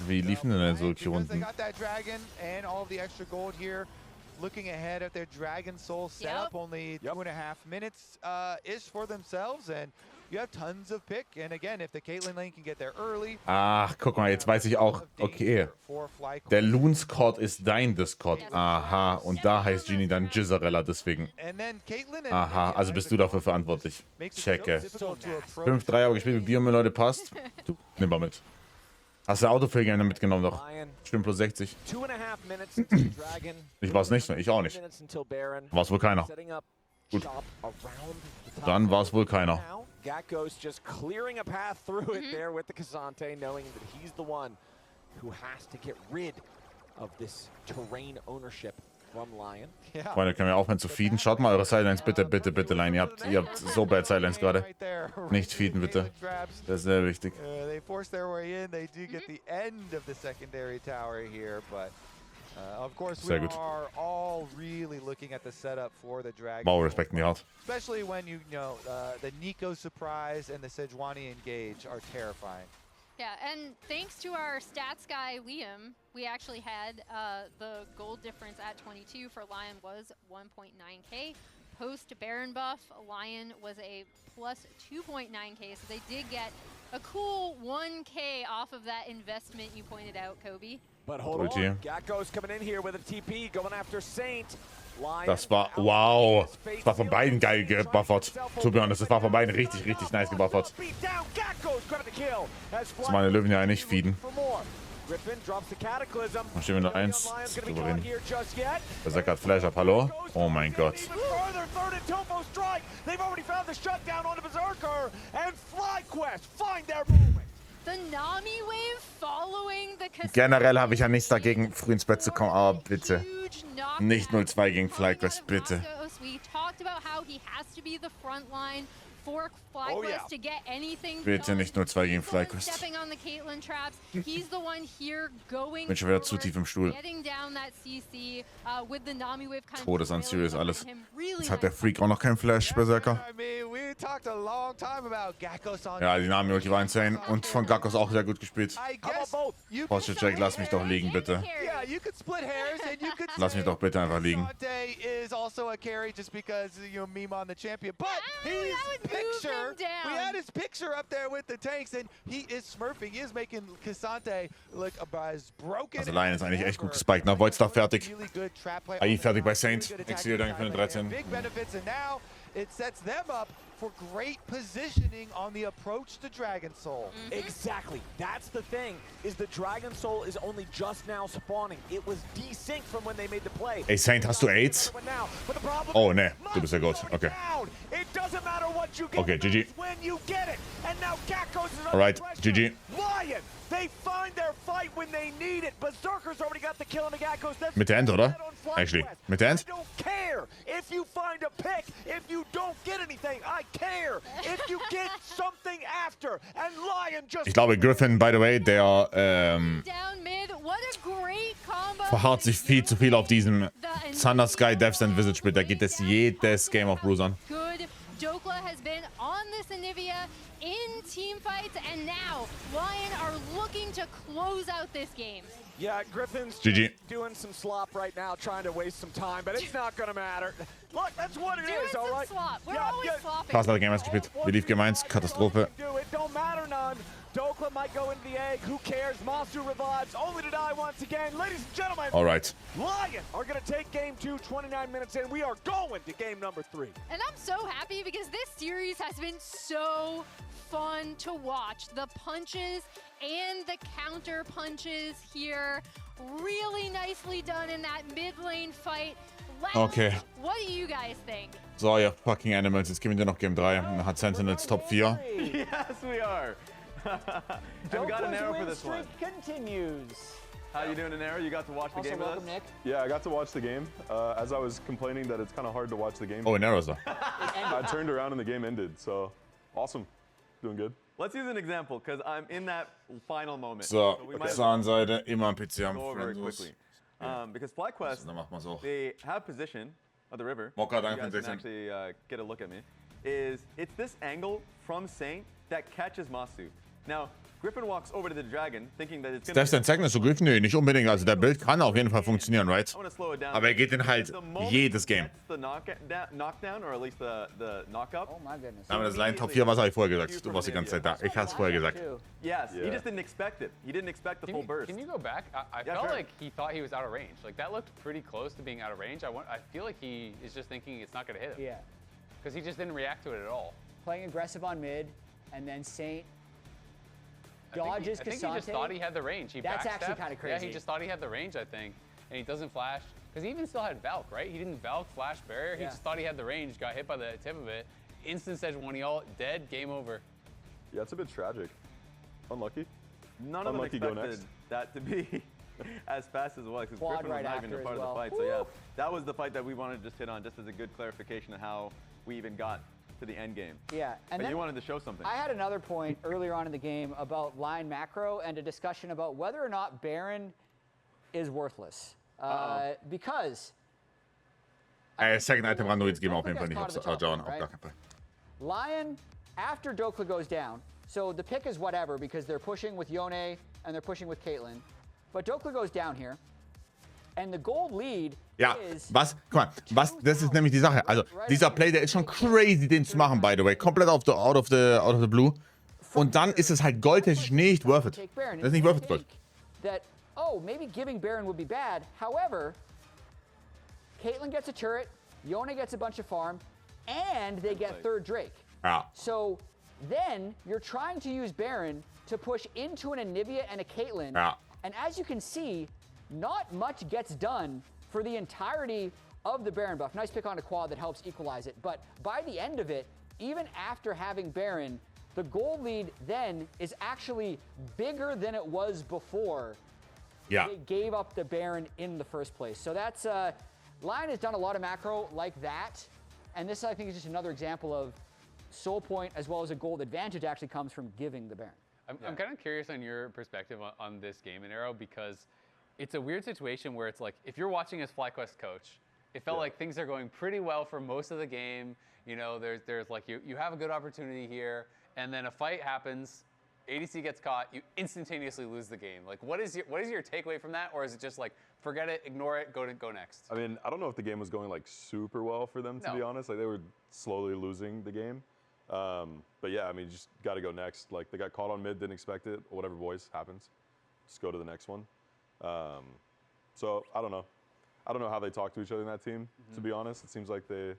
Wie liefen denn so die They Runden? got that dragon and all of the extra gold here. Looking ahead at their Dragon Soul setup, only 2.5 minutes ish for themselves, and you have tons of pick. And again, if the Caitlyn lane can get there early. Ach, guck mal, jetzt weiß ich auch, okay. Der Loon-Squad ist dein Discord. Aha, und da heißt Genie dann Jizzarella deswegen. Aha, also bist du dafür verantwortlich. Checke. 5-3 aber gespielt mit Biomüll, Leute, passt. Du, nimm mal mit. Hast du Autofilger mitgenommen noch? Stimmt, plus 60. Ich war's nicht, ich auch nicht. War's wohl keiner. Gut. Dann war's wohl keiner. Gakko's just clearing a path through it there with the Cassante, knowing that he's the one who has to get rid of this terrain ownership from LYON. Freunde, können wir aufhören zu feeden? Schaut mal eure Sidelines, bitte, Line. Ihr habt so bad Sidelines gerade. Nicht feeden, bitte. Das ist sehr wichtig. They force their way in. They do get the end of the secondary tower here, but of course we are all really looking at the setup for the Dragon. Wow, respekten die hart. Especially when you know the Nico surprise and the Sejuani engage are terrifying. Yeah, and thanks to our stats guy, Liam, we actually had the gold difference at 22 for LYON was 1.9k. Post Baron buff, LYON was a plus 2.9k, so they did get a cool 1k off of that investment you pointed out, Kobe. But hold on, Gakko's coming in here with a TP, going after Saint. Das war, wow, das war von beiden geil gebuffert. To be honest, das war von beiden richtig nice gebuffert. Das meine Löwen ja nicht feeden. Dann stehen wir nur 1. Souverän. Berserk hat Flash ab, hallo? Oh mein Gott. Generell habe ich ja nichts dagegen, früh ins Bett zu kommen, aber bitte. Nicht 0-2 gegen FlyQuest, bitte. Bitte nicht nur 2 gegen FlyQuest. Bin schon wieder zu tief im Stuhl. Todesanzüge ist alles. Jetzt hat der Freak auch noch keinen Flash, Berserker. Ja, die Nami-Ulti war insane und von Gakkos auch sehr gut gespielt. Posture Jack, lass mich doch liegen, bitte. Lass mich doch bitte einfach liegen. We had his picture up there with the tanks, and he is smurfing. He is making Cassante look as broken. Also LYON ist eigentlich echt gut gespiked. Na, Void's doch fertig. AI fertig bei Saint. Exil, danke für den 13. Big benefits, and now it sets them up for great positioning on the approach to Dragon Soul. Exactly. That's the thing, is the Dragon Soul is only just now spawning. It was desynced from when they made the play. Ey, Saint, hast du AIDS? Oh, ne. Du bist ja gut. Okay. Okay, GG. Alright, GG. They find their fight when they need it. Berserker's already got the kill on the Gakko's. Mit der End, oder? Actually. Mit der End? care if you find a pick. If you don't get anything, I care if you get something after. And LYON just... Ich glaube, Griffin, by the way, der Down mid. What a great combo. verharrt sich viel zu viel auf diesem Thunder Sky Devs and Visage Split. Da geht es jedes Game of Bruce an. Good. Dokla has been on this Anivia in team fights, and now LYON are looking to close out this game. Yeah, Griffin's GG. doing some slop right now, trying to waste some time, but it's not gonna matter. Look, that's what it is, all right? Slop. We're always slopping. Krass, hat er Game 1 gespielt. Wir lief Game 1, Katastrophe. Do it, don't matter none. Dokla might go into the egg. Who cares? Masu revives, only to die once again. Ladies and gentlemen, All right. LYON are gonna take game 2, 29 minutes in. We are going to game number 3. And I'm so happy because this series has been so fun to watch. The punches and the counter punches here. Really nicely done in that mid lane fight. Okay. What do you guys think? So, ihr fucking Animals. Jetzt gewinnen wir noch Game 3. Dann hat Sentinels Top 4. Yes, we are. And we got an arrow for this one. Continues. How you doing, Anero? You got to watch the game with us? Nick. Yeah, I got to watch the game. As I was complaining that it's kind of hard to watch the game, Oh, in Arrows da. I turned around and the game ended. So, awesome. Doing good. Let's use an example, because I'm in that final moment. So, we might as well Zahnseite, immer am PC am go over it Friendlos. quickly. Because FlyQuest, Dann machen wir so. they have position of the river. Mocha, You danke guys für can den actually get a look at me. It's this angle from Saint that catches Masu. Now, Griffin walks over to the dragon, thinking that it's going Devs to... and Seconds so Griff? Nö, nicht unbedingt. Also, der Bild kann auf jeden Fall funktionieren, right? I'm going to slow it down. Aber er geht den halt The moment jedes Game. he gets the knockdown, or at least the knock-up. Oh my goodness. Aber das ist ein Top 4, was habe ich vorher gesagt? Du warst die ganze Zeit da. Ich habe es vorher gesagt. Yes, he Yeah. just didn't expect it. He didn't expect the full burst. Can you go back? I Yeah, felt sure. like he thought he was out of range. Like, that looked pretty close to being out of range. I feel like he is just thinking it's not going to hit him. Yeah. Because he just didn't react to it at all. Playing aggressive on mid, and then Saint I think dodges he just thought he had the range. He That's actually backstepped. kinda Yeah, crazy. he just thought he had the range, I think. And he doesn't flash. Because he even still had Valk, right? He didn't Valk, flash, barrier. He Yeah. just thought he had the range, got hit by the tip of it. Instant Sedge 1-0, dead, game over. Yeah, it's a bit tragic. Unlucky. None of them Unlucky, go expected next. that to be as fast as it was, because Quad Griffin was right not even after a part as of the well. fight. So yeah, that was the fight that we wanted to just hit on, just as a good clarification of how we even got to the end game. Yeah, and But then you wanted to show something. I had another point earlier on in the game about line macro and a discussion about whether or not Baron is worthless. Because Second Item ran nur jetzt geben wir auf jeden Fall nicht auf Jawan, auf gar keinen Fall. LYON, after Dokla goes down, so the pick is whatever because they're pushing with Yone and they're pushing with Caitlyn. But Dokla goes down here, and the gold lead Ja, is... guck mal, das ist nämlich die Sache. Also, dieser Play, der ist schon crazy, den zu machen, by the way. Komplett out of the blue. Und dann ist es halt goldtechnisch nicht worth it. Das ist nicht worth it, Gold. That, oh, maybe giving Baron would be bad. However, Caitlyn gets a turret, Yone gets a bunch of farm, and they get third Drake. Ja. So then you're trying to use Baron to push into an Anivia and a Caitlyn. Ja. And as you can see, not much gets done for the entirety of the Baron buff. Nice pick on a quad that helps equalize it. But by the end of it, even after having Baron, the gold lead then is actually bigger than it was before. Ja. They gave up the Baron in the first place. So that's, LYON has done a lot of macro like that. And this, I think, is just another example of soul point as well as a gold advantage actually comes from giving the Baron. I'm kind of curious on your perspective on this game in Arrow, because it's a weird situation where it's like, if you're watching as FlyQuest coach, it felt like things are going pretty well for most of the game. You know, there's like, you have a good opportunity here, and then a fight happens, ADC gets caught, you instantaneously lose the game. Like, what is your takeaway from that? Or is it just like, forget it, ignore it, go next? I mean, I don't know if the game was going like super well for them, to be honest. Like, they were slowly losing the game. But yeah, I mean, you just got to go next. Like, they got caught on mid, didn't expect it. Whatever, boys, happens. Just go to the next one. So I don't know. I don't know how they talk to each other in that team, to be honest. It seems like they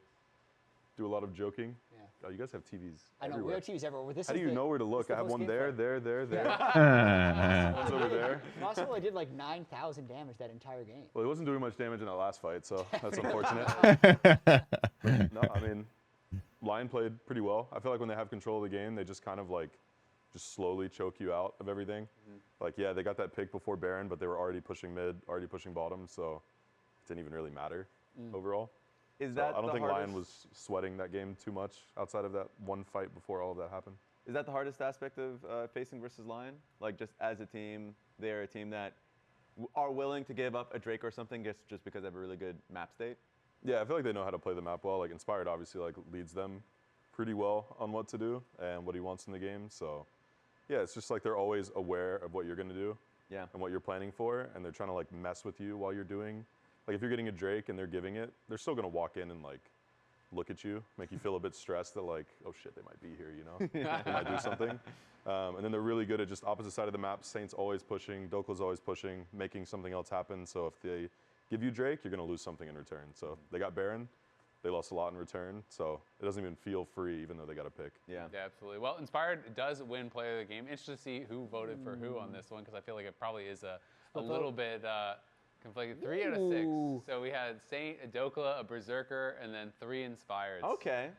do a lot of joking. Yeah. Oh, you guys have TVs I know, we have TVs everywhere. This how is do you know where to look? I have one there, there. Yeah. One's over there. Mossy only did like 9,000 damage that entire game. Well, he wasn't doing much damage in that last fight, so that's unfortunate. No, I mean, LYON played pretty well. I feel like when they have control of the game, they just kind of like, just slowly choke you out of everything. Like, yeah, they got that pick before Baron, but they were already pushing mid, already pushing bottom, so it didn't even really matter overall. Is So that I don't the think hardest, LYON was sweating that game too much outside of that one fight before all of that happened. Is that the hardest aspect of facing versus LYON? Like just as a team, they're a team that are willing to give up a Drake or something just because they have a really good map state? Yeah, I feel like they know how to play the map well. Like Inspired obviously like leads them pretty well on what to do and what he wants in the game. So yeah, it's just like they're always aware of what you're gonna do and what you're planning for, and they're trying to like mess with you while you're doing. Like if you're getting a Drake and they're giving it, they're still gonna walk in and like look at you, make you feel a bit stressed that like, oh shit, they might be here, you know? They might do something. And then they're really good at just opposite side of the map. Saint's always pushing, Dokla's always pushing, making something else happen. So if they give you Drake, you're gonna lose something in return. So they got Baron, they lost a lot in return. So it doesn't even feel free even though they got a pick. Yeah, absolutely. Well, Inspired does win player of the game. Interested to see who voted for who on this one, because I feel like it probably is a little bit conflicted. 3 out of 6. So we had Saint, a Dokla, a Berserker, and then 3 Inspired. Okay.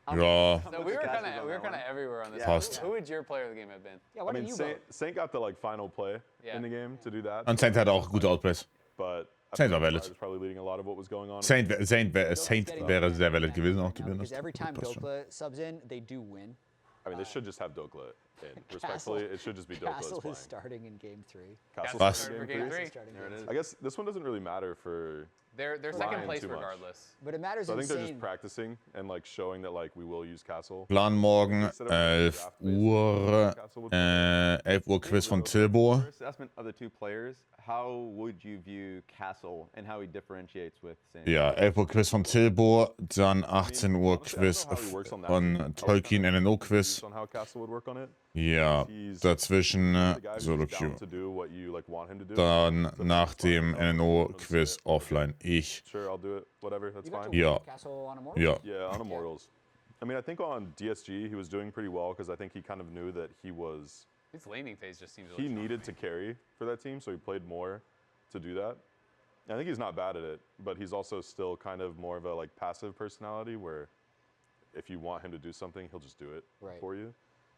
Ja. So we were kind of everywhere on this. Fast. Who would your player of the game have been? Yeah, I mean, Saint got the like final play in the game to do that. Und Saint hatte auch gute Outplays. But Saint war valid. was probably leading a lot of what was going on. Saint wäre sehr valid gewesen, auch to be honest. Because every time Passt schon. Dokla subs in, they do win. I mean, they should just have Dokla in. Respectfully, it should just be Dokla Castle playing. is starting in game 3. Castle's Was? starting For game game 3. 3. There it is. I guess this one doesn't really matter for They're Lion second place too much. regardless. But it matters So I think they're insane. just practicing and like showing that like we will use Castle. Plan morgen 11 Uhr, 11 Uhr Quiz von Tilbo. First assessment of the two players, how would you view Castle and how he differentiates with Saint? Ja, 11 Uhr Quiz von Tilbo, dann 18 Uhr Quiz von Tolkien NNO Quiz. On how Castle would work on it. Ja, dazwischen The guy who's Solo down Q. to do what you like want him to do. Dann nach dem NNO Quiz offline ich. Sure, I'll do it. Whatever, that's fine. Ja. Castle on Immortals? Ja. Yeah, on Immortals. I mean, I think on DSG he was doing pretty well because I think he kind of knew that His laning phase just seems he needed to carry for that team, so he played more to do that. I think he's not bad at it, but he's also still kind of more of a like passive personality where if you want him to do something, he'll just do it for you.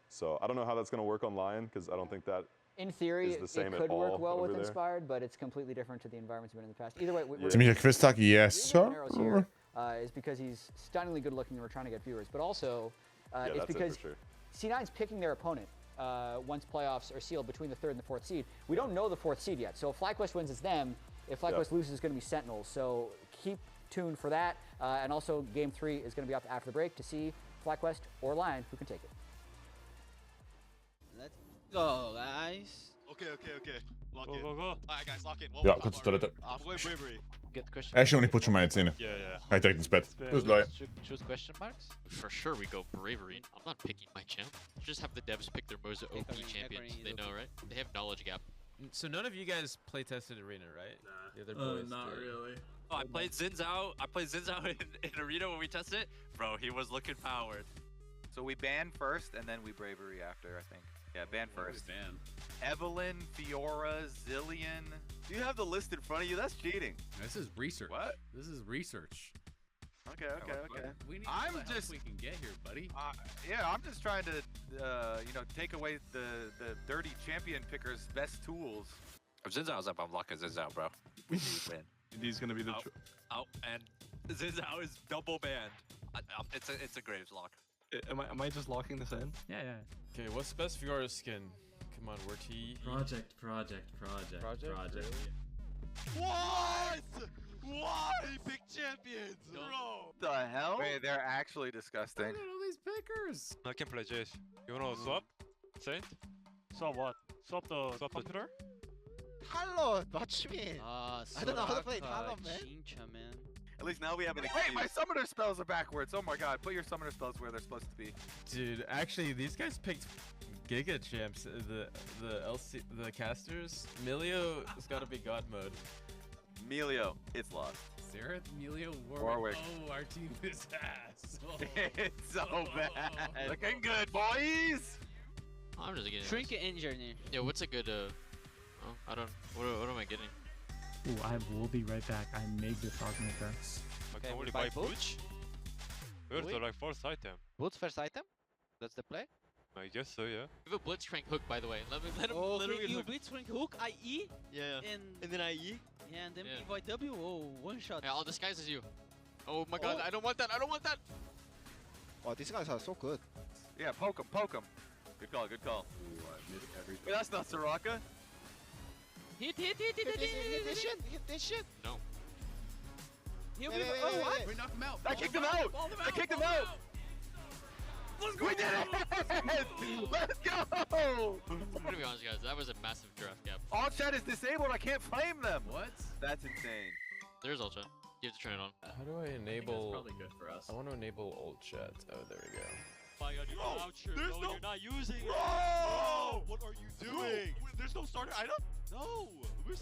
So I don't know how that's going to work on LYON because I don't think that In theory, is the same it at could work all well with over there. Inspired, but it's completely different to the environments we've been in the past. Either way, we're Ziemlicher Quiztag, yes sir. Arrows here is because he's stunningly good looking and we're trying to get viewers, but also it's because C9's picking their opponent once playoffs are sealed between the 3rd and the 4th seed. We don't know the 4th seed yet, so if FlyQuest wins, it's them. If FlyQuest loses, it's going to be Sentinels. So keep tuned for that, and also Game 3 is going to be up after the break to see FlyQuest or LYON who can take it. Let's go, guys. Okay. Lock in. Go. Alright, guys, lock in. Ja, kurz Toilette. Bravery. Good question. Schon, ich putze schon meine Zähne. Yeah. Geh direkt ins Bett. Bis gleich. Choose question marks? For sure we go Bravery. I'm not picking my champ. Just have the devs pick their most OP champions. They know, right? They have knowledge gap. So none of you guys play tested Arena, right? Nah. The other boys not did. really. Oh, I played Zinzao. in Arena when we tested it. Bro, he was looking powered. So we ban first and then we Bravery after, I think. Yeah, ban first. Ban. Evelyn, Fiora, Zillion. You have the list in front of you. That's cheating. This is research. What? This is research. Okay. We need I'm all the just help we can get here, buddy. Yeah, I'm just trying to, take away the dirty champion picker's best tools. If Zinzao's up, I'm locking Zinzao, bro. We need to win. He's gonna be the. And Zinzao is double banned. It's a Graves lock. Am I just locking this in? Yeah. Okay, what's best for your skin? Come on, where'd he? Project. What? Why? He picked champions, bro. The hell? Wait, they're actually disgusting. Look at all these pickers. I can play Jace. You wanna swap? Saint? Swap what? Swap the computer? Hello, watch me. I don't know how to play Talon, man. At least now we have an excuse. Wait, my summoner spells are backwards. Oh my god, put your summoner spells where they're supposed to be. Dude, actually, these guys picked Giga champs. The casters. Milio has got to be God mode. Melio, it's lost. Xerath, Emilio, Warwick. Oh, our team is ass. Oh. It's so bad. Looking good, boys. I'm just getting Shrink it in journey. Yeah, what's a good I don't. What am I getting? Ooh, I will be right back. I made this augmenter. Okay, Can we buy buy Boots? Where's the first item? Boots first item? That's the play? I guess so, yeah. We have a Blitzcrank hook, by the way. Let him Okay, you hook. Blitzcrank hook, Yeah. and then IE? yeah, and then Yeah. invite W, one shot. Yeah, I'll disguise as you. Oh my god, I don't want that. I don't want that. Oh, these guys are so good. Yeah, poke him, poke him. Good call, good call. Ooh, I missed everything. Wait, that's not Soraka. Hit Hit this shit. Hit this shit. No. Here Wait, we wait, Oh, wait, what? wait. We knocked him out. I kicked him out. I kicked him out. Let's go. We did it! Let's go! I'm gonna be honest, guys. That was a massive draft gap. All chat is disabled. I can't flame them. What? That's insane. There's ult chat. You have to turn it on. How do I enable? That's probably good for us. I want to enable ult chat. Oh, there we go. My god, you're not out here. There's no... You're not using it. Bro! What are you doing? There's no starter item? No. Bro,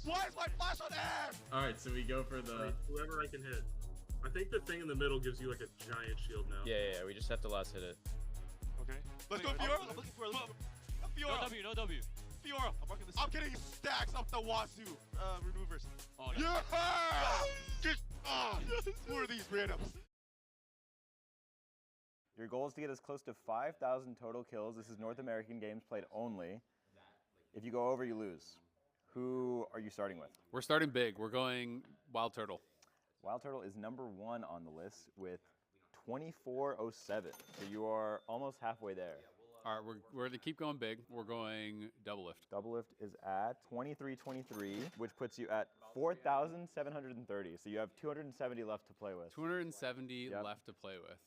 why is my flash on air? All right, so we go for the whoever I can hit. I think the thing in the middle gives you like a giant shield now. Yeah. We just have to last hit it. Okay. Let's go, Fiora. I'm looking for a Fiora. No W, no W. Fiora. I'm getting stacks off the Wasu maneuvers. Oh, no. Yeah! Just, who are these randoms? Your goal is to get as close to 5,000 total kills. This is North American games played only. If you go over, you lose. Who are you starting with? We're starting big. We're going Wild Turtle. Wild Turtle is number 1 on the list with 2407. So you are almost halfway there. All right, we're going to keep going big. We're going Double Lift. Double Lift is at 2323, which puts you at 4,730. So you have 270 left to play with. 270 left to play with.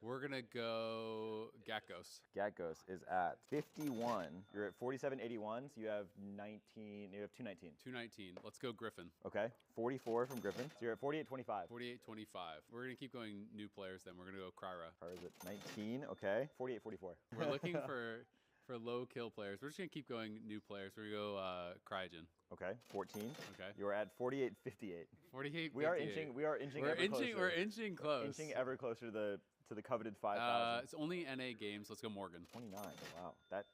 We're going to go Gatgos. Gatgos is at 51. You're at 4781, so you have 219. 219. Let's go Griffin. Okay. 44 from Griffin. So you're at 4825. 4825. We're going to keep going new players then. We're going to go Kryra. Kryra's at 19. Okay. 4844. We're looking for low kill players. We're just going to keep going new players. We're going to go Cryogen. Okay. 14. Okay. You're at 4858. 4858. We are inching closer. We're inching close. Inching ever closer to the coveted 5,000. It's only NA games. Let's go Morgan. 29. Wow, that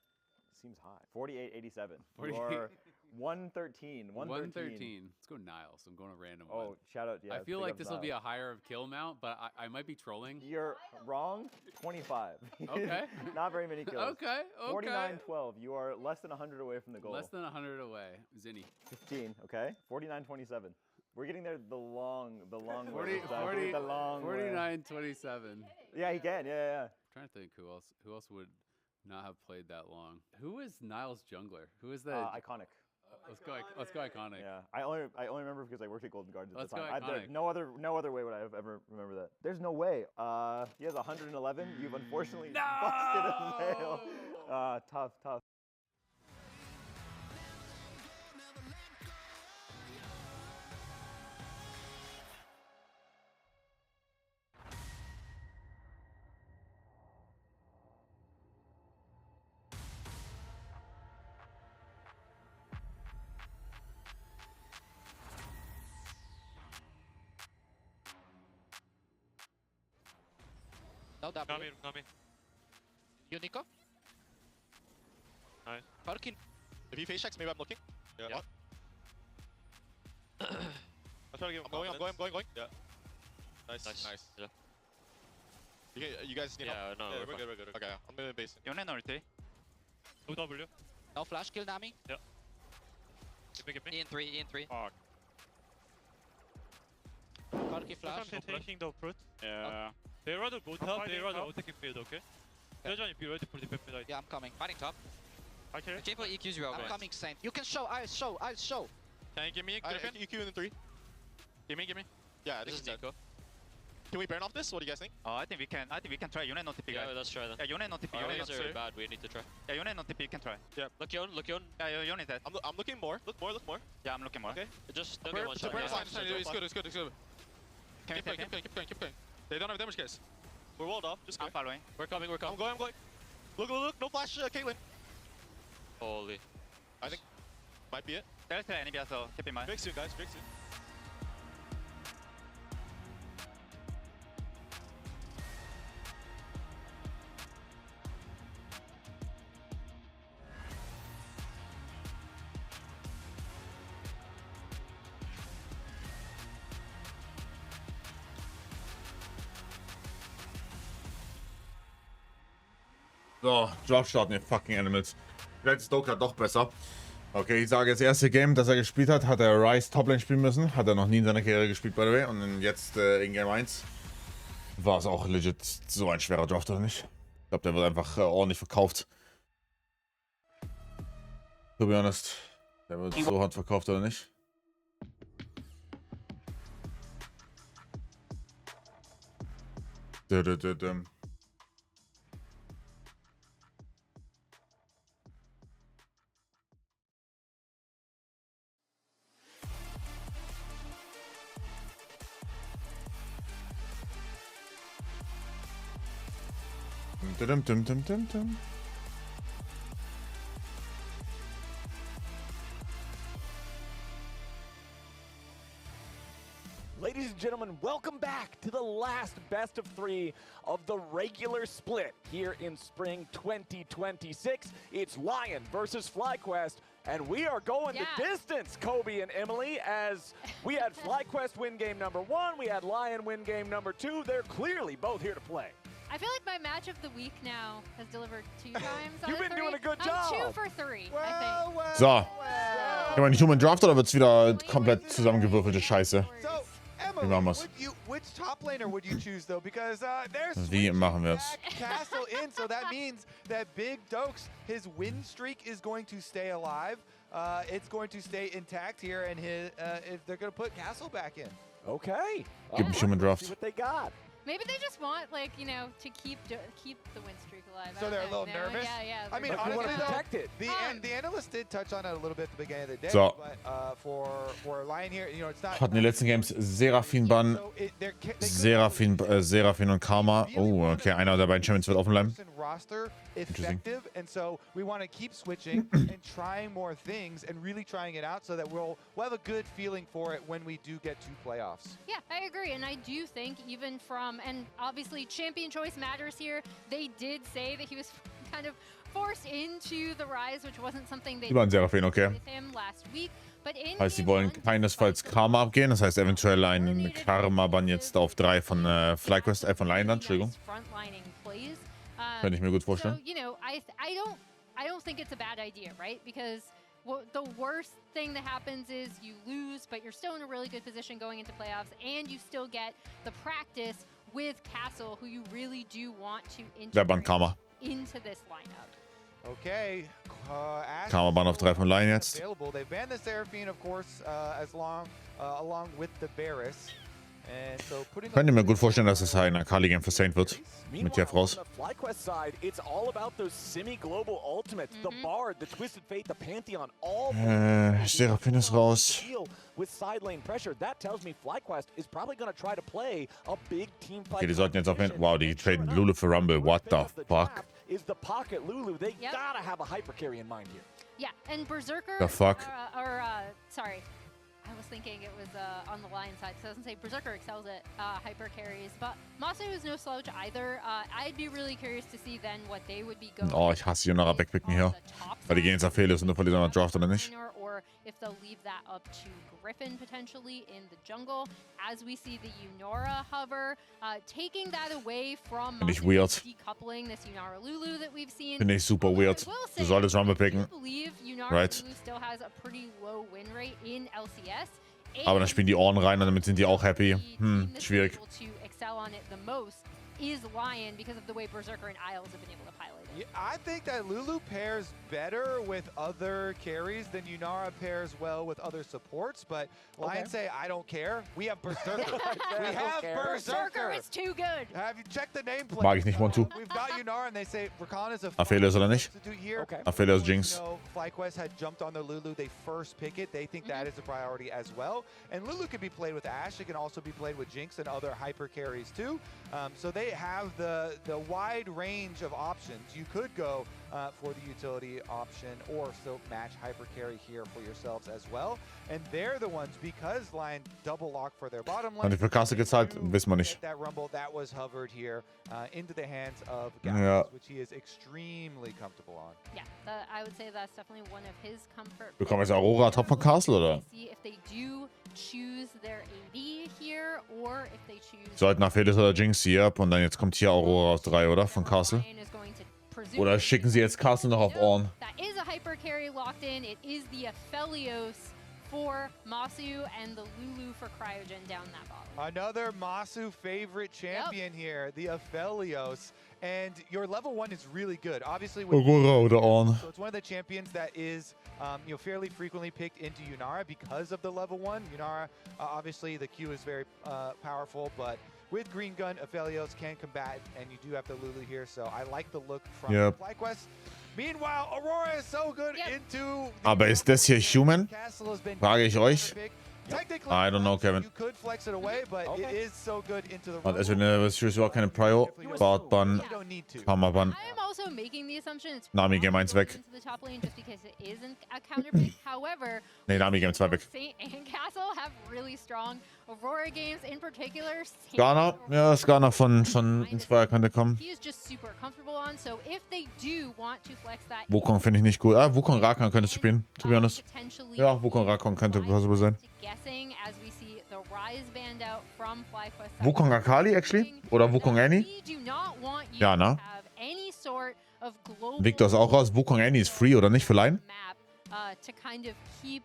seems high. 4887. You are 113. 113. Let's go Niles. I'm going a random one. Oh, shout out. Yeah, I feel like this will be a higher kill amount, but I might be trolling. You're wrong. 25. Okay. Not very many kills. Okay. 4912. You are less than 100 away from the goal. Less than 100 away. Zinni. 15. Okay. 4927. We're getting there the long way. 49-27. Yeah, he can. Yeah. I'm trying to think who else would not have played that long. Who is Niles Jungler? Who is that? Iconic. Let's go Iconic. Yeah, I only remember because I worked at Golden Gardens at the time. Let's go Iconic. No other way would I have ever remember that. There's no way. He has 111. You've unfortunately busted a fail. Tough. No W. Come in. Unico? Nice. Parkin. If he face checks, maybe I'm looking. Yeah. I'm going. Yeah. Nice. Yeah. You guys need help? No, we're good. Okay, I'm going to base. Yone Norte. No W. No flash kill Nami. Yeah. Give me. In 3. Fuck. Parky flash. I'm taking the fruit. Yeah. They rather go top, they rather attacking field, okay? Sejan, if you're ready for the pep midnight. Yeah, I'm coming. Fighting top. Okay. J4 EQs you out. I'm coming, Saint. You can show. I'll show. Can you give me EQ in 3? Give me. Yeah, this is Nico. Can we burn off this? What do you guys think? Oh, I think we can try. Yone no TP, guys. Yeah, let's try then. Yeah, Yone no TP. Our waves are bad. We need to try. Yeah, Yone no TP. You can try. Yeah. Look Yon. Yeah, Yone is dead. I'm looking more. Look more. Yeah, I'm looking more. Okay. Just don't get one shot. It's good. Keep going. They don't have damage, guys. We're walled off. Just go. I'm following. We're coming. I'm going. Look. No flash, Caitlyn. Holy. I think might be it. There's the enemy, so keep in mind. Break soon, guys. Break soon. So, Dropshot, ne fucking Animals. Vielleicht ist Doka doch besser. Okay, ich sage, das erste Game, das er gespielt hat, hat er Ryze Toplane spielen müssen. Hat er noch nie in seiner Karriere gespielt, by the way. Und jetzt in Game 1 war es auch legit so ein schwerer Draft, oder nicht? Ich glaube, der wird einfach ordentlich verkauft. To be honest. Der wird so hart verkauft, oder nicht? Ladies and gentlemen, welcome back to the last best of 3 of the regular split here in spring 2026. It's LYON versus FlyQuest, and we are going the distance, Kobe and Emily, as we had FlyQuest win game number 1, we had LYON win game number 2. They're clearly both here to play. I feel like my match of the week now has delivered 2 times. You've been doing a good job. 2 for 3, I think. So. Kann man nicht um einen Draft oder wird's wieder komplett zusammengewürfelte Scheiße? Wie machen wir's? Which top laner would you choose though? Because there's Wie machen wir's? Castle in, so that means that Big Dokes, his win streak is going to stay alive. It's going to stay intact here, and if they're going to put Castle back in. Okay. Gib mich um einen Draft. See what they got. Maybe they just want, like, you know, to keep the win streak alive. So they're a little nervous? Yeah. I mean, Like, honestly, protect it. The analyst did touch on it a little bit at the beginning of the day, So. but for LYON here, you know, it's not... Hatten die letzten Games Seraphine-Ban, Seraphine und Karma. Oh, okay, einer der beiden Champions wird offen bleiben. roster effective, and so we want to keep switching and trying more things and really trying it out so that we'll have a good feeling for it when we do get to playoffs. Yeah, I agree, and I do think even from, and obviously champion choice matters here, they did say that he was kind of forced into the Rise, which wasn't something they Über einen Seraphine, okay. with him last week. But in Heißt, sie wollen keinesfalls Karma abgehen. Das heißt eventuell ein Karma-Ban jetzt auf 3 von FlyQuest, von LYON dann, Entschuldigung. frontlining plays. Könnte ich mir gut So, vorstellen. you know, I don't think it's a bad idea, right? Because the worst thing that happens is you lose, but you're still in a really good position going into playoffs, and you still get the practice with Castle, who you really do want to Ban Karma. into this lineup. Okay, Karma-Ban auf 3 von LYON jetzt. available. They banned the Seraphine, of course, along with the Varus. And so putting Könnte mir gut vorstellen, dass es ein Akali-Game für Saint wird. Mit Jeff raus. On the FlyQuest side, it's all about those semi-global ultimates. The Bard, the Twisted Fate, the Pantheon, all Seraphine ist raus. deal with side lane pressure. That tells me FlyQuest is probably going to try to play a big team fight. Okay, die sollten jetzt auf jeden Fall... Wow, die traden Lulu für Rumble. What the fuck? Is the pocket Lulu? They gotta have a hyper carry in mind here. Yeah, and Berserker. The fuck? Sorry. I was thinking it was on the LYON side, so I was gonna say Berserker excels at hyper carries, but Masu is no slouch either. I'd be really curious to see then what they would be going. Oh, ich hasse Yonara Backpicken hier. Weil die gehen jetzt auf Fehlers und du verlierst einen Draft oder nicht. Or if they'll leave that up to Griffin potentially in the jungle, as we see the Yunara hover, taking that away from Finde ich weird. decoupling this Yunara Lulu that we've seen. Finde ich super weird. Du solltest Rumble picken. I believe Yunara Right. Lulu still has a pretty low win rate in LCS. Aber dann spielen die Ohren rein und damit sind die auch happy. Schwierig. To excel on it the most is LYON because of the way Berserker and Isles have been able to pilot it. I think that Lulu pairs better with other carries than Yunara pairs well with other supports, but LYON say, I don't care. We have Berserker. We have Berserker. Is too good. Have you checked the nameplate? Mag ich nicht, Montu. We've got Yunara and they say Rakan is a Aphelios oder nicht? substitute here. Aphelios Jinx. You know, FlyQuest had jumped on the Lulu. They first pick it. They think that is a priority as well. And Lulu could be played with Ashe. It can also be played with Jinx and other hyper carries too. So they have the wide range of options. You could go for the utility option or still match hyper carry here for yourselves as well. And they're the ones, because LYON double lock for their bottom lane. Haben die für Castle gezahlt? Wissen wir nicht. That rumble that was hovered here into the hands of Ja. Gallus, which he is extremely comfortable on. Yeah, I would say that's definitely one of his comfort. Bekommen wir jetzt Aurora top von Castle, oder? See if they do choose their AD here or if they choose. Sollten Aphelios oder Jinx hier ab und dann jetzt kommt hier Aurora auf 3, oder? Von Castle. LYON is going to Oder schicken sie jetzt Castle noch auf Ornn? That is a hyper carry locked in. It is the Aphelios for Masu and the Lulu for Cryogen down that bottom. Another Masu favorite champion here, the Aphelios. And your level 1 is really good. Obviously, with Aurora oder Ornn. so it's one of the champions that is fairly frequently picked into Yunara because of the level 1. Yunara, obviously, the Q is very powerful, but with Green Gun, Aphelios can combat, and you do have the Lulu here, so I like the look from FlyQuest. Meanwhile, Aurora is so good into... Aber ist das hier Human? Frage ich euch. I don't know, Kevin. You could flex it away, but it is so good into the... Und es wird überhaupt keine Prio. Botban, Hammerban. I'm also making the assumption it's Nami Game 1 weg. into the top lane just because it isn't a counter pick. However, Nee, Nami Game 2 weg. Saint and Castle have really strong Aurora games in particular. Skarner, ja, Skarner von Inspire könnte kommen. He is just super comfortable on, so if they do want to flex that, Wukong finde ich nicht gut. Ah, Wukong Rakan könnte spielen, to be honest. Ja, Wukong Rakan könnte possible sein. guessing as we see the Rise banned out from FlyQuest. Wukong Akali, actually? Oder Wukong Annie? We do not want you Ja, to ne? have any sort of global Victor ist auch raus. Wukong Annie ist free, oder nicht für Line? map to kind of keep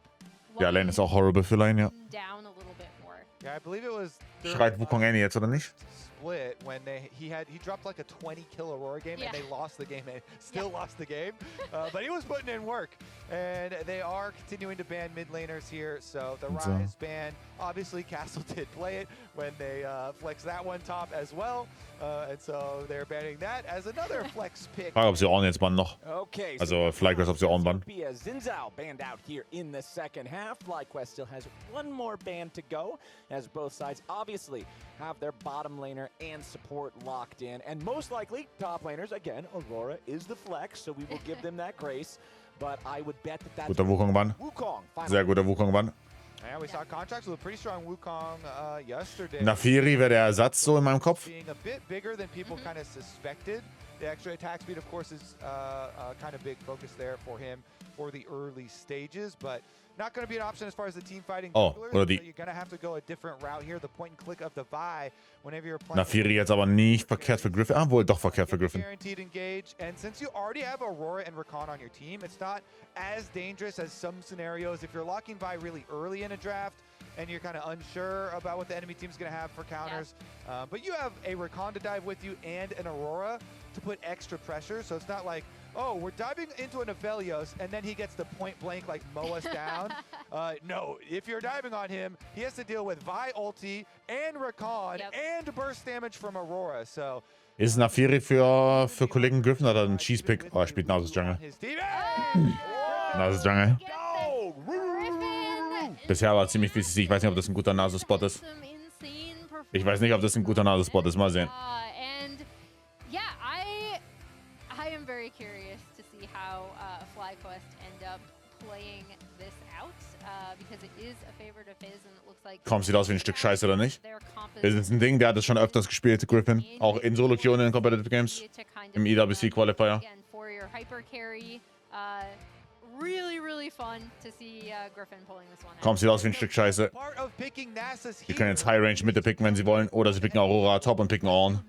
Ja, Lane ist auch horrible für Line, ja. down a little bit more. Yeah, I believe it was... Schreit Wukong Annie jetzt, oder nicht? Split when he dropped like a 20 kill Aurora game and they lost the game and still lost the game, but he was putting in work, and they are continuing to ban mid laners here. So the Rise ban, obviously Castle did play it when they flexed that one top as well, and so they're banning that as another flex pick. Frage, ob sie Ornn jetzt bannen noch. Okay, Also FlyQuest, ob sie Ornn bannen. Zinzao banned out here in the second half. FlyQuest still has one more ban to go, as both sides obviously have their bottom laner and support locked in. And most likely, top laners, again, Aurora is the flex, so we will give them that grace. But I would bet that that's Guter Wukong-Bann. Sehr guter Wukong-Bann. Yeah, we saw contracts with a pretty strong Wukong yesterday. Nafiri wäre der Ersatz so in meinem Kopf. Being a bit bigger than people kind of suspected. The extra attack speed, of course, is kind of big focus there for him for the early stages, but not going to be an option as far as the team fighting. Oh, oder die. So you're going to have to go a different route here. The point and click of the Vi whenever you're playing. Nafiri jetzt aber nicht verkehrt für Griffin. Ah, wohl doch verkehrt für Griffin. Guaranteed engage, and since you already have Aurora and Rakan on your team, it's not as dangerous as some scenarios. If you're locking Vi really early in a draft and you're kind of unsure about what the enemy team's going to have for counters, but you have a Rakan to dive with you and an Aurora to put extra pressure, so it's not like, oh, we're diving into an Aphelios and then he gets to point blank like mow us down. No, if you're diving on him, he has to deal with Vi ulti and Rakan and burst damage from Aurora, so... Ist Nafiri für Kollegen Griffin oder ein Cheese-Pick? Oh, er spielt Nasus Jungle. Nasus Jungle. Bisher war ziemlich wichtig. Ich weiß nicht, ob das ein guter Nasus-Spot ist. Ich weiß nicht, ob das ein guter Nasus-Spot ist. Mal sehen. And yeah, I am very curious to see how FlyQuest end up playing this out because it is a favorite of his and it looks like. Kaum sieht aus wie ein Stück Scheiße, oder nicht? Ist es ein Ding, der hat das schon öfters gespielt, Griffin. Auch in Solo-Queue in Competitive Games. Im EWC Qualifier. For your hyper carry, really fun to see Griffin pulling this one out. Kaum sieht aus wie ein Stück Scheiße. Die können jetzt High Range Mitte picken, wenn sie wollen. Oder sie picken Aurora Top und picken Ornn.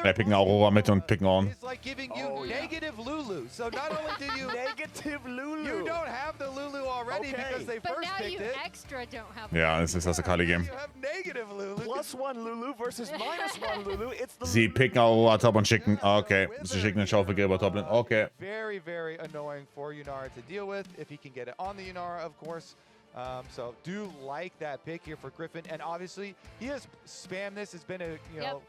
Picken Aurora Mitte und picken Ornn. It's like giving you negative Lulu. So not only do you negative Lulu, you don't have the Lulu already because they but first now picked you it. extra don't have. Ja, es ist das Akali-Game. You have negative Lulu. +1 Lulu versus -1 Lulu. It's the Sie picken Aurora Top und schicken. Okay, sie schicken den Schaufelgräber Top. Okay. Very annoying for Yunara to deal with if he can get it on the Yunara, of course. So do like that pick here for Griffin, and obviously he has spammed this. Has been a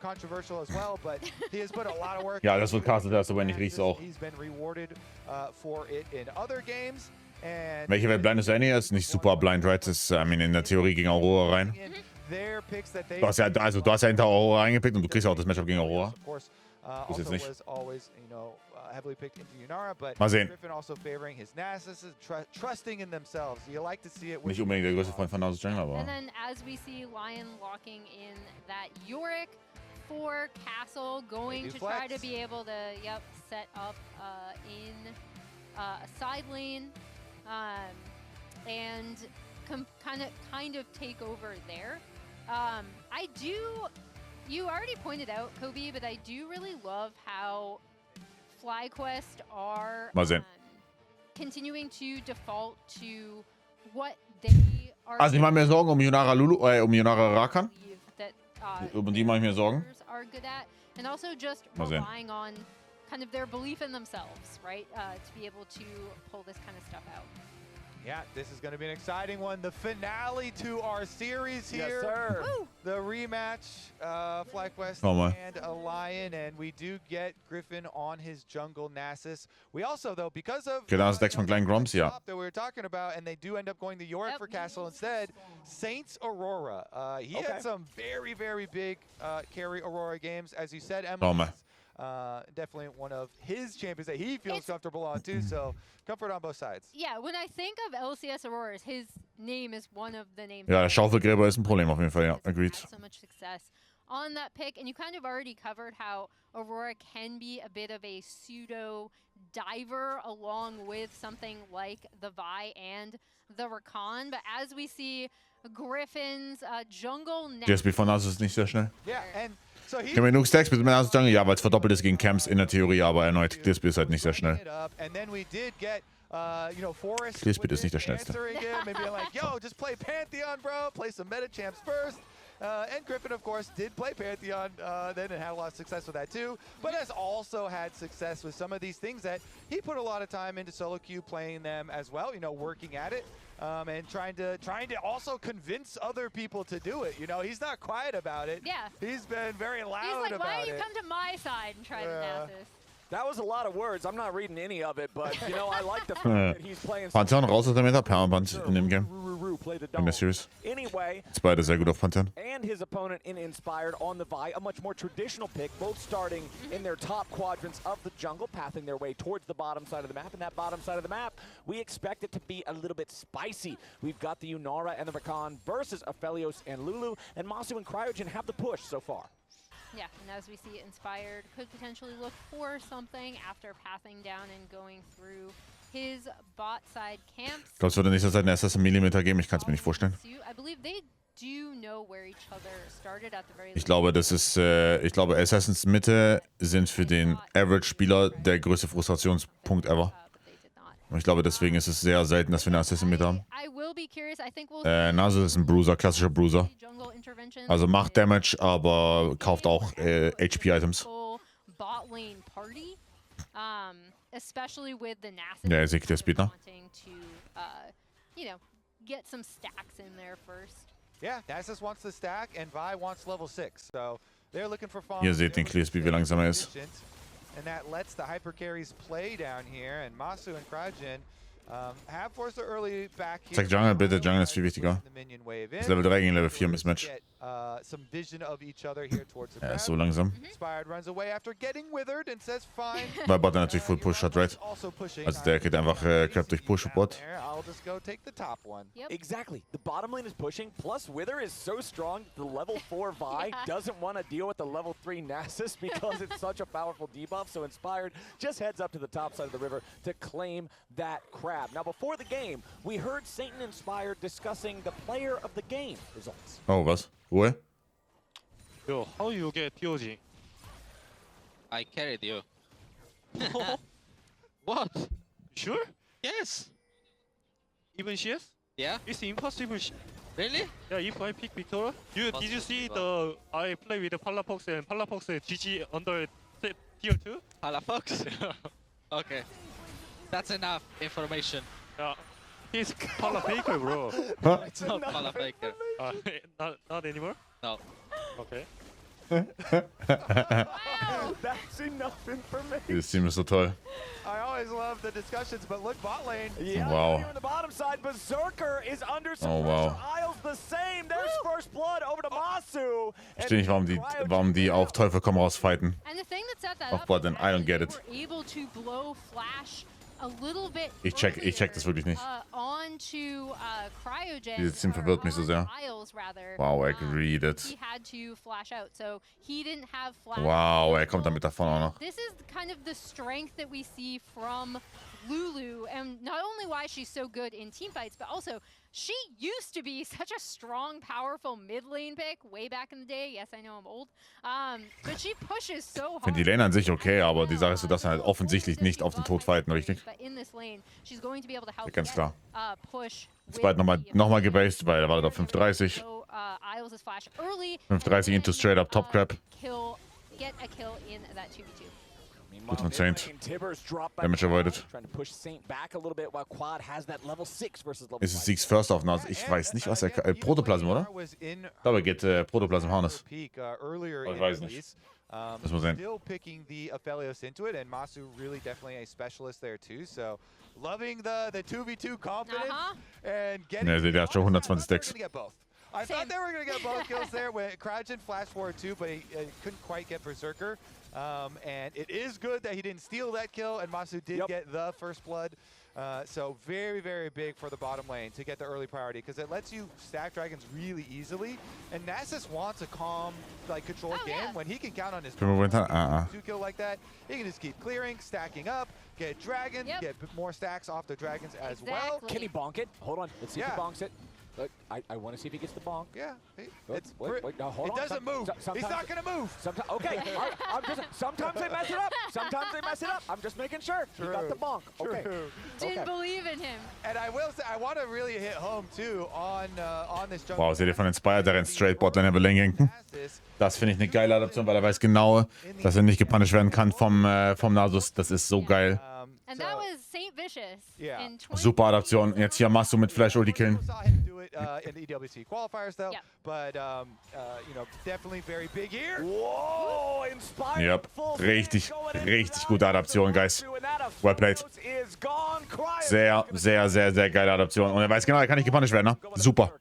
controversial as well, but he has put a lot of work. Ja, das wird Castle Tester, wenn ich riech's auch. He's been rewarded for it in other games. And Welche Welt blind ist er? Ist nicht super blind, right? Das ist in der Theorie gegen Aurora rein. their picks that they Du hast ja hinter Aurora reingepickt und du kriegst auch das Matchup gegen Aurora. Of course, Ist jetzt also nicht. was always, heavily picked into Yunara, but Mal sehen. Griffin also favoring his Nasus, trusting in themselves. You like to see it. Nicht unbedingt der größte Freund von Nasus Jungle, aber... And then as we see Lion locking in that Yorick for Castle, going to try to be able to set up in a side lane and kind of take over there. You already pointed out, Kobe, but I do really love how FlyQuest are Mal sehen. continuing to default to what they are. Also ich mache mir Sorgen um Yunara Rakan. That, Um die mache ich mir Sorgen. are good at, and also just Mal sehen. relying on kind of their belief in themselves, right? To be able to pull this kind of stuff out. Yeah, this is going to be an exciting one. The finale to our series here. Yes, sir. The rematch, FlyQuest Oh, my. and a Lion, and we do get Griffin on his jungle Nasus. We also, though, because of Okay, da ist Dex von kleinen Groms, ja. that we were talking about, and they do end up going to Yorick for Castle instead. Saints Aurora. He had some very, very big carry Aurora games, as you said, Emma. Oh, my. Definitely one of his champions that he feels comfortable on too. So comfort on both sides. Yeah, when I think of LCS Auroras, his name is one of the names. Ja, der Schaufelgräber ist ein Problem auf jeden Fall, ja. Agreed. So much success on that pick, and you kind of already covered how Aurora can be a bit of a pseudo diver along with something like the Vi and the Rakan. But as we see Griffin's jungle GSP von Nasus ist nicht sehr schnell. Yeah, and so Ich habe genug Stacks mit Nasus Jungle, ja, weil es verdoppelt ist gegen Camps in der Theorie, aber erneut, GSP ist halt nicht sehr schnell. And then we did get Forrest Clearspeed ist nicht der schnellste. maybe like, yo, just play Pantheon, bro. Play some meta champs first. And Griffin, of course, did play Pantheon then and had a lot of success with that too, but has also had success with some of these things that he put a lot of time into solo queue playing them as well, you know, working at it. And trying to also convince other people to do it. You know, he's not quiet about it. Yeah. He's been very loud He's like, about why don't you it. come to my side and try the Nasus? That was a lot of words. I'm not reading any of it, but you know, I like the fact that he's playing. Pantheon raus aus der Meta, Permaband in dem Game. In der Series. Anyway, Jetzt beide sehr gut auf Pantheon. and his opponent in Inspired on the Vi, a much more traditional pick, both starting in their top quadrants of the jungle, pathing their way towards the bottom side of the map. And that bottom side of the map, we expect it to be a little bit spicy. We've got the Yunara and the Rakan versus Aphelios and Lulu, and Masu and Cryogen have the push so far. Yeah, and as we see, Inspired could potentially look for something after pathing down and going through his bot side camps. Ich glaube, es wird in nächster Zeit eine SS-Millimeter geben, ich kann es mir nicht vorstellen. I believe they do know where each other started at the very Ich glaube, das ist, ich glaube, Assassins Mitte sind für den Average-Spieler der größte Frustrationspunkt ever. Und ich glaube, deswegen ist es sehr selten, dass wir eine Assassin Mitte haben. I will be curious. I think we'll Nasus ist ein Bruiser, klassischer Bruiser. Also macht Damage, aber kauft auch HP-Items. bot lane party, especially with the Nasus Ja, er sieht der Speed, ne? wanting to, you know, get some stacks in there first. Yeah, Nasus wants the stack, and Vi wants level 6. So they're looking for farm. Ihr seht den Clearspeed, wie langsam er ist. And that lets the hyper carries play down here, and Masu and Cryogen have forced the early back here. Zeig Jungle bitte, Jungle ist viel wichtiger. Das ist Level 3 gegen Level 4 Mismatch. Some vision of each other here towards the Er ist so langsam. Inspired runs away after getting withered and says fine. Weil Bot natürlich Full Push hat, right? Also der kriegt einfach Crap durch Push-Bot. I'll just go take the top one. Exactly. The bottom lane is pushing, plus Wither is so strong, the level 4 Vi doesn't want to deal with the level 3 Nasus because it's such a powerful debuff, so Inspired just heads up to the top side of the river to claim that crab. Now, before the game, we heard Satan Inspired discussing the player of the game results. Oh, was? Ruhe? Yo, how you get TOG? I carried you. What? Sure? Yes. Even CS? Yeah. It's impossible. Really? Yeah, if I pick Victoria. Did you see the I play with Palafox and Palafox GG under tier 2? Palafox? Okay. That's enough information. Yeah. He's Palafaker, bro. Huh? It's not Palafaker. Not anymore? No. Okay. Wow, that's enough information. Dieses Team ist so toll. I always love the discussions, but look, bot lane. Yeah, Wow. here on the bottom side, Berserker is under some Oh, pressure. wow. Isles the same. There's first blood over to Masu. Ich verstehe nicht, warum die auf Teufel komm raus fighten. And the thing that set that Auf up Bot, denn I don't get it. were able to blow Flash a little bit Ich check das wirklich nicht. onto Cryogen. Dieses Team verwirrt mich so sehr. Isles, rather. Wow, er greedet. He had to flash out, so he didn't have flash. Wow, er kommt damit davon auch noch. This is kind of the strength that we see from Lulu, and not only why she's so good in team fights, but also she used to be such a strong, powerful mid lane pick way back in the day. Yes, I know I'm old. But she pushes so Ich finde die Lane an sich okay, aber die Sache ist so, dass er halt offensichtlich nicht auf den Tod fighten, richtig? But in this lane, she's going to be able to help Ganz klar. push. Jetzt bald nochmal gebased, weil er war auf 5:30. 5:30 into straight up top crap. Get a kill in that 2v2. Gut von Saint. Damage avoided. Ist es Siegs First auf Nase? Ich weiß nicht, was er kann. Protoplasm, oder? Ich glaube, er geht Protoplasm Harness. Aber ich weiß nicht. Das muss sein. Still picking the Aphelios into it, and Masu really definitely a specialist there too. So loving the 2v2 confidence and getting. Ne, der hat schon 120 Stacks. I thought they were going to get both kills there when Krajen flash forward too, but he couldn't quite get Berserker. And it is good that he didn't steal that kill, and Masu did get the first blood. So very, very big for the bottom lane to get the early priority, because it lets you stack dragons really easily. And Nasus wants a calm, like, controlled game when he can count on his two kill like that. He can just keep clearing, stacking up, get dragons, get more stacks off the dragons as well. Can he bonk it? Hold on, let's see if he bonks it. I want to see if he gets the bonk. Yeah. Wait, no, hold on. It doesn't move. He's not going to move. Okay. Sometimes they mess it up. Sometimes they mess it up. I'm just making sure. He got the bonk. Okay. Didn't believe in him. And I will say, I want to really hit home too on this jungle. Wow, seht ihr von Inspire, der rennt straight Botlane Lane lenken. Das finde ich eine geile Adaption, weil er weiß genau, dass er nicht gepunished werden kann vom Nasus. Das ist so geil. And that was Saint Vicious. Super Adaption. Jetzt hier Masu mit Flash Ulti killen. In the EWC qualifiers though, but you know, definitely very big here. Whoa, inspired. Yep. Richtig gute Adaption, guys. Well played. Sehr, sehr, sehr, sehr geile Adaption. Und er weiß genau, er kann nicht gepunished werden, ne? Super.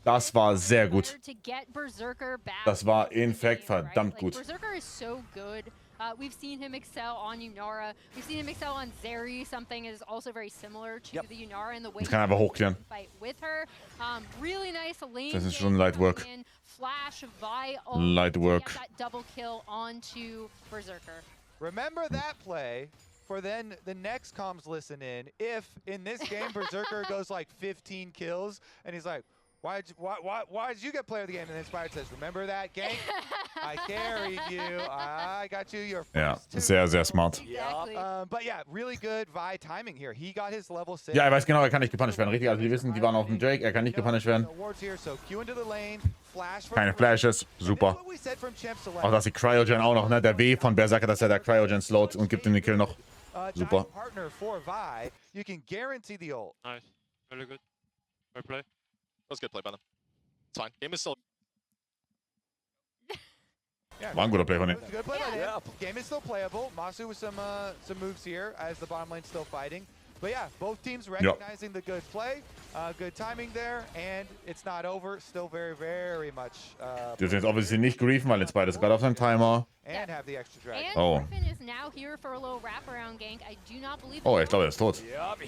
Das war sehr gut. Das war in fact verdammt gut. Berserker is so good. We've seen him excel on Yunara. We've seen him excel on Zeri, something is also very similar to the Yunara in the way ich kann einfach hochklären. Fight with her. Really nice lane. Das ist schon Light Work. Flash Light Work. That double kill onto Berserker. Remember that play for then the next comms listen in. If in this game Berserker goes like 15 kills and he's like, why did you get player of the game? And then Inspired says, remember that game? I carried you. I got you your first two. Sehr, sehr smart. But yeah, really good Vi timing here. He got his level 6. Ja, er weiß genau, er kann nicht gepunished werden. Richtig, also die wissen, die waren auf dem Drake, er kann nicht gepunished werden. Keine Flashes, super. Auch dass die Cryogen auch noch, ne? Der W von Berserker, dass er der Cryogen slowt und gibt ihm den Kill noch. Super. You can guarantee the ult. Nice. Really good. Well play. That was good play by them. It's fine. Game is still. War ein guter Play von ihm. Good play by him. Game is still playable. Masu with some moves here as the bottom lane's still fighting. But yeah, both teams recognizing the good play, good timing there, and it's not over. Still very, very much. Dürfen jetzt obviously nicht griefen, weil jetzt beides gerade auf seinem Timer. And have the extra dragon. Oh. Griffin is now here for a little wraparound gank. I do not believe. Oh, ich glaube, er ist tot.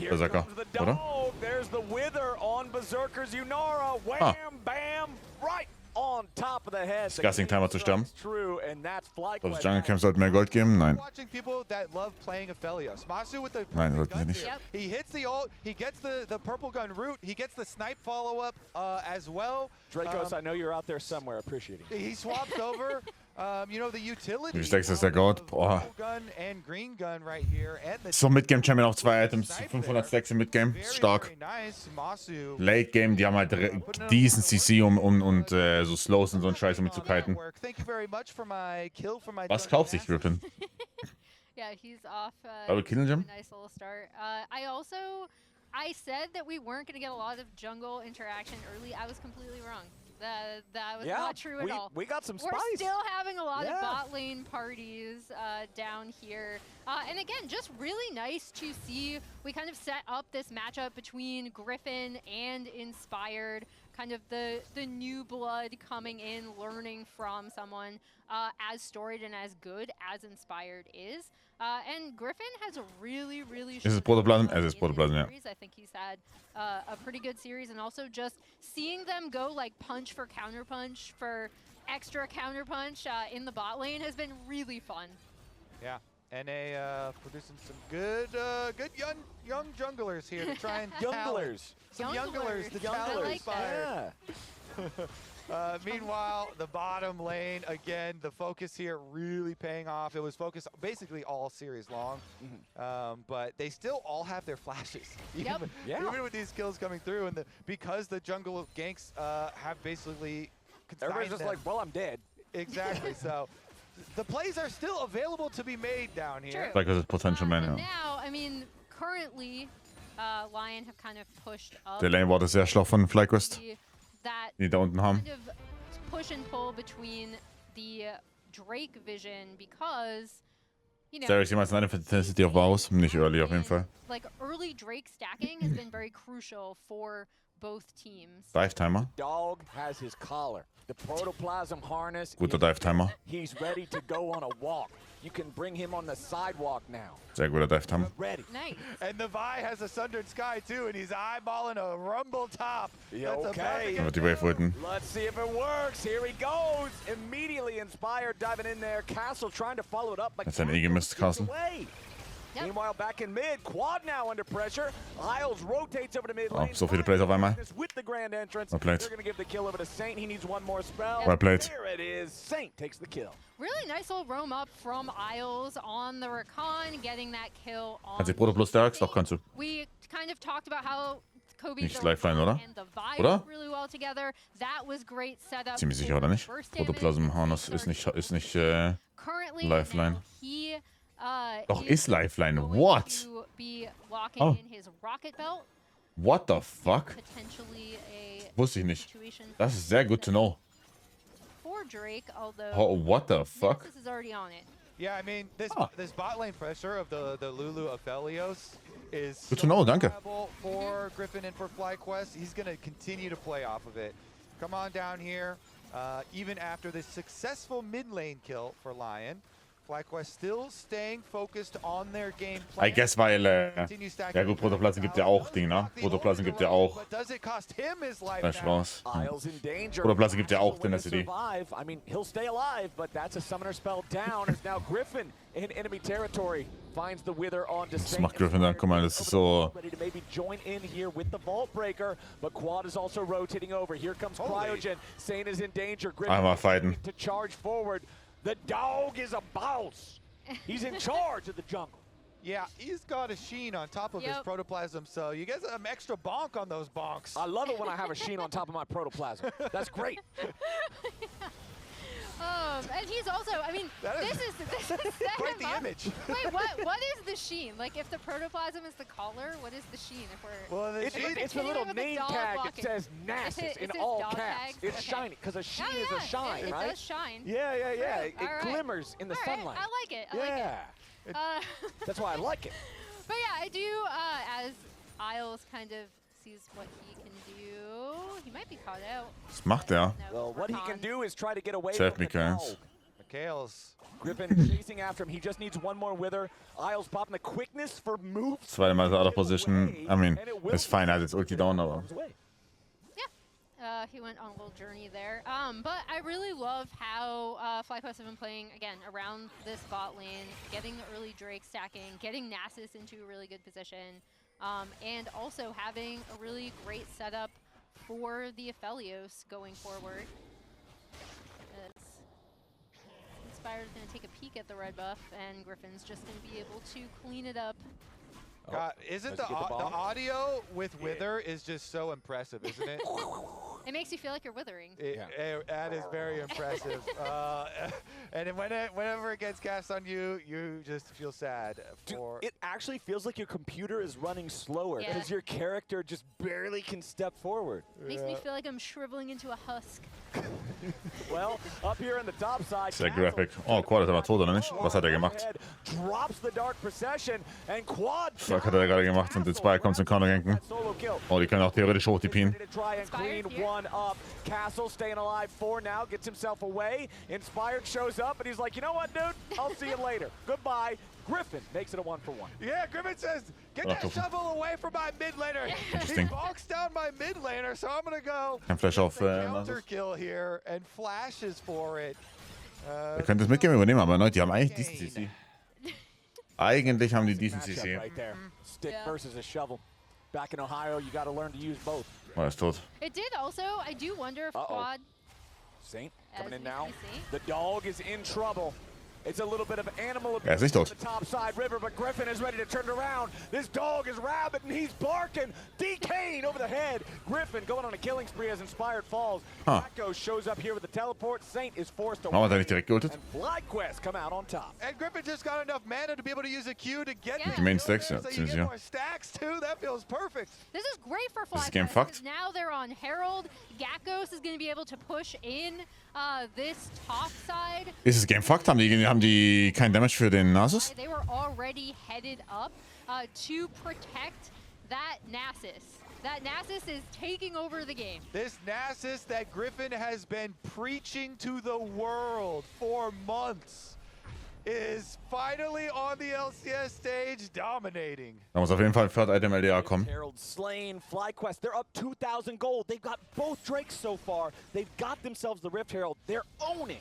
Berserker, oder? There's the wither on Berserker's Yunara. Wham, bam, right on top of the head. Disgusting Timer zu sterben. True, and that's Ich glaube, das Jungle Camp sollte mehr Gold geben. Nein. Watching people that love playing Aphelios. Masu with the Nein, sollten sie nicht. He hits the ult, he gets the purple gun root, he gets the snipe follow-up as well. Dracos, I know you're out there somewhere appreciating. He swaps over. You know, the utility. Wie Stacks ist der Gold? Boah. Gun and green gun right here. And the So Midgame Champion auf 2 Items, 500 Stacks im Midgame. Ist stark. Late Game, die haben halt diesen CC und so Slows und so einen Scheiß, um mitzukiten. Was kauft sich Griffin? Yeah, he's off. Double kill him? Nice little start. I said that we weren't going to get a lot of jungle interaction early. I was completely wrong. That was not true at all. We got some spice. We're still having a lot of bot lane parties down here. And again, just really nice to see we kind of set up this matchup between Griffin and Inspired. Kind of the new blood coming in, learning from someone as storied and as good as Inspired is. And Griffin has a really, really Ist es Protoplasm? Es ist Protoplasm, ja. I think he's had a pretty good series, and also just seeing them go like punch for extra counter punch in the bot lane has been really fun. Yeah. NA producing some good young junglers here to try and Younglers. Some younglers, the challenge fire. Meanwhile, the bottom lane, again, the focus here really paying off. It was focused basically all series long, but they still all have their flashes. Even with these kills coming through, and because the jungle ganks have basically Everybody's just like, well, I'm dead. Exactly. So the plays are still available to be made down here. Like there's potential man, ja. Now, I mean, currently, LYON have kind of pushed up. Der Lane Ward ist sehr schlau von FlyQuest, That die da unten haben. kind of push and pull between the Drake vision because, you know, Sehr jemals eine Intensity auf Varus, nicht early auf jeden Fall. like early Drake stacking has been very crucial for both teams. Dive Timer. Dog has his collar. The protoplasm harness. Guter Dive Timer. He's ready to go on a walk. You can bring him on the sidewalk now. Sehr guter Dive Timer. Ready. Nice. And the Vi has a Sundered Sky too, and he's eyeballing a Rumble top. Yeah, That's okay. Wird die Wave wooden. Let's see if it works. Here he goes. Immediately inspired, diving in there. Castle trying to follow it up. But Hat sein E gemisst, Castle. away. Meanwhile, back in mid, Quad now under pressure. Isles rotates over to mid lane. Oh, so viele Plays auf einmal. With the grand entrance. Well played. They're going to give the kill over to Saint. He needs one more spell. Well played. There it is. Saint takes the kill. Really nice little roam up from Isles on the Rakan, getting that kill on. Hat sie Proto plus Derx? Doch, kannst du. We kind of talked about how Kobe Nicht Lifeline, oder? and the Vi Oder? work really well together. That was great setup. Ziemlich sicher, oder nicht? Burst damage. Protoplasm Harness ist nicht Currently, Lifeline. now he Doch, ist Lifeline. What? to be locking Oh. in his rocket belt. What the fuck? Potentially a Wusste ich nicht. situation Das ist sehr good to know. for Drake, although Oh, what the fuck? Nexus is already on it. Yeah, I mean, this bot lane pressure of the Lulu of Felios is Good to know, danke. reliable for Griffin and for FlyQuest. He's going to continue to play off of it. Come on down here. Even after this successful mid lane kill for LYON, FlyQuest still staying focused on their game plan. I guess, weil, ja gut, Protoplasm gibt ja auch Ding, ne? Protoplasm gibt ja auch But does it cost him his life Flash now? raus. Isles in danger. Protoplasm gibt ja auch Way to Tenacity. survive. I mean, he'll stay alive, but that's a summoner spell down. As now Griffin in enemy territory finds the wither on to Das macht Griffin dann, guck mal, das ist so... ready to maybe join in here with the Vault Breaker, but Quad is also rotating over. Here comes Cryogen. Saint is in danger. Griffin Einmal fighten. to charge forward. The dog is a boss. He's in charge of the jungle. Yeah, he's got a sheen on top of his Yep. protoplasm, so you get some extra bonk on those bonks. I love it when I have a sheen on top of my protoplasm. That's great. And he's also, I mean, this is quite the image. Wait, what is the sheen? Like, if the protoplasm is the collar, what is the sheen? If we're Well, the It's, sheen- it's a Hitting little it with a name dog tag walking. that says Nasus Is in it all dog caps. tags? It's Okay. shiny because a sheen Oh, is a yeah, shine, it right? does shine. Yeah. True. It All right. glimmers in the All right, sunlight. I like it. I like it. Yeah. That's why I like it. But yeah, I do, as Isles kind of sees what he can do, he might be caught out. Was macht er? Well, what he can do is try to get away Chef from the Mikaels. dog. Mikaels. Griffin chasing after him. He just needs one more wither. Isles popping the quickness for moves. Zweimal out of position. I mean, ist fine, er hat jetzt Ulti down, aber... He went on a little journey there. But I really love how FlyQuest have been playing, again, around this bot lane, getting the early Drake stacking, getting Nasus into a really good position, and also having a really great setup for the Aphelios going forward. Inspired's going to take a peek at the red buff, and Griffin's just going to be able to clean it up. God, isn't Does the he get the bomb? audio with Wither is just so impressive, isn't it? It makes you feel like you're withering. That is very impressive. And then whenever it gets cast on you, you just feel sad. For It actually feels like your computer is running slower Yeah. because your character just barely can step forward. Makes me feel like I'm shriveling into a husk. Well, up here on the top side, Sehr graphic. Oh, Quad ist aber tot, oder nicht? Was hat er gemacht? drops the dark procession and Quad Fuck hat er gerade gemacht und Inspire kommt zum Counter-Ganken. solo kill. Oh, die können auch theoretisch hoch TPen. To try and clean one up. Castle staying alive for now, gets himself away. Inspired shows up and he's like, you know what, dude? I'll see you later. Goodbye. Griffin makes it a 1-for-1. Yeah, Griffin says, get Oh, that cool. shovel away from my mid laner. He Interesting. bonks down my mid laner, so I'm gonna go Kein Flash auf counter Nasus. kill here and flashes for it. Ihr könnt das Mitgame übernehmen, aber Leute, die haben eigentlich diesen CC. Eigentlich haben die diesen CC. Right there. Stick versus a shovel. Back in Ohio, you got to learn to use both. Oh, er ist tot. It did also. I do wonder if Quad. Saint coming in now. The dog is in trouble. It's a little bit of animal Er ist nicht abuse on tot. the top side river, but Griffin is ready to turn it around. This dog is rabid and he's barking. DK'd over the head. Griffin going on a killing spree as Inspired falls. Echo shows up here with the teleport. Saint is forced to Warum hat er nicht direkt geultet? and FlyQuest come out on top. And Griffin just got enough mana to be able to use a Q to get Die Main Stacks, ja, so you ziemlich get sicher. more stacks too. That feels perfect. This is great for This FlyQuest. game fucked. Now they're on Herald. Gakkos is going to be able to push in this top side. Ist es Game fucked? Haben die kein Damage für den Nasus? They were already headed up to protect that Nasus. That Nasus is taking over the game. This Nasus that Griffin has been preaching to the world for months is finally on the LCS stage dominating. Da muss auf jeden Fall ein Third Item LDA kommen. Herald slain, FlyQuest, they're up 2,000 gold. They've got both Drakes so far. They've got themselves the Rift Herald. They're owning.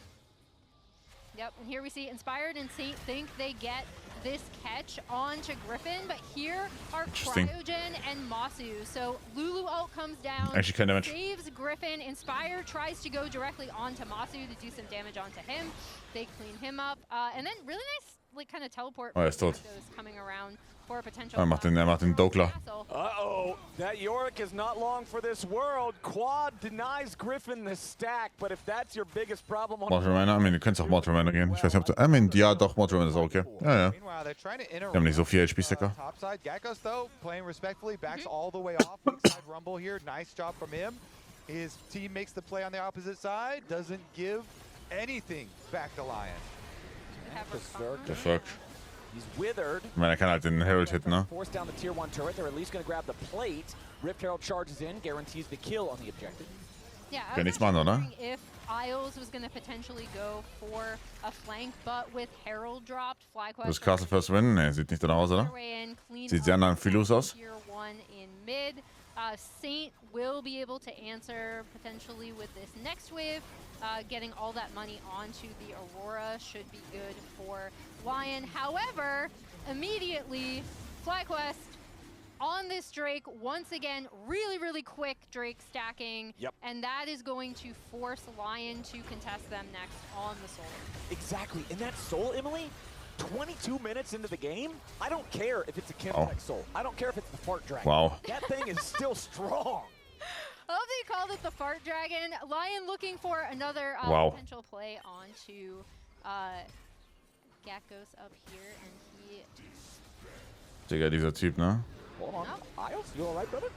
Yep, and here we see Inspired and Saint think they get this catch onto Griffin, but here are Interesting. Cryogen and Masu. So Lulu ult comes down, Actually kein Damage. saves Griffin. Inspired tries to go directly onto Masu to do some damage onto him. They clean him up, and then really nice, like kind of teleport. Oh, er ist tot. Goes coming around for a potential. Er macht den Dokler. Uh-oh, that Yorick is not long for this world. Quad denies Griffin the stack, but if that's your biggest problem on Mortal Remainder? Du könntest auch Mortal Remainder gehen. Ich weiß nicht, ob du... ja, doch, Mortal Remainder ist auch okay. Ja, ja. Meanwhile, they're trying to Wir haben nicht so viel HP-Sticker. Topside, Gakkos though, playing respectfully, backs all the way off. Weak side Rumble here, nice job from him. His team makes the play on the opposite side, doesn't give anything back to LYON. The fuck? He's withered. Ich meine, er kann halt den Herald hitten, ne? Force down the tier 1 turret. They're at least going to grab the plate. Rift Herald charges in, guarantees the kill on the objective. Yeah, I Kann was nichts machen, oder? wondering if Isles was going to potentially go for a flank, but with Herald dropped, FlyQuest. Das Castle First Win? Ne, sieht nicht danach aus, oder? Sieht sehr nach Philus aus. Tier 1 in mid. Saint will be able to answer potentially with this next wave. Getting all that money onto the Aurora should be good for LYON. However, immediately, FlyQuest on this Drake, once again, really quick Drake stacking. Yep. And that is going to force LYON to contest them next on the Soul. Exactly, and that Soul, Emily, 22 minutes into the game, I don't care if it's a Chemtech Soul. I don't care if it's the Fart Dragon. Wow. That thing is still strong. I love that you called it the Fart Dragon. LYON looking for another potential play onto Gakkos up here, and he... Digga, dieser Typ, ne? Hold on. Isles, you all right, brother?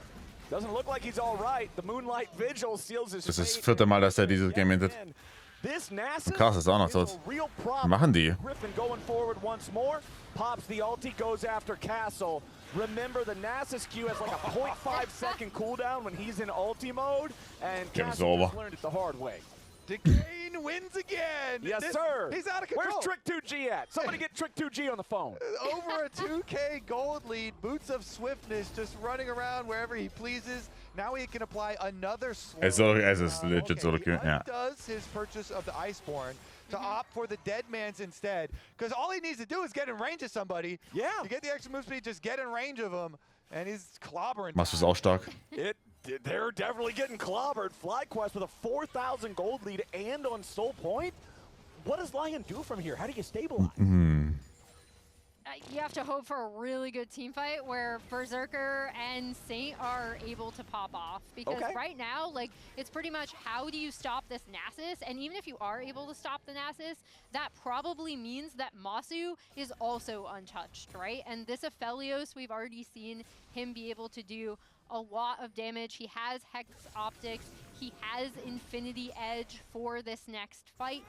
Doesn't look like he's all right. The Moonlight Vigil seals his Das ist das fate. 4. Mal, dass er dieses Game hintet. This Nasus Krass, ist auch noch is tot. a real Was problem. machen die? Griffin going forward once more. Pops the ulti, goes after Castle. Remember, the Nasus Q has like a 0.5 second cooldown when he's in ulti mode, and Game is Castle over. just learned it the hard way. Decane wins again. Yes, sir. He's out of control. Where's Trick 2G at? Somebody get Trick 2G on the phone. Over a 2K gold lead, Boots of Swiftness just running around wherever he pleases. Now he can apply another slow. Es ist legit Solo Queue, ja. Does his purchase of the Iceborne to opt for the Dead Man's instead, because all he needs to do is get in range of somebody. Yeah. You get the extra move speed, just get in range of him, and he's clobbering. Machst du es auch stark? They're definitely getting clobbered. FlyQuest with a 4,000 gold lead and on Soul Point. What does LYON do from here? How do you stabilize? You have to hope for a really good team fight where Berserker and Saint are able to pop off. Because right now, like, it's pretty much how do you stop this Nasus? And even if you are able to stop the Nasus, that probably means that Masu is also untouched, right? And this Aphelios, we've already seen him be able to do a lot of damage. He has Hex Optics. He has Infinity Edge for this next fight.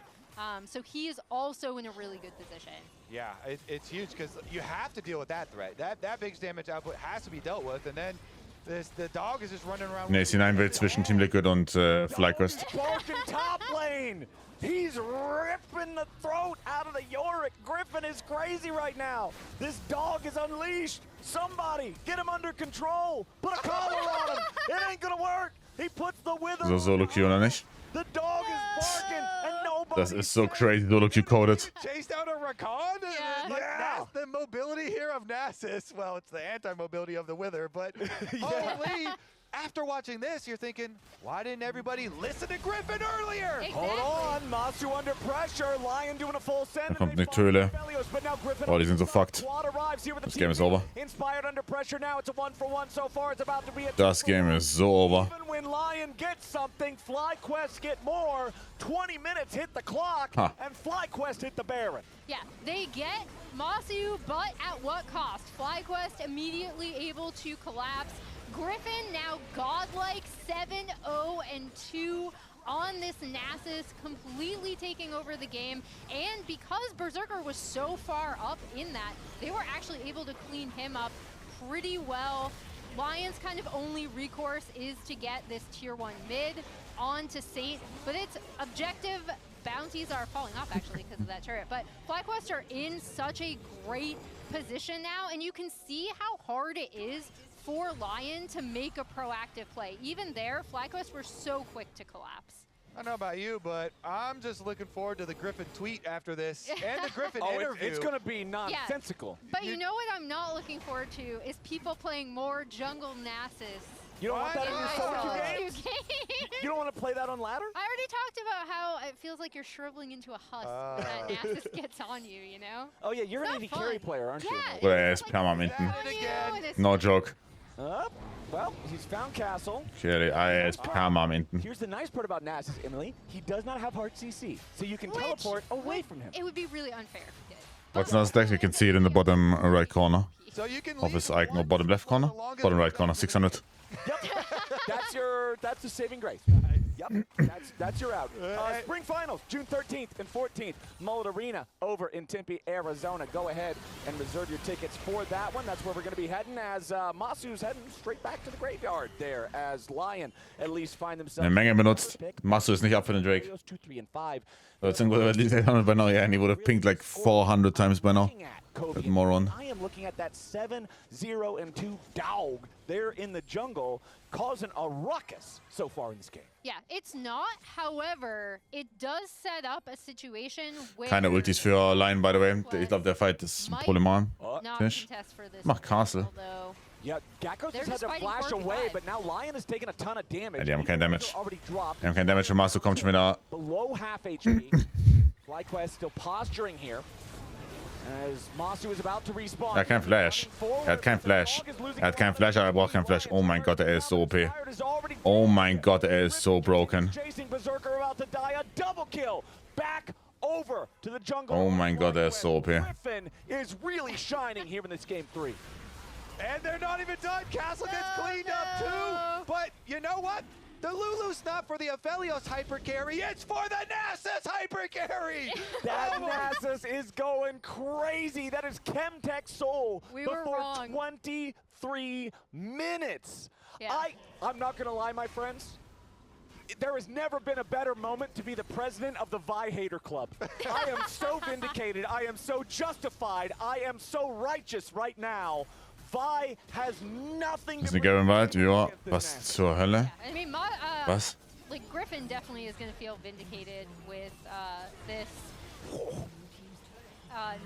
So he is also in a really good position. Yeah, it's huge because you have to deal with that threat. That big damage output has to be dealt with, and then the dog is just running around. Ne, ist hinein will zwischen Team Liquid und FlyQuest. Barking top lane. He's ripping the throat out of the Yorick. Griffin is crazy right now. This dog is unleashed. Somebody get him under control. Put a collar on him. It ain't gonna work. He puts the wither. So Solo Queue, oder nicht? The dog is barking and nobody. Das ist so crazy Solo Queue coded. Chased out a Rakan? Yeah. Like, that's the mobility of Nasus, well, it's the anti-mobility of the Wither, but holy, after watching this, you're thinking, why didn't everybody listen to Griffin earlier? Exactly. Hold on, Masu under pressure. Lion doing a full send. Kommt nicht Höhle. Oh, die sind so fucked. Das Game ist over. Inspired under pressure now. It's a 1-for-1 so far. It's about to be a Das Game ist so over. Even when Lion gets something, FlyQuest get more. 20 minutes hit the clock, and FlyQuest hit the Baron. Yeah, they get Masu, but at what cost? FlyQuest immediately able to collapse. Griffin now godlike 7-0-2 on this Nasus, completely taking over the game. And because Berserker was so far up in that, they were actually able to clean him up pretty well. Lion's kind of only recourse is to get this tier 1 mid onto Saint, but its objective bounties are falling off actually because of that turret. But FlyQuest are in such a great position now, and you can see how hard it is for Lion to make a proactive play. Even there, FlyQuest were so quick to collapse. I don't know about you, but I'm just looking forward to the Griffin tweet after this and the Griffin interview. It's going to be nonsensical. Yeah. But you know what I'm not looking forward to is people playing more jungle Nasus. You don't want that in your solo queue games? You don't want to play that on ladder? I already talked about how it feels like you're shriveling into a husk when that Nasus gets on you, you know? Oh yeah, you're an AD carry player, aren't you? Oder er ist permanenten. No joke. Well, he's found Castle. Clearly, er ist permanenten. Here's the nice part about Nasus, Emily. He does not have hard CC, so you can teleport away from him. It would be really unfair if he did. What's another stack? You can see it in the bottom right corner of his icon, or bottom left corner? Bottom right corner, 600. Yep, that's the saving grace. Yep, that's your out. Spring Finals, June 13th and 14th. Mullet Arena over in Tempe, Arizona. Go ahead and reserve your tickets for that one. That's where we're going to be heading as Masu's heading straight back to the graveyard there as Lion at least find themselves. Eine Menge benutzt. Masu ist nicht ab für den Drake. 2, 3, and 5. So it's at least 800 by now. Yeah, and he would have pinged like 400 times by now. That moron. I am looking at that 7-0-2 dog there in the jungle, causing a ruckus so far in this game. Yeah, it's not. However, it does set up a situation where Keine Ultis für Lion, by the way. Ich glaube, der Fight ist ein Problem. Fisch. Mach Castle. Yeah, Gakos just had to flash away, but now Lion is taking a ton of damage. Ja, die haben kein Damage. Die haben kein Damage und Masu kommt schon wieder. Below half HP. FlyQuest still posturing here. As Masu is about to respawn. Er hat kein Flash. Er hat kein Flash. Er hat kein Flash, aber er braucht kein Flash. Oh mein Gott, er ist so OP. Oh mein Gott, er ist so broken. Chasing Berserker about to die. A double kill. Back over to the jungle. Oh mein Gott, er ist so OP. Griffin is really shining here in this game 3. And they're not even done. Castle gets cleaned up too. But you know what? The Lulu's not for the Aphelios hyper carry, it's for the Nasus hyper carry! That Nasus is going crazy. That is Chemtech Soul before 23 minutes. Yeah. I'm not going to lie, my friends. There has never been a better moment to be the president of the Vi Hater Club. I am so vindicated. I am so justified. I am so righteous right now. Vi has nothing to Ist eine Wald? Ja, was zur Hölle? I mean, Was? like Griffin definitely is going to feel vindicated with this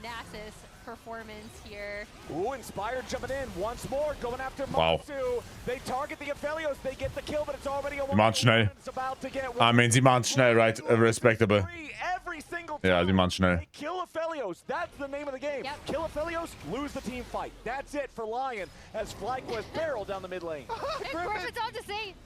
Nasus performance here. Ooh, Inspired jumping in once more, going after Wow. Masu. They target the Aphelios, they get the kill, but it's already a Sie machen schnell. I mean, sie machen schnell, right? Respectable. Every single Ja, sie machen schnell. They kill Aphelios. That's the name of the game. Yep. Kill Aphelios, lose the team fight. That's it for Lion as FlyQuest barrel down the mid lane. And Griffin's on to Saint.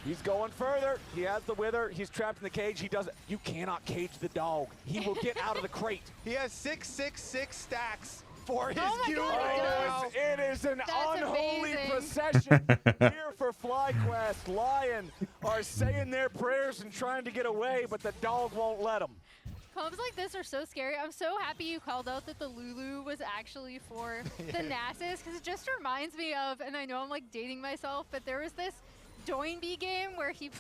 He's going further. He has the Wither. He's trapped in the cage. He doesn't. You cannot cage the dog. He will get out of the crate. He has 666 stacks for his Oh my Q God, right now. It is an That's unholy amazing. procession here for FlyQuest. Lion are saying their prayers and trying to get away, but the dog won't let them. Combs like this are so scary. I'm so happy you called out that the Lulu was actually for the Nasus, because it just reminds me of, and I know I'm like dating myself, but there was this Doinby game where he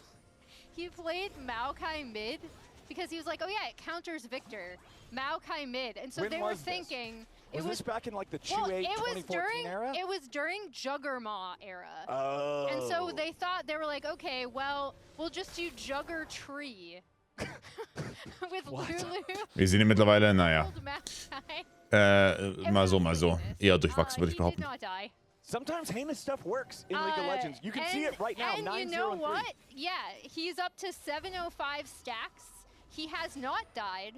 played Maokai mid because he was like, oh yeah, it counters Victor, Maokai mid, and so When they were was this? thinking Was this back in like the well, 2-8 it was 2014 during era? it was during Juggermaw era. Oh. And so they thought, they were like, okay, well, we'll just do Jugger Tree With Lulu. Wir sehen ihn mittlerweile, naja. Old math guy. Mal so. Eher durchwachsen, würde ich He did behaupten. not die. Sometimes heinous stuff works in League of Legends. You can see it right now, 9-0 And you know and what? 3. Yeah, he's up to 705 stacks. He has not died.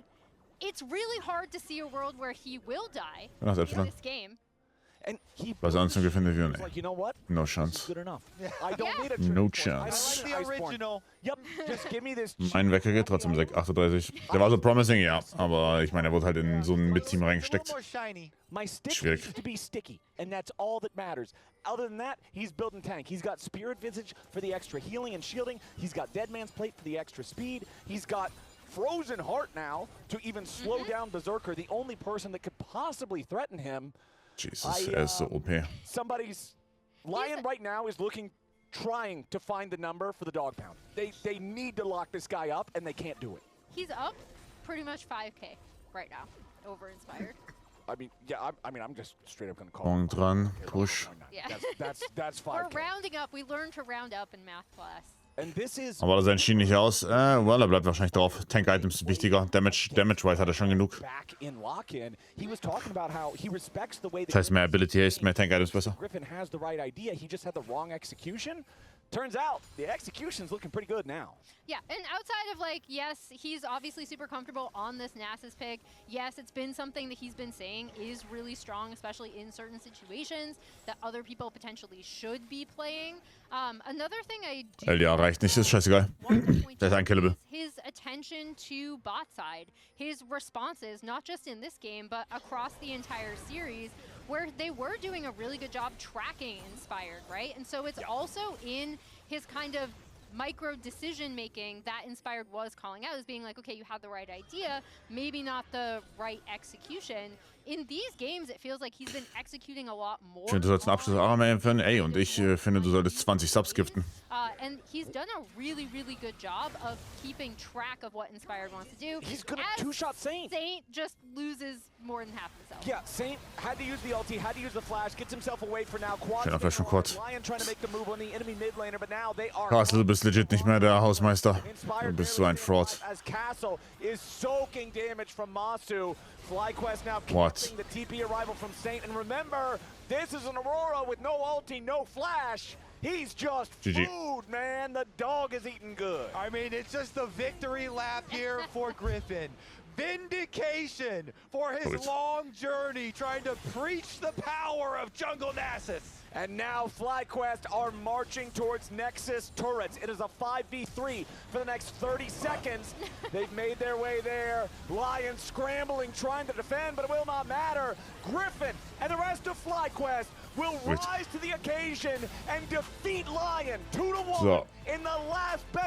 It's really hard to see a world where he will die Ach, in Selbstverständlich. this game. And he Was sonst noch gefunden wir? like, you know what? No This is chance. good enough. I don't need a No turning point. I chance. like the original. Yep, just give me this. Mein Wecker geht trotzdem 6:38. Der war so promising, ja. Aber ich meine, er wurde halt in so ein Mid-Team reingesteckt. My stick Schwierig. needs to be sticky, and that's all that matters. Other than that, he's building tank. He's got Spirit Visage for the extra healing and shielding. He's got Dead Man's Plate for the extra speed. He's got Frozen Heart now to even slow down Berserker, the only person that could possibly threaten him. Jesus, er ist so OP. Somebody's LYON right now is trying to find the number for the dog pound. They need to lock this guy up, and they can't do it. He's up pretty much 5k right now, over Inspired. I mean, yeah, I'm just straight up gonna call. Punkt dran, push. Yeah. That's 5k. We're rounding up. We learned to round up in math class. And this is Aber das schien nicht aus. Well, er bleibt wahrscheinlich drauf. Tank-Items ist wichtiger. Damage-wise hat er schon genug. back in lock-in. He was talking about how he respects the way Das heißt, mehr Ability ist, mehr Tank-Items besser. Griffin has the right idea. He just had the wrong execution. Turns out the execution's looking pretty good now. Yeah, and outside of like, yes, he's obviously super comfortable on this Nasus pick. Yes, it's been something that he's been saying is really strong, especially in certain situations that other people potentially should be playing. Another thing I do LDA reicht nicht, ist scheißegal. Der ist unkillable. his attention to bot side, his responses, not just in this game, but across the entire series, where they were doing a really good job tracking Inspired, right? And so it's also in his kind of micro decision making that Inspired was calling out as being like, okay, you had the right idea, maybe not the right execution. In these games, it feels like he's been executing a lot more. Ich finde, du sollst einen Abschluss auch mal empfehlen. Ey, und ich finde, du solltest 20 Subs giften. And he's done a really, really good job of keeping track of what Inspired wants to do. He's gonna two-shot Saint. Saint just loses more than half himself. Yeah, Saint had to use the ulti, had to use the flash, gets himself away for now. Schöner Flash von Quad. LYON trying to make the move on the enemy mid laner, but now they are. Castle, du bist legit nicht mehr der Hausmeister. Du bist so ein Fraud. As Castle is soaking damage from Masu. FlyQuest now What? canceling the TP arrival from Saint. And remember, this is an Aurora with no ulti, no flash. He's just GG. food, man. The dog is eating good. I mean, it's just the victory lap here for Griffin. Vindication for his long journey trying to preach the power of Jungle Nasus. And now FlyQuest are marching towards Nexus turrets. It is a 5v3 for the next 30 seconds. They've made their way there. LYON scrambling, trying to defend, but it will not matter. Griffin and the rest of FlyQuest will rise to the occasion and defeat LYON 2-1 So. in the last best